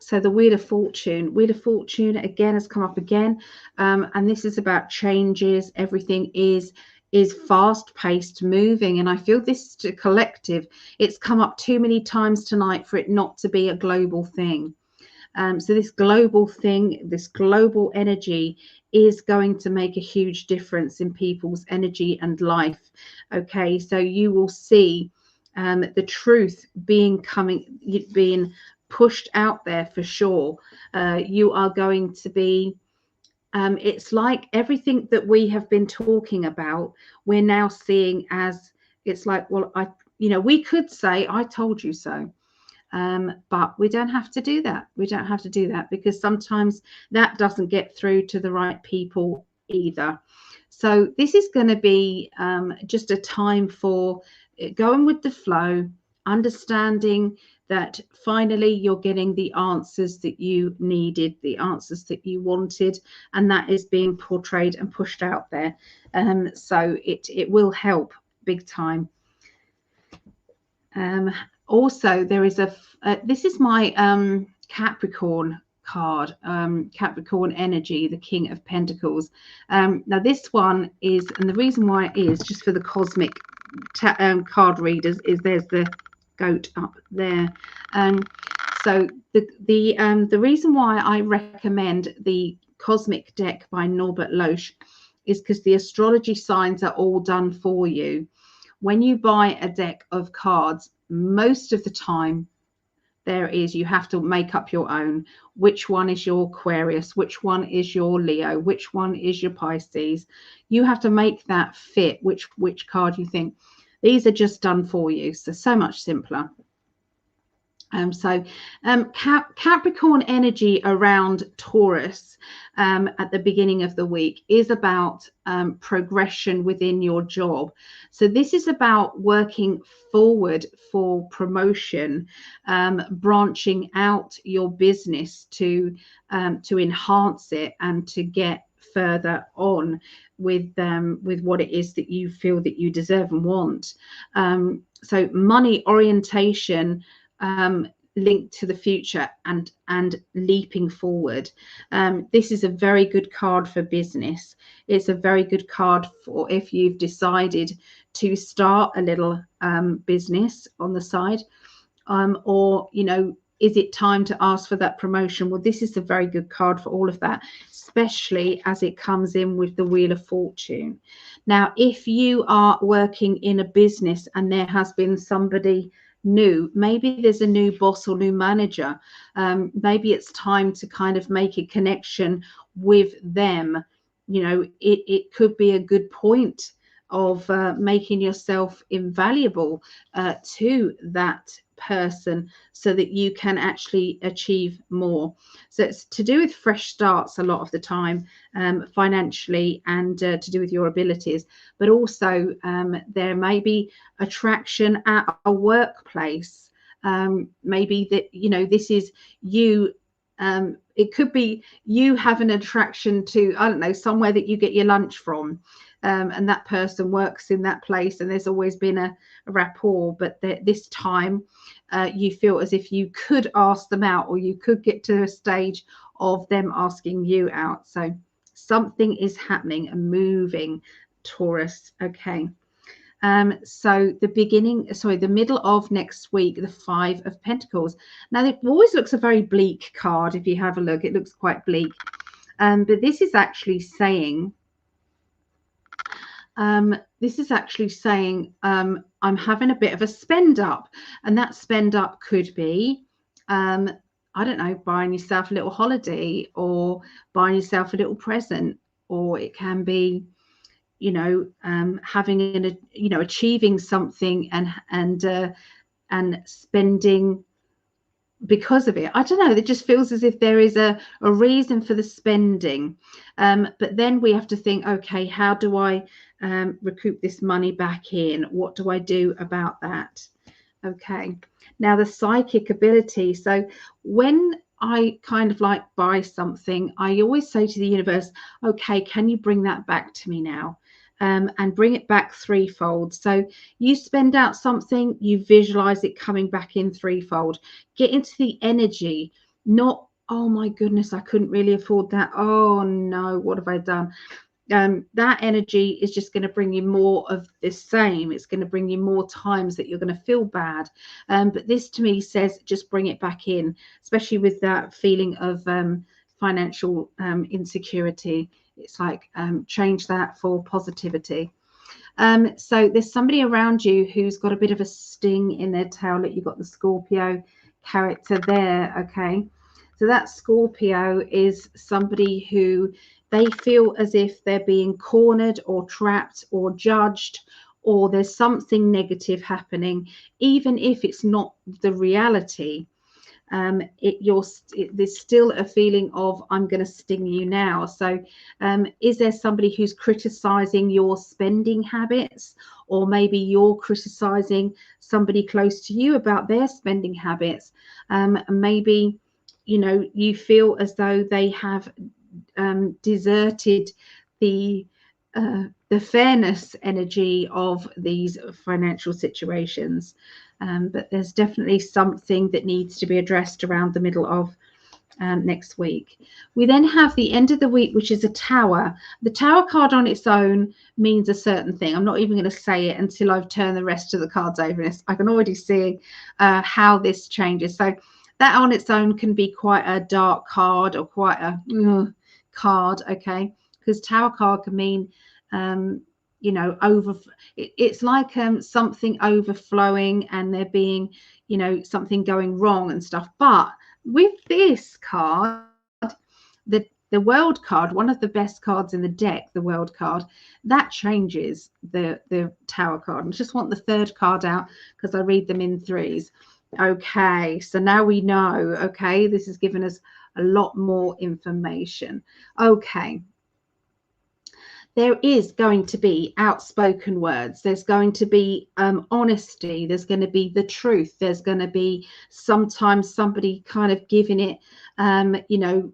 So the Wheel of Fortune again has come up again, and this is about changes. Everything is fast paced, moving, and I feel this is a collective. It's come up too many times tonight for it not to be a global thing. So this global thing, this global energy is going to make a huge difference in people's energy and life. Okay, so you will see the truth being pushed out there for sure. You are going to be it's like everything that we have been talking about, we're now seeing as, it's like, well, we could say I told you so, but we don't have to do that. We don't have to do that because sometimes that doesn't get through to the right people either. So this is going to be just a time for going with the flow, understanding that finally you're getting the answers that you needed, the answers that you wanted, and that is being portrayed and pushed out there. So it will help big time. Also, there is this is my Capricorn card, Capricorn energy, the King of Pentacles. Now this one is, and the reason why it is just for the cosmic card readers, is there's the goat up there. So the reason why I recommend the Cosmic Deck by Norbert Loesch is because the astrology signs are all done for you. When you buy a deck of cards, most of the time there is, you have to make up your own. Which one is your Aquarius? Which one is your Leo? Which one is your Pisces? You have to make that fit which card you think. These are just done for you. So much simpler. Capricorn energy around Taurus at the beginning of the week is about progression within your job. So this is about working forward for promotion, branching out your business to enhance it and to get further on with what it is that you feel that you deserve and want. So money orientation, linked to the future and leaping forward. This is a very good card for business. It's a very good card for if you've decided to start a little business on the side, or is it time to ask for that promotion? Well, this is a very good card for all of that, especially as it comes in with the Wheel of Fortune. Now, if you are working in a business and there has been somebody new, maybe there's a new boss or new manager, maybe it's time to kind of make a connection with them. It could be a good point of making yourself invaluable to that person so that you can actually achieve more. So it's to do with fresh starts a lot of the time, financially, and to do with your abilities, but also there may be attraction at a workplace. Maybe that this is you. It could be you have an attraction to, I don't know, somewhere that you get your lunch from, and that person works in that place, and there's always been a rapport, but this time you feel as if you could ask them out, or you could get to a stage of them asking you out. So something is happening and moving, Taurus. Okay. So the middle of next week, the 5 of Pentacles. Now, it always looks a very bleak card. If you have a look, it looks quite bleak. But this is actually saying, I'm having a bit of a spend up, and that spend up could be, I don't know, buying yourself a little holiday, or buying yourself a little present, or it can be, having achieving something and spending because of it. I don't know, it just feels as if there is a reason for the spending, but then we have to think, okay, how do I recoup this money back in? What do I do about that? Okay, now the psychic ability. So when I kind of like buy something, I always say to the universe, okay, can you bring that back to me now? And bring it back threefold. So you spend out something, you visualize it coming back in threefold. Get into the energy, not, oh my goodness, I couldn't really afford that. Oh no, what have I done? That energy is just going to bring you more of the same. It's going to bring you more times that you're going to feel bad. But this to me says just bring it back in, especially with that feeling of financial insecurity. It's like change that for positivity. So there's somebody around you who's got a bit of a sting in their tail. That you've got the Scorpio character there. Okay, so that Scorpio is somebody who they feel as if they're being cornered or trapped or judged, or there's something negative happening, even if it's not the reality. There's still a feeling of, I'm going to sting you now. So is there somebody who's criticizing your spending habits, or maybe you're criticizing somebody close to you about their spending habits? Maybe you feel as though they have deserted the fairness energy of these financial situations. But there's definitely something that needs to be addressed around the middle of next week. We then have the end of the week, which is a Tower. The Tower card on its own means a certain thing. I'm not even going to say it until I've turned the rest of the cards over. I can already see how this changes. So that on its own can be quite a dark card, or quite a card, okay? Because Tower card can mean you know, it's like something overflowing and there being, you know, something going wrong and stuff. But with this card, the world card, one of the best cards in the deck, the world card, that changes the tower card. And I just want the third card out because I read them in threes. Okay, so now we know. Okay, this has given us a lot more information. Okay, there is going to be outspoken words. There's going to be honesty. There's going to be the truth. There's going to be sometimes somebody kind of giving it, you know,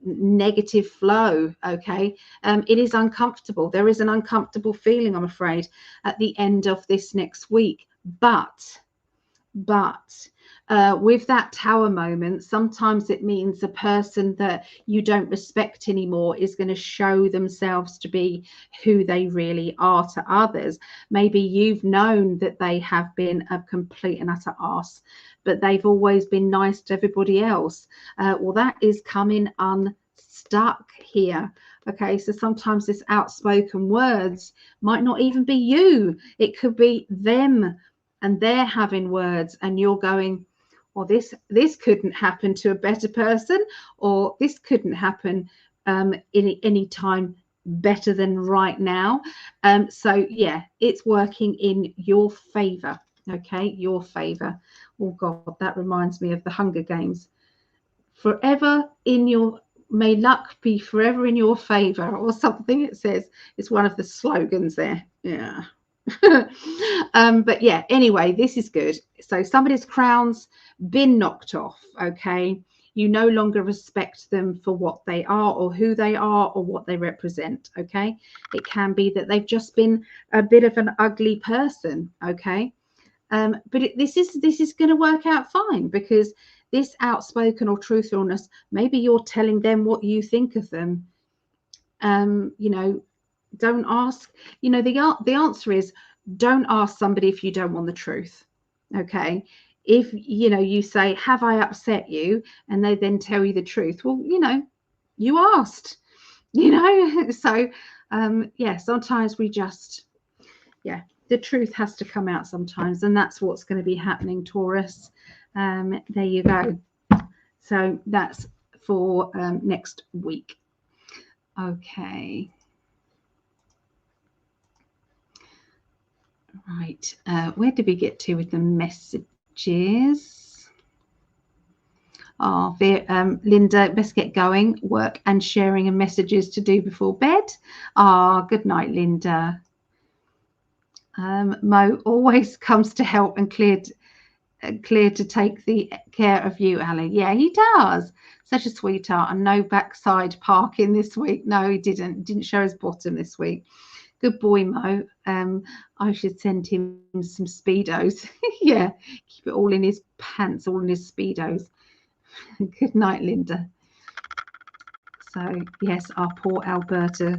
negative flow. Okay, it is uncomfortable. There is an uncomfortable feeling, I'm afraid, at the end of this next week. But with that tower moment, sometimes it means the person that you don't respect anymore is going to show themselves to be who they really are to others. Maybe you've known that they have been a complete and utter arse, but they've always been nice to everybody else. Well, that is coming unstuck here. Okay, so sometimes this outspoken words might not even be you. It could be them, and they're having words and you're going, well, this couldn't happen to a better person, or this couldn't happen any time better than right now. So yeah, it's working in your favor. Okay, your favor. Oh God, that reminds me of the Hunger Games. Forever in your, may luck be forever in your favor, or something. It says it's one of the slogans there. Yeah. But yeah, anyway, this is good. So somebody's crown's been knocked off. Okay, you no longer respect them for what they are or who they are or what they represent. Okay, it can be that they've just been a bit of an ugly person. Okay, but this is going to work out fine, because this outspoken or truthfulness, maybe you're telling them what you think of them. You know, don't ask, you know, the answer is don't ask somebody if you don't want the truth. Okay, if you know, you say, have I upset you, and they then tell you the truth, well, you know, you asked, you know. So yeah, sometimes we just, yeah, the truth has to come out sometimes, and that's what's going to be happening, Taurus. There you go. So that's for next week. Okay. Right, where did we get to with the messages? Oh, Linda, best get going. Work and sharing and messages to do before bed. Ah, good night, Linda. Mo always comes to help and clear to take the care of you, Ali. Yeah, he does. Such a sweetheart. And no backside parking this week. No, he didn't show his bottom this week. Good boy, Mo. I should send him some Speedos. Yeah, keep it all in his pants, all in his Speedos. Good night, Linda. So, yes, our poor Alberta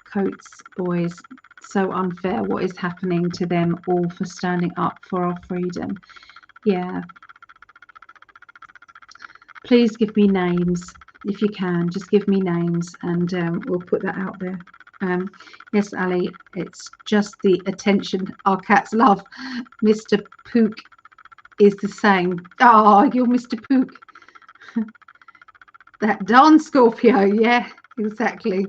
Coates boys. So unfair what is happening to them all for standing up for our freedom. Yeah. Please give me names if you can. Just give me names, and we'll put that out there. Yes, Ali, it's just the attention our cats love. Mr. Pook is the same. Oh, you're Mr. Pook. That darn Scorpio. Yeah, exactly.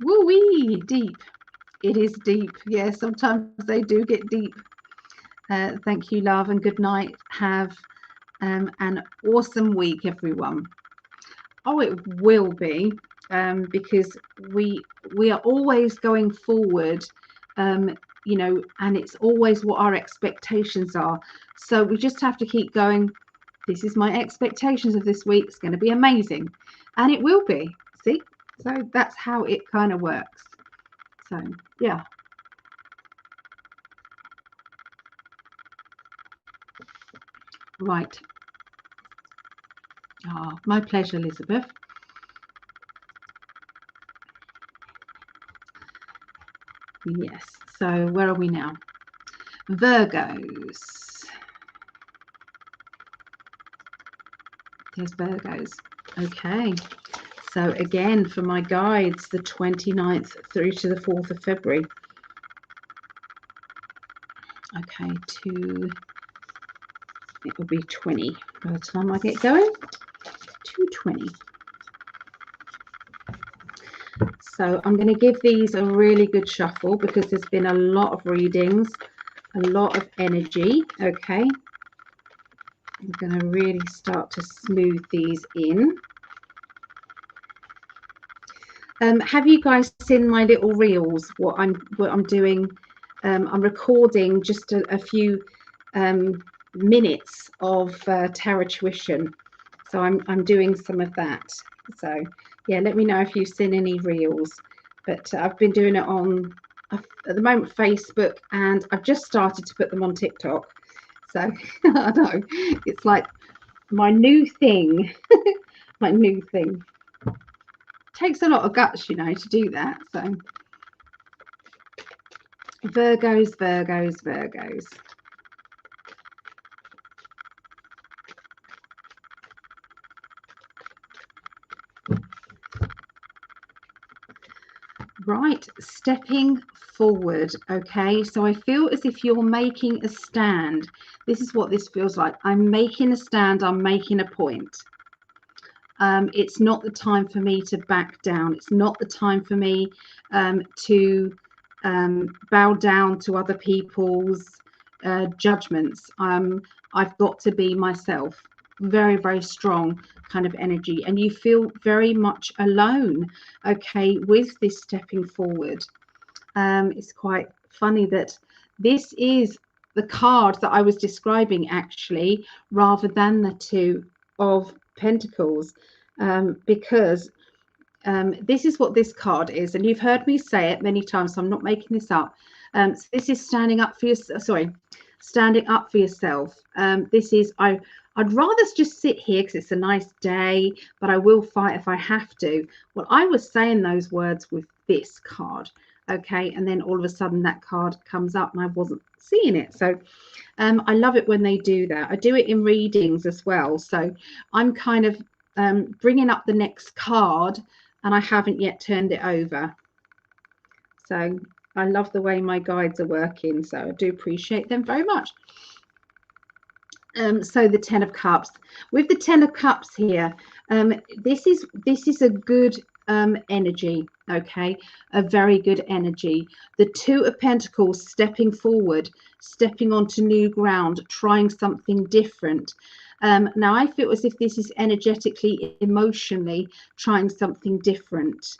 Woo-wee, deep. It is deep. Yeah, sometimes they do get deep. Thank you, love, and good night. Have an awesome week, everyone. Oh, it will be. Because we are always going forward, you know, and it's always what our expectations are. So we just have to keep going. This is my expectations of this week. It's going to be amazing, and it will be. See, so that's how it kind of works. So yeah. Right. Oh, my pleasure, Elizabeth. Yes, so where are we now? Virgos. There's Virgos. Okay, So again, for my guides, the 29th through to the 4th of February. Okay, it will be 20 by the time I get going. 220. So I'm going to give these a really good shuffle because there's been a lot of readings, a lot of energy. Okay, I'm going to really start to smooth these in. Have you guys seen my little reels? What I'm doing? I'm recording just a few minutes of tarot tuition. So I'm doing some of that. So yeah, let me know if you've seen any reels. But I've been doing it on, at the moment, Facebook, and I've just started to put them on TikTok. So I know it's like my new thing. My new thing. Takes a lot of guts, you know, to do that. So Virgos, Virgos, Virgos. Right, stepping forward. Okay, so I feel as if you're making a stand. This is what this feels like. I'm making a stand. I'm making a point. It's not the time for me to back down. It's not the time for me to bow down to other people's judgments. I've got to be myself. Very, very strong kind of energy. And you feel very much alone, okay, with this stepping forward. It's quite funny that this is the card that I was describing, actually, rather than the Two of Pentacles, because this is what this card is, and you've heard me say it many times, so I'm not making this up. So this is standing up for standing up for yourself. This is I'd rather just sit here because it's a nice day, but I will fight if I have to. Well, I was saying those words with this card, okay, and then all of a sudden that card comes up and I wasn't seeing it. So I love it when they do that. I do it in readings as well. So I'm kind of bringing up the next card and I haven't yet turned it over. So I love the way my guides are working. So I do appreciate them very much. So the Ten of Cups. With the Ten of Cups here, this is a good energy, okay, a very good energy. The Two of Pentacles, stepping forward, stepping onto new ground, trying something different. Now I feel as if this is energetically, emotionally trying something different.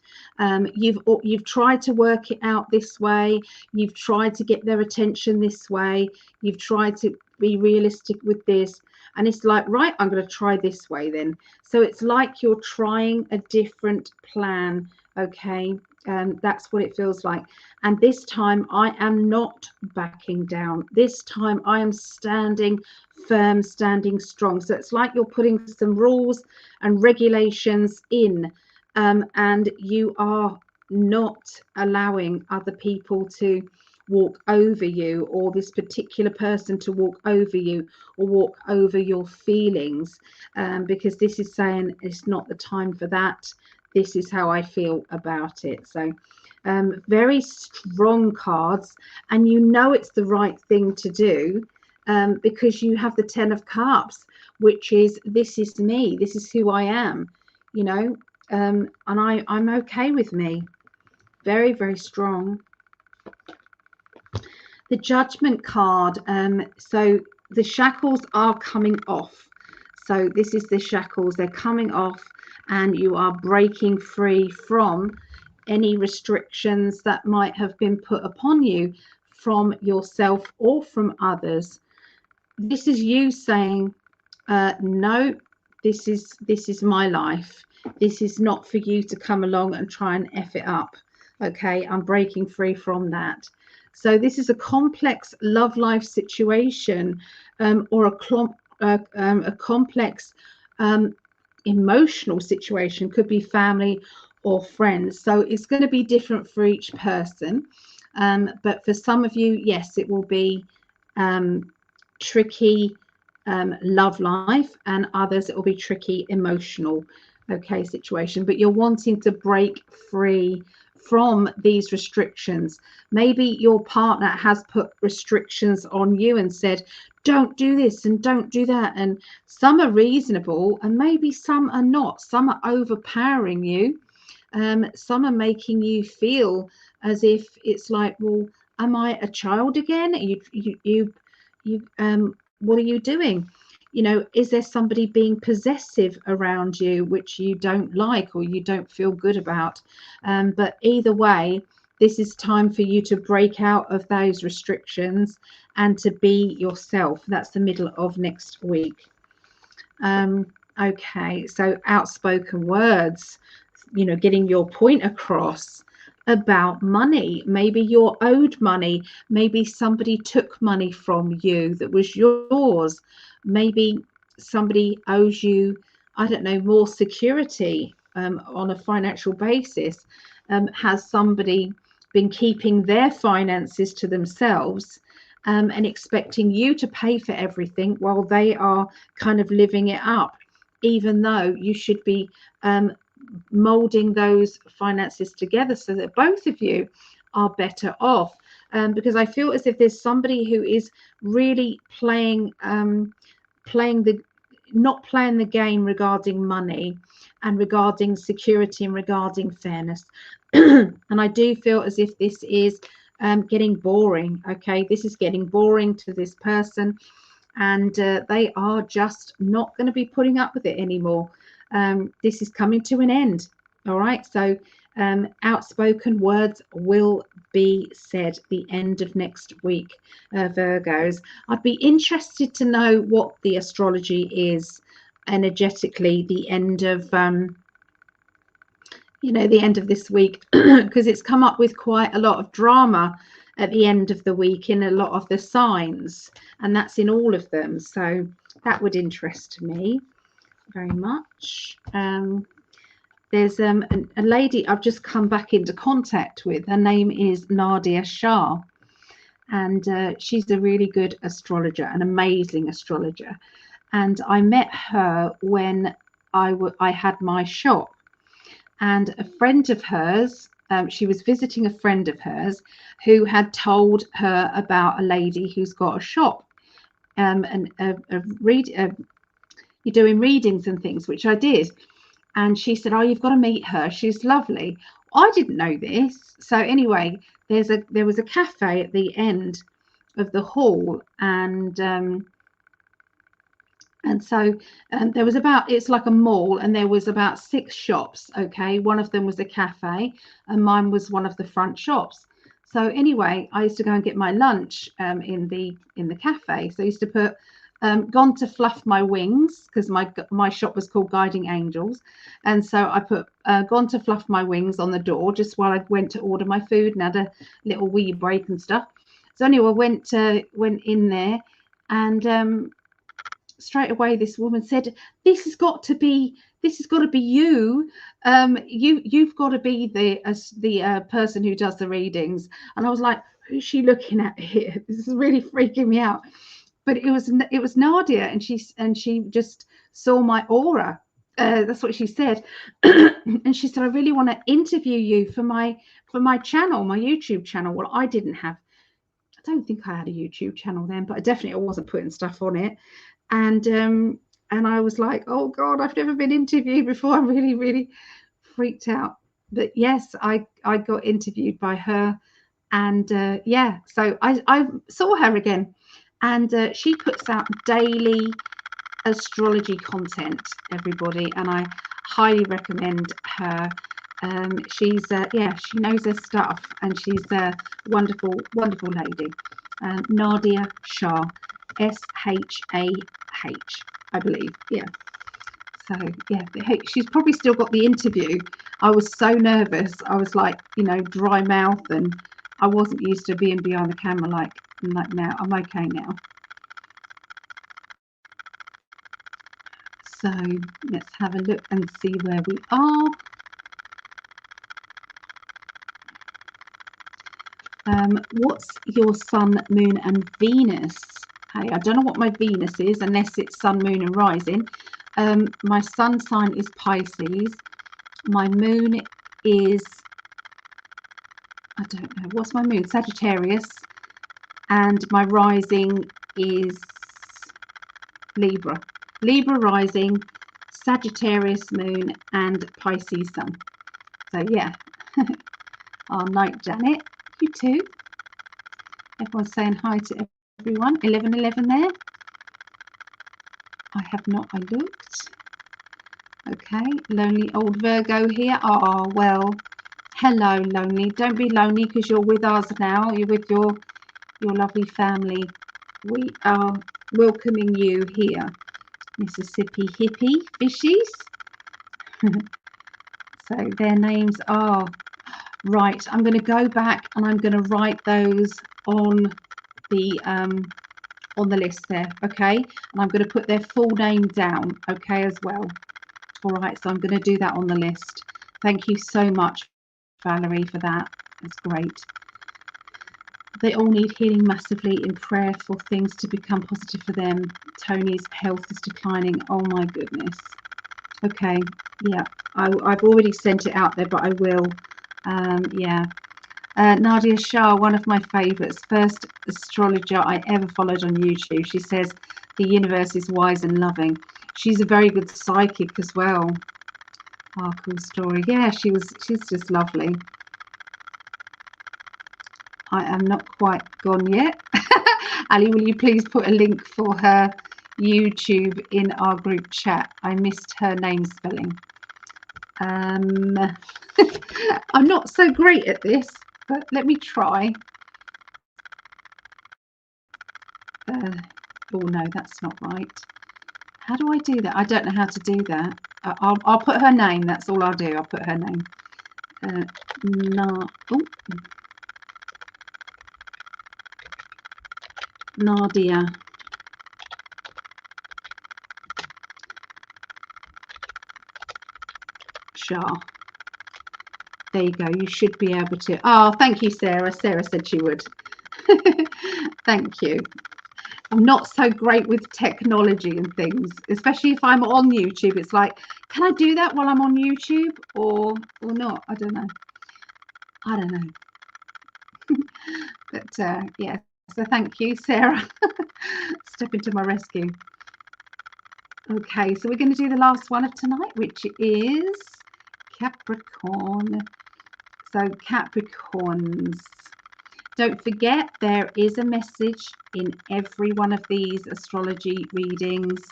You've tried to work it out this way. You've tried to get their attention this way. You've tried to be realistic with this, and it's like, right, I'm going to try this way then. So it's like you're trying a different plan, okay? That's what it feels like. And this time I am not backing down. This time I am standing firm, standing strong. So it's like you're putting some rules and regulations in, and you are not allowing other people to walk over you, or this particular person to walk over you, or walk over your feelings, because this is saying it's not the time for that. This is how I feel about it. So very strong cards, and you know it's the right thing to do, because you have the Ten of Cups, which is, this is me, this is who I am, you know, and I'm okay with me. Very, very strong. The Judgment card. So the shackles are coming off. So this is the shackles. They're coming off, and you are breaking free from any restrictions that might have been put upon you from yourself or from others. This is you saying, no, this is my life. This is not for you to come along and try and F it up. Okay, I'm breaking free from that. So this is a complex love life situation, or a complex emotional situation. Could be family or friends. So it's going to be different for each person. But for some of you, yes, it will be tricky love life, and others it will be tricky emotional okay, situation, but you're wanting to break free from these restrictions. Maybe your partner has put restrictions on you and said, don't do this and don't do that. And some are reasonable and maybe some are not. Some are overpowering you. Some are making you feel as if it's like, well, am I a child again? What are you doing? You know, is there somebody being possessive around you which you don't like or you don't feel good about? But either way, this is time for you to break out of those restrictions and to be yourself. That's the middle of next week. Okay, so outspoken words, you know, getting your point across about money. Maybe you're owed money. Maybe somebody took money from you that was yours. Maybe somebody owes you, I don't know, more security on a financial basis. Has somebody been keeping their finances to themselves and expecting you to pay for everything while they are kind of living it up, even though you should be molding those finances together so that both of you are better off? Because I feel as if there's somebody who is really not playing the game regarding money and regarding security and regarding fairness. And I do feel as if this is getting boring. Okay, this is getting boring to this person, and they are just not going to be putting up with it anymore. This is coming to an end. All right, so outspoken words will be said the end of next week, Virgos. I'd be interested to know what the astrology is energetically the end of the end of this week, because it's come up with quite a lot of drama at the end of the week in a lot of the signs, and that's in all of them, so that would interest me very much. There's a lady I've just come back into contact with. Her name is Nadia Shah, and she's a really good astrologer, an amazing astrologer, and I met her when I had my shop. And a friend of hers, she was visiting a friend of hers who had told her about a lady who's got a shop, and you're doing readings and things, which I did. And she said, oh, you've got to meet her. She's lovely. I didn't know this. So anyway, there was a cafe at the end of the hall, and so there was it's like a mall, and there was about 6 shops. Okay, one of them was a cafe and mine was one of the front shops. So anyway, I used to go and get my lunch in the cafe. So I used to put gone to fluff my wings, because my shop was called Guiding Angels, and so I put gone to fluff my wings on the door just while I went to order my food and had a little wee break and stuff. So anyway, I went in there, and straight away this woman said, this has got to be you. You've got to be the person who does the readings. And I was like, who's she looking at here? This is really freaking me out. But it was Nadia, and she just saw my aura. That's what she said. And she said, I really want to interview you for my channel, my YouTube channel. Well, I don't think I had a YouTube channel then, but I definitely wasn't putting stuff on it. And I was like, oh God, I've never been interviewed before. I'm really, really freaked out. But yes, I got interviewed by her, and yeah, so I saw her again, and she puts out daily astrology content, everybody, and I highly recommend her. She's she knows her stuff, and she's a wonderful lady. Nadia Shah, Shah, I believe. Yeah. So yeah, she's probably still got the interview. I was so nervous. I was like, dry mouth, and I wasn't used to being behind the camera like now. I'm okay now. So let's have a look and see where we are. What's your sun, moon, and Venus? Hey, I don't know what my Venus is unless it's sun, moon, and rising. My sun sign is Pisces. My moon is, I don't know, what's my moon? Sagittarius. And my rising is Libra. Libra rising, Sagittarius moon, and Pisces sun. So yeah. Oh, night, Janet. You too. Everyone's saying hi to everyone. 1111 there. I have not. I looked. Okay. Lonely old Virgo here. Oh, well. Hello, lonely. Don't be lonely because you're with us now. You're with your lovely family. We are welcoming you here. Mississippi hippie fishies. So their names are right. I'm going to go back and I'm going to write those on the list there, okay? And I'm going to put their full name down, okay, as well. All right, so I'm going to do that on the list. Thank you so much, Valerie, for that. That's great. They all need healing massively in prayer for things to become positive for them. Tony's health is declining. Oh my goodness. Okay, yeah, I've already sent it out there, but I will. Yeah. Nadia Shah, one of my favourites, first astrologer I ever followed on YouTube. She says the universe is wise and loving. She's a very good psychic as well. Oh, cool story. Yeah, she's just lovely. I am not quite gone yet. Ali, will you please put a link for her YouTube in our group chat? I missed her name spelling. I'm not so great at this, but let me try. Oh no, that's not right. How do I do that? I don't know how to do that. I'll put her name. That's all I'll do. I'll put her name. Nadia. Shah. There you go. You should be able to. Oh, thank you, Sarah. Sarah said she would. Thank you. I'm not so great with technology and things, especially if I'm on YouTube. It's like, can I do that while I'm on YouTube or not? I don't know. But yeah, so thank you, Sarah. Step into my rescue. Okay, so we're going to do the last one of tonight, which is Capricorn. So Capricorns, don't forget there is a message in every one of these astrology readings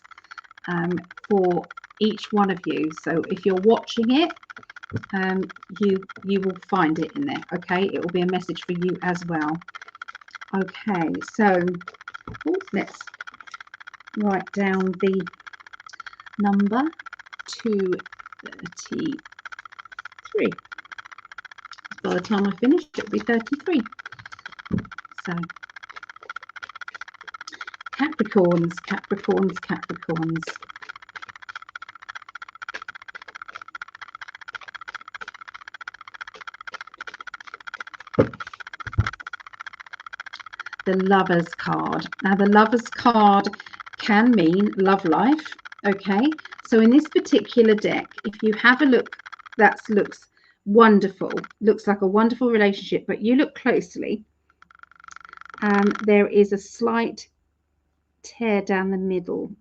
for each one of you. So if you're watching it, you will find it in there. Okay, it will be a message for you as well. Okay, so let's write down the number 233. By the time I finish, it'll be 33. So Capricorns, Capricorns, Capricorns. The Lovers card. Now the Lovers card can mean love life. Okay, so in this particular deck, if you have a look, that looks wonderful, looks like a wonderful relationship, but you look closely, there is a slight tear down the middle,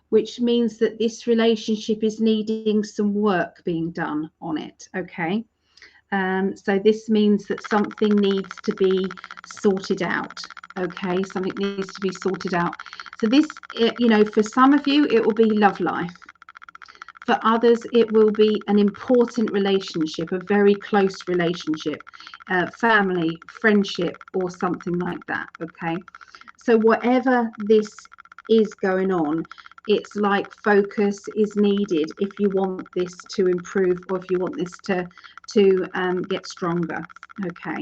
which means that this relationship is needing some work being done on it. Okay, so this means that something needs to be sorted out. Okay, something needs to be sorted out. So this, you know, for some of you it will be love life. For others it will be an important relationship, a very close relationship, family, friendship, or something like that. Okay, so whatever this is going on, it's like focus is needed if you want this to improve, or if you want this to get stronger. Okay,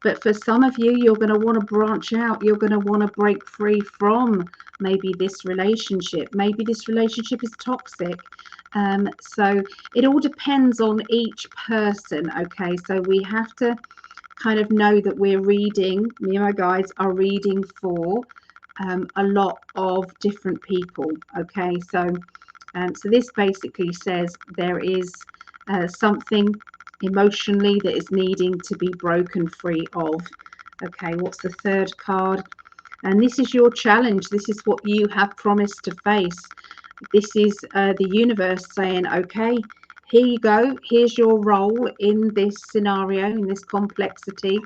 but for some of you, you're going to want to branch out. You're going to want to break free from maybe this relationship. Maybe this relationship is toxic. So it all depends on each person. Okay, so we have to kind of know that we're reading, me and my guides are reading for a lot of different people. Okay, so this basically says there is something emotionally that is needing to be broken free of. Okay, what's the third card? And this is your challenge. This is what you have promised to face. This is the universe saying, okay, here you go. Here's your role in this scenario, in this complexity.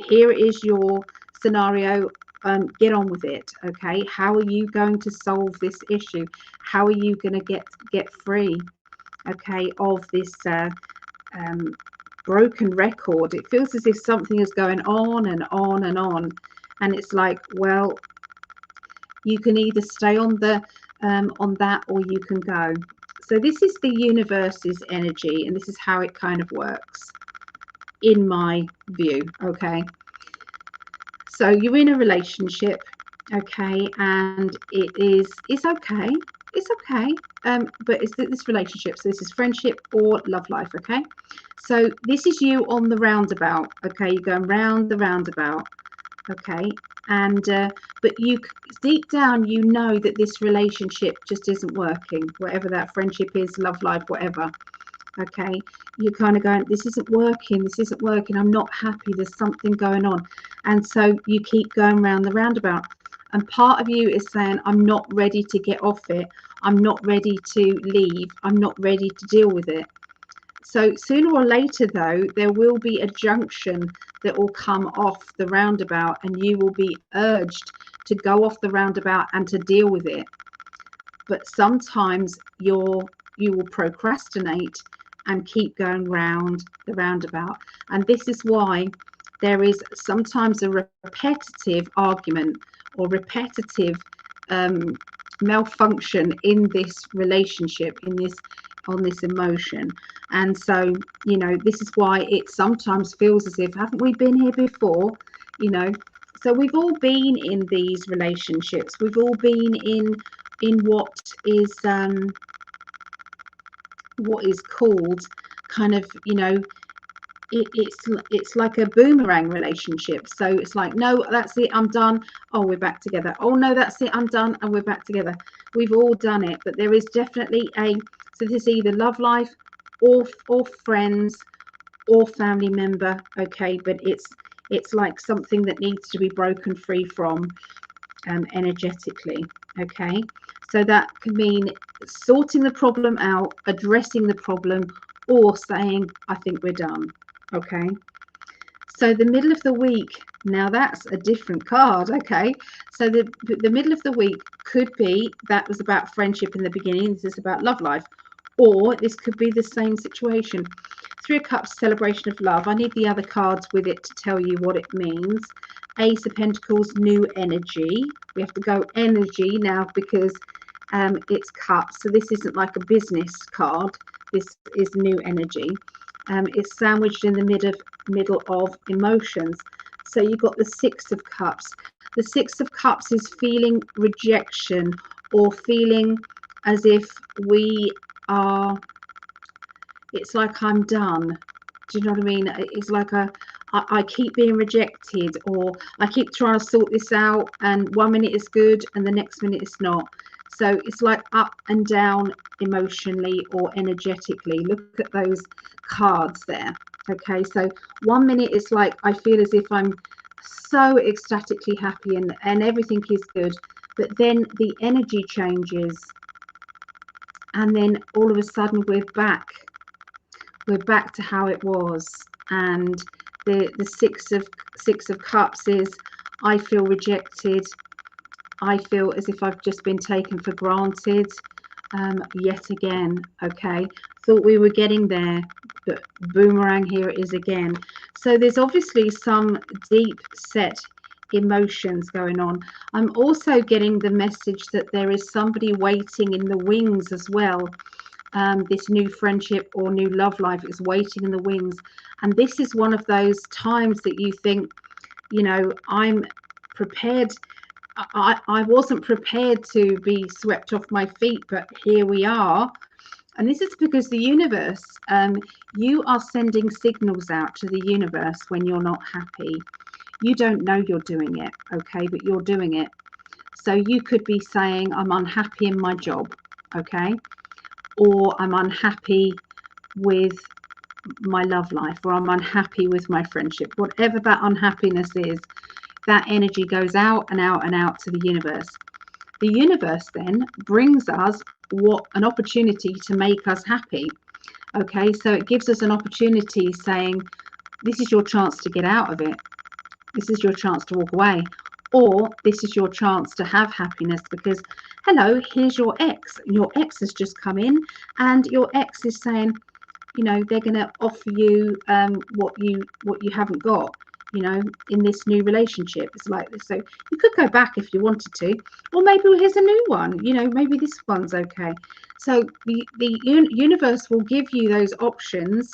Here is your scenario. Get on with it. Okay, how are you going to solve this issue? How are you going to get free, okay, of this broken record? It feels as if something is going on and on and on, and it's like, well, you can either stay on that, or you can go. So this is the universe's energy, and this is how it kind of works in my view. Okay, so you're in a relationship, okay, and it's okay, but it's this relationship. So this is friendship or love life. Okay, so this is you on the roundabout. Okay, you're going round the roundabout. Okay, and but you deep down, you know that this relationship just isn't working, whatever that friendship is, love life, whatever. Okay, you're kind of going, this isn't working, I'm not happy, there's something going on. And so you keep going round the roundabout, and part of you is saying, I'm not ready to get off it, I'm not ready to leave, I'm not ready to deal with it. So sooner or later, though, there will be a junction that will come off the roundabout, and you will be urged to go off the roundabout and to deal with it. But sometimes you will procrastinate and keep going round the roundabout. And this is why there is sometimes a repetitive argument or repetitive malfunction in this relationship, on this emotion. And so, you know, this is why it sometimes feels as if, haven't we been here before? You know, so we've all been in these relationships. We've all been in what is called kind of, you know, it's like a boomerang relationship. So it's like, no, that's it, I'm done. Oh, we're back together. Oh no, that's it, I'm done, and we're back together. We've all done it, but there is definitely so this is either love life or friends or family member. Okay, but it's like something that needs to be broken free from energetically. Okay, so that can mean sorting the problem out, addressing the problem, or saying, I think we're done. Okay, so the middle of the week, now that's a different card. Okay, so the middle of the week could be that was about friendship in the beginning, this is about love life, or this could be the same situation. Three of Cups, celebration of love. I need the other cards with it to tell you what it means. Ace of Pentacles, new energy. We have to go energy now because it's cups, so this isn't like a business card, this is new energy. It's sandwiched in the middle of emotions. So you've got the Six of Cups. The Six of Cups is feeling rejection, or feeling as if we are, it's like I'm done. Do you know what I mean? It's like I keep being rejected, or I keep trying to sort this out, and one minute is good and the next minute it's not. So it's like up and down emotionally or energetically. Look at those cards there. Okay, so one minute it's like I feel as if I'm so ecstatically happy and everything is good, but then the energy changes, and then all of a sudden we're back to how it was. And the six of cups is, I feel rejected, I feel as if I've just been taken for granted yet again. Okay, thought we were getting there, but boomerang, here it is again. So there's obviously some deep set emotions going on. I'm also getting the message that there is somebody waiting in the wings as well. This new friendship or new love life is waiting in the wings, and this is one of those times that you think, you know, I'm prepared. I wasn't prepared to be swept off my feet, but here we are. And this is because the universe, you are sending signals out to the universe when you're not happy. You don't know you're doing it, okay, but you're doing it. So you could be saying, I'm unhappy in my job, okay? Or I'm unhappy with my love life, or I'm unhappy with my friendship. Whatever that unhappiness is, that energy goes out and out and out to the universe. The universe then brings us an opportunity to make us happy. Okay, so it gives us an opportunity saying, this is your chance to get out of it. This is your chance to walk away. Or this is your chance to have happiness, because, hello, here's your ex. Your ex has just come in, and your ex is saying, you know, they're going to offer you what you haven't got, you know, in this new relationship. It's like this. So you could go back if you wanted to, or maybe here's a new one, you know, maybe this one's okay. So the universe will give you those options,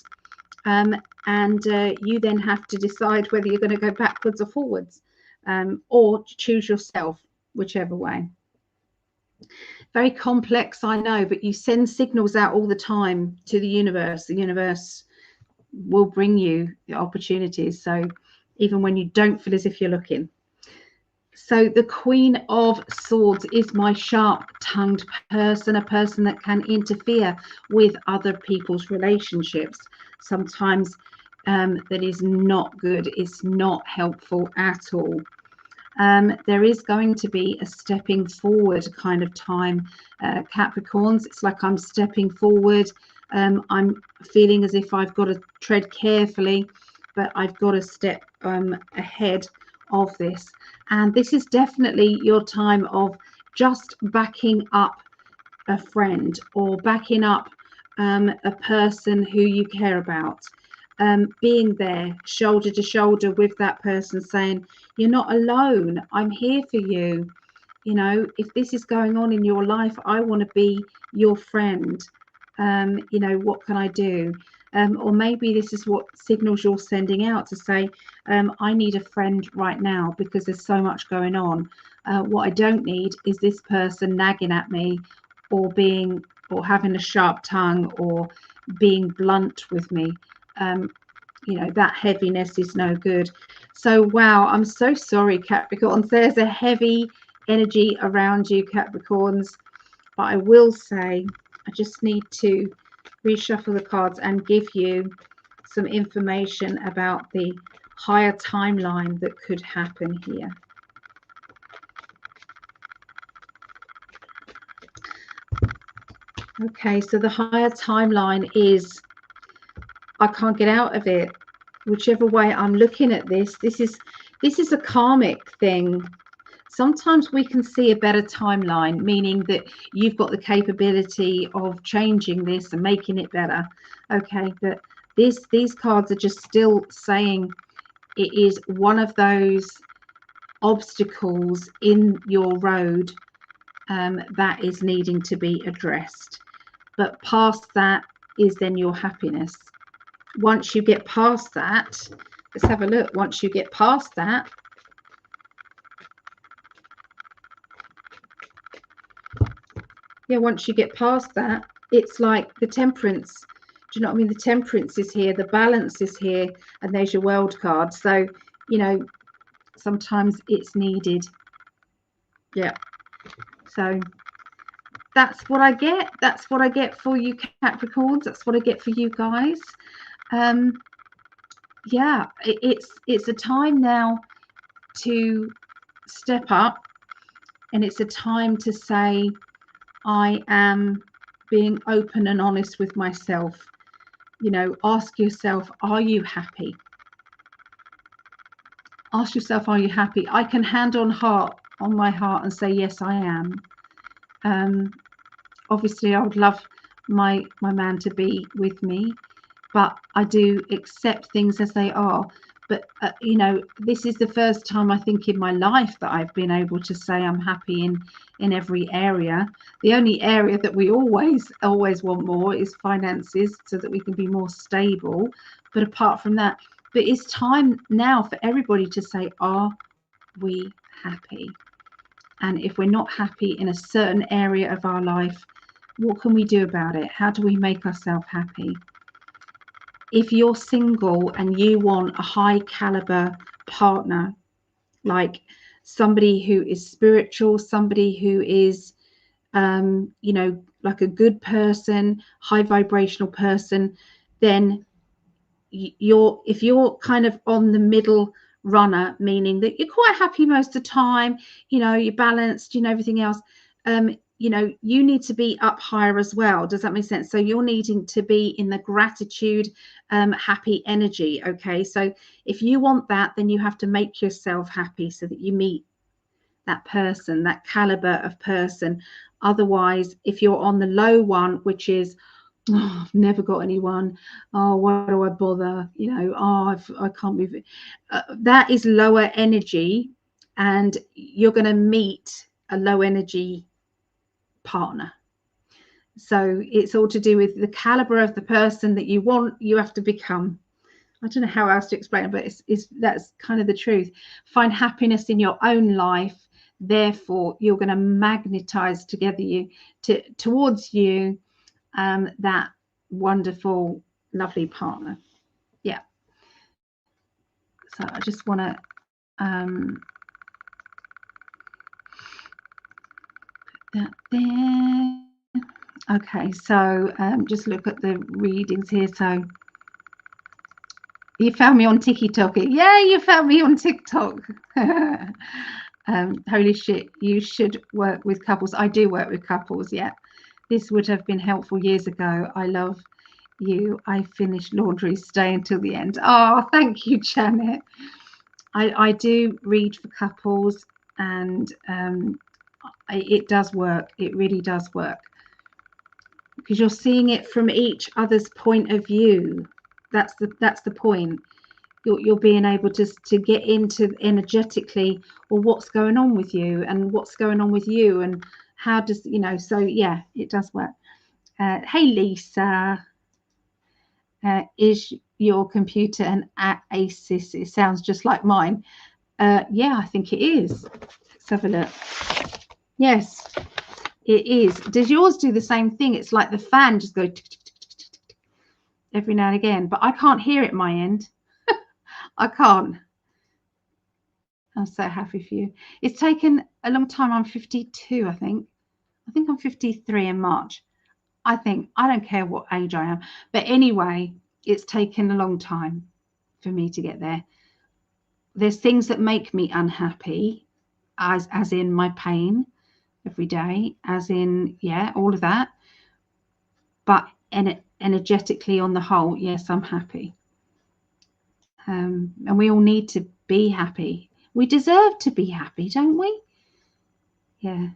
and you then have to decide whether you're going to go backwards or forwards, or choose yourself, whichever way. Very complex, I know, but you send signals out all the time to the universe. The universe will bring you the opportunities, so even when you don't feel as if you're looking. So the Queen of Swords is my sharp-tongued person, a person that can interfere with other people's relationships. Sometimes that is not good. It's not helpful at all. There is going to be a stepping forward kind of time, Capricorns. It's like I'm stepping forward. I'm feeling as if I've got to tread carefully, but I've got to step ahead of this. And this is definitely your time of just backing up a friend, or backing up a person who you care about. Being there shoulder to shoulder with that person, saying, you're not alone, I'm here for you. You know, if this is going on in your life, I want to be your friend. You know, what can I do? Or maybe this is what signals you're sending out to say, I need a friend right now because there's so much going on. What I don't need is this person nagging at me, or having a sharp tongue, or being blunt with me. You know, that heaviness is no good. So wow, I'm so sorry, Capricorns. There's a heavy energy around you, Capricorns. But I will say, I just need to reshuffle the cards and give you some information about the higher timeline that could happen here. Okay, so the higher timeline is, I can't get out of it. Whichever way I'm looking at this is a karmic thing. Sometimes we can see a better timeline, meaning that you've got the capability of changing this and making it better. Okay, but these cards are just still saying it is one of those obstacles in your road that is needing to be addressed. But past that is then your happiness. Once you get past that, let's have a look. Once you get past that, once you get past that, it's like the Temperance. Do you know what I mean? The Temperance is here, the Balance is here, and there's your World card. So, you know, sometimes it's needed. Yeah. So that's what I get. That's what I get for you, Capricorns. That's what I get for you guys. Yeah, it's a time now to step up, and it's a time to say, I am being open and honest with myself. You know, ask yourself, are you happy? Ask yourself, are you happy? I can hand on my heart and say, yes, I am. Obviously, I would love my man to be with me, but I do accept things as they are. But, you know, this is the first time I think in my life that I've been able to say I'm happy in every area. The only area that we always want more is finances, so that we can be more stable. But apart from that, but it's time now for everybody to say, are we happy? And if we're not happy in a certain area of our life, what can we do about it? How do we make ourselves happy? If you're single and you want a high caliber partner, like somebody who is spiritual, somebody who is, you know, like a good person, high vibrational person, then if you're kind of on the middle runner, meaning that you're quite happy most of the time, you know, you're balanced, you know, everything else, you know, you need to be up higher as well. Does that make sense? So you're needing to be in the gratitude, happy energy. Okay, so if you want that, then you have to make yourself happy so that you meet that person, that caliber of person. Otherwise, if you're on the low one, which is, oh, I've never got anyone, oh, why do I bother, you know, oh, I can't move it, that is lower energy, and you're going to meet a low energy partner. So it's all to do with the caliber of the person that you want. You have to become, I don't know how else to explain it, but it's that's kind of the truth. Find happiness in your own life, therefore you're going to magnetize towards you that wonderful, lovely partner. Yeah. So I just want to put that there. Okay, so just look at the readings here. So you found me on TikTok. Yeah, you found me on TikTok. Holy shit, you should work with couples. I do work with couples. Yeah, this would have been helpful years ago. I love you. I finished laundry. Stay until the end. Oh, thank you, Janet. I do read for couples, and it does work. It really does work, because you're seeing it from each other's point of view. That's the point. You're being able to get into energetically, or what's going on with you, and what's going on with you, and how does, you know. So yeah, it does work. Hey Lisa, is your computer an Asus? It sounds just like mine. Yeah, I think it is. Let's have a look. Yes, it is. Does yours do the same thing? It's like the fan just go every now and again, but I can't hear it at my end. I can't. I'm so happy for you. It's taken a long time. I'm 52, I think. I think I'm 53 in March. I don't care what age I am. But anyway, it's taken a long time for me to get there. There's things that make me unhappy, as in my pain every day, as in, yeah, all of that. But energetically, on the whole, yes, I'm happy. And we all need to be happy. We deserve to be happy, don't we? Yeah.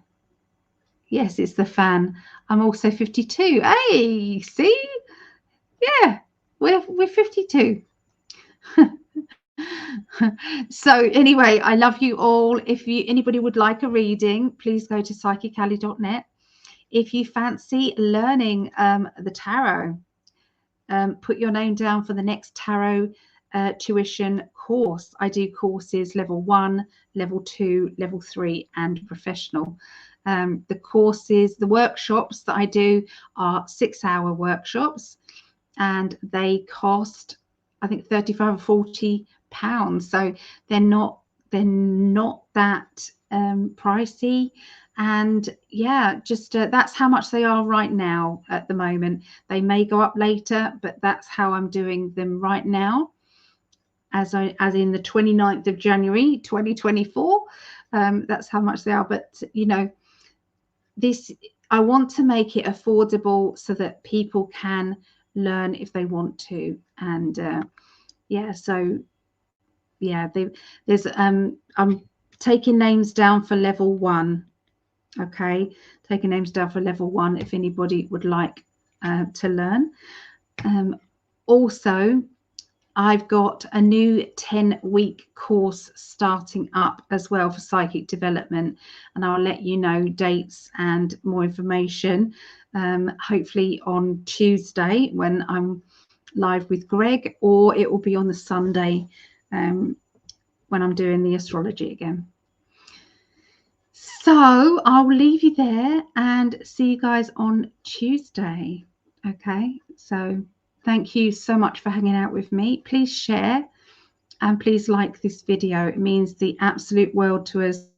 Yes, it's the fan. I'm also 52. Hey, see? Yeah, we're 52. So anyway, I love you all. If anybody would like a reading, please go to psychically.net. If you fancy learning the tarot, put your name down for the next tarot tuition course. I do courses level 1, level 2, level 3, and professional. The courses, the workshops that I do are 6-hour workshops, and they cost, I think, 35 or 40 pounds. So they're not that pricey. And yeah, just that's how much they are right now at the moment. They may go up later, but that's how I'm doing them right now, as in the 29th of January 2024. That's how much they are. But you know, this, I want to make it affordable so that people can learn if they want to. And yeah, so yeah, there's I'm taking names down for level 1. Okay, taking names down for level 1 if anybody would like to learn. Also, I've got a new 10-week course starting up as well for psychic development, and I'll let you know dates and more information, hopefully on Tuesday when I'm live with Greg, or it will be on the Sunday when I'm doing the astrology again. So I'll leave you there and see you guys on Tuesday. Okay, so thank you so much for hanging out with me. Please share And please like this video. It means the absolute world to us.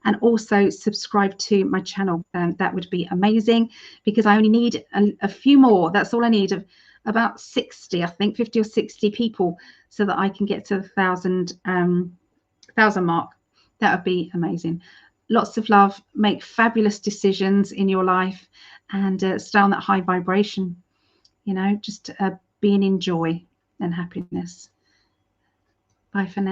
And also subscribe to my channel. That would be amazing, because I only need a few more. That's all I need, of about 60, I think 50 or 60 people, so that I can get to the 1,000 mark. That would be amazing. Lots of love. Make fabulous decisions in your life, and stay on that high vibration. You know, just being in joy and happiness. Bye for now.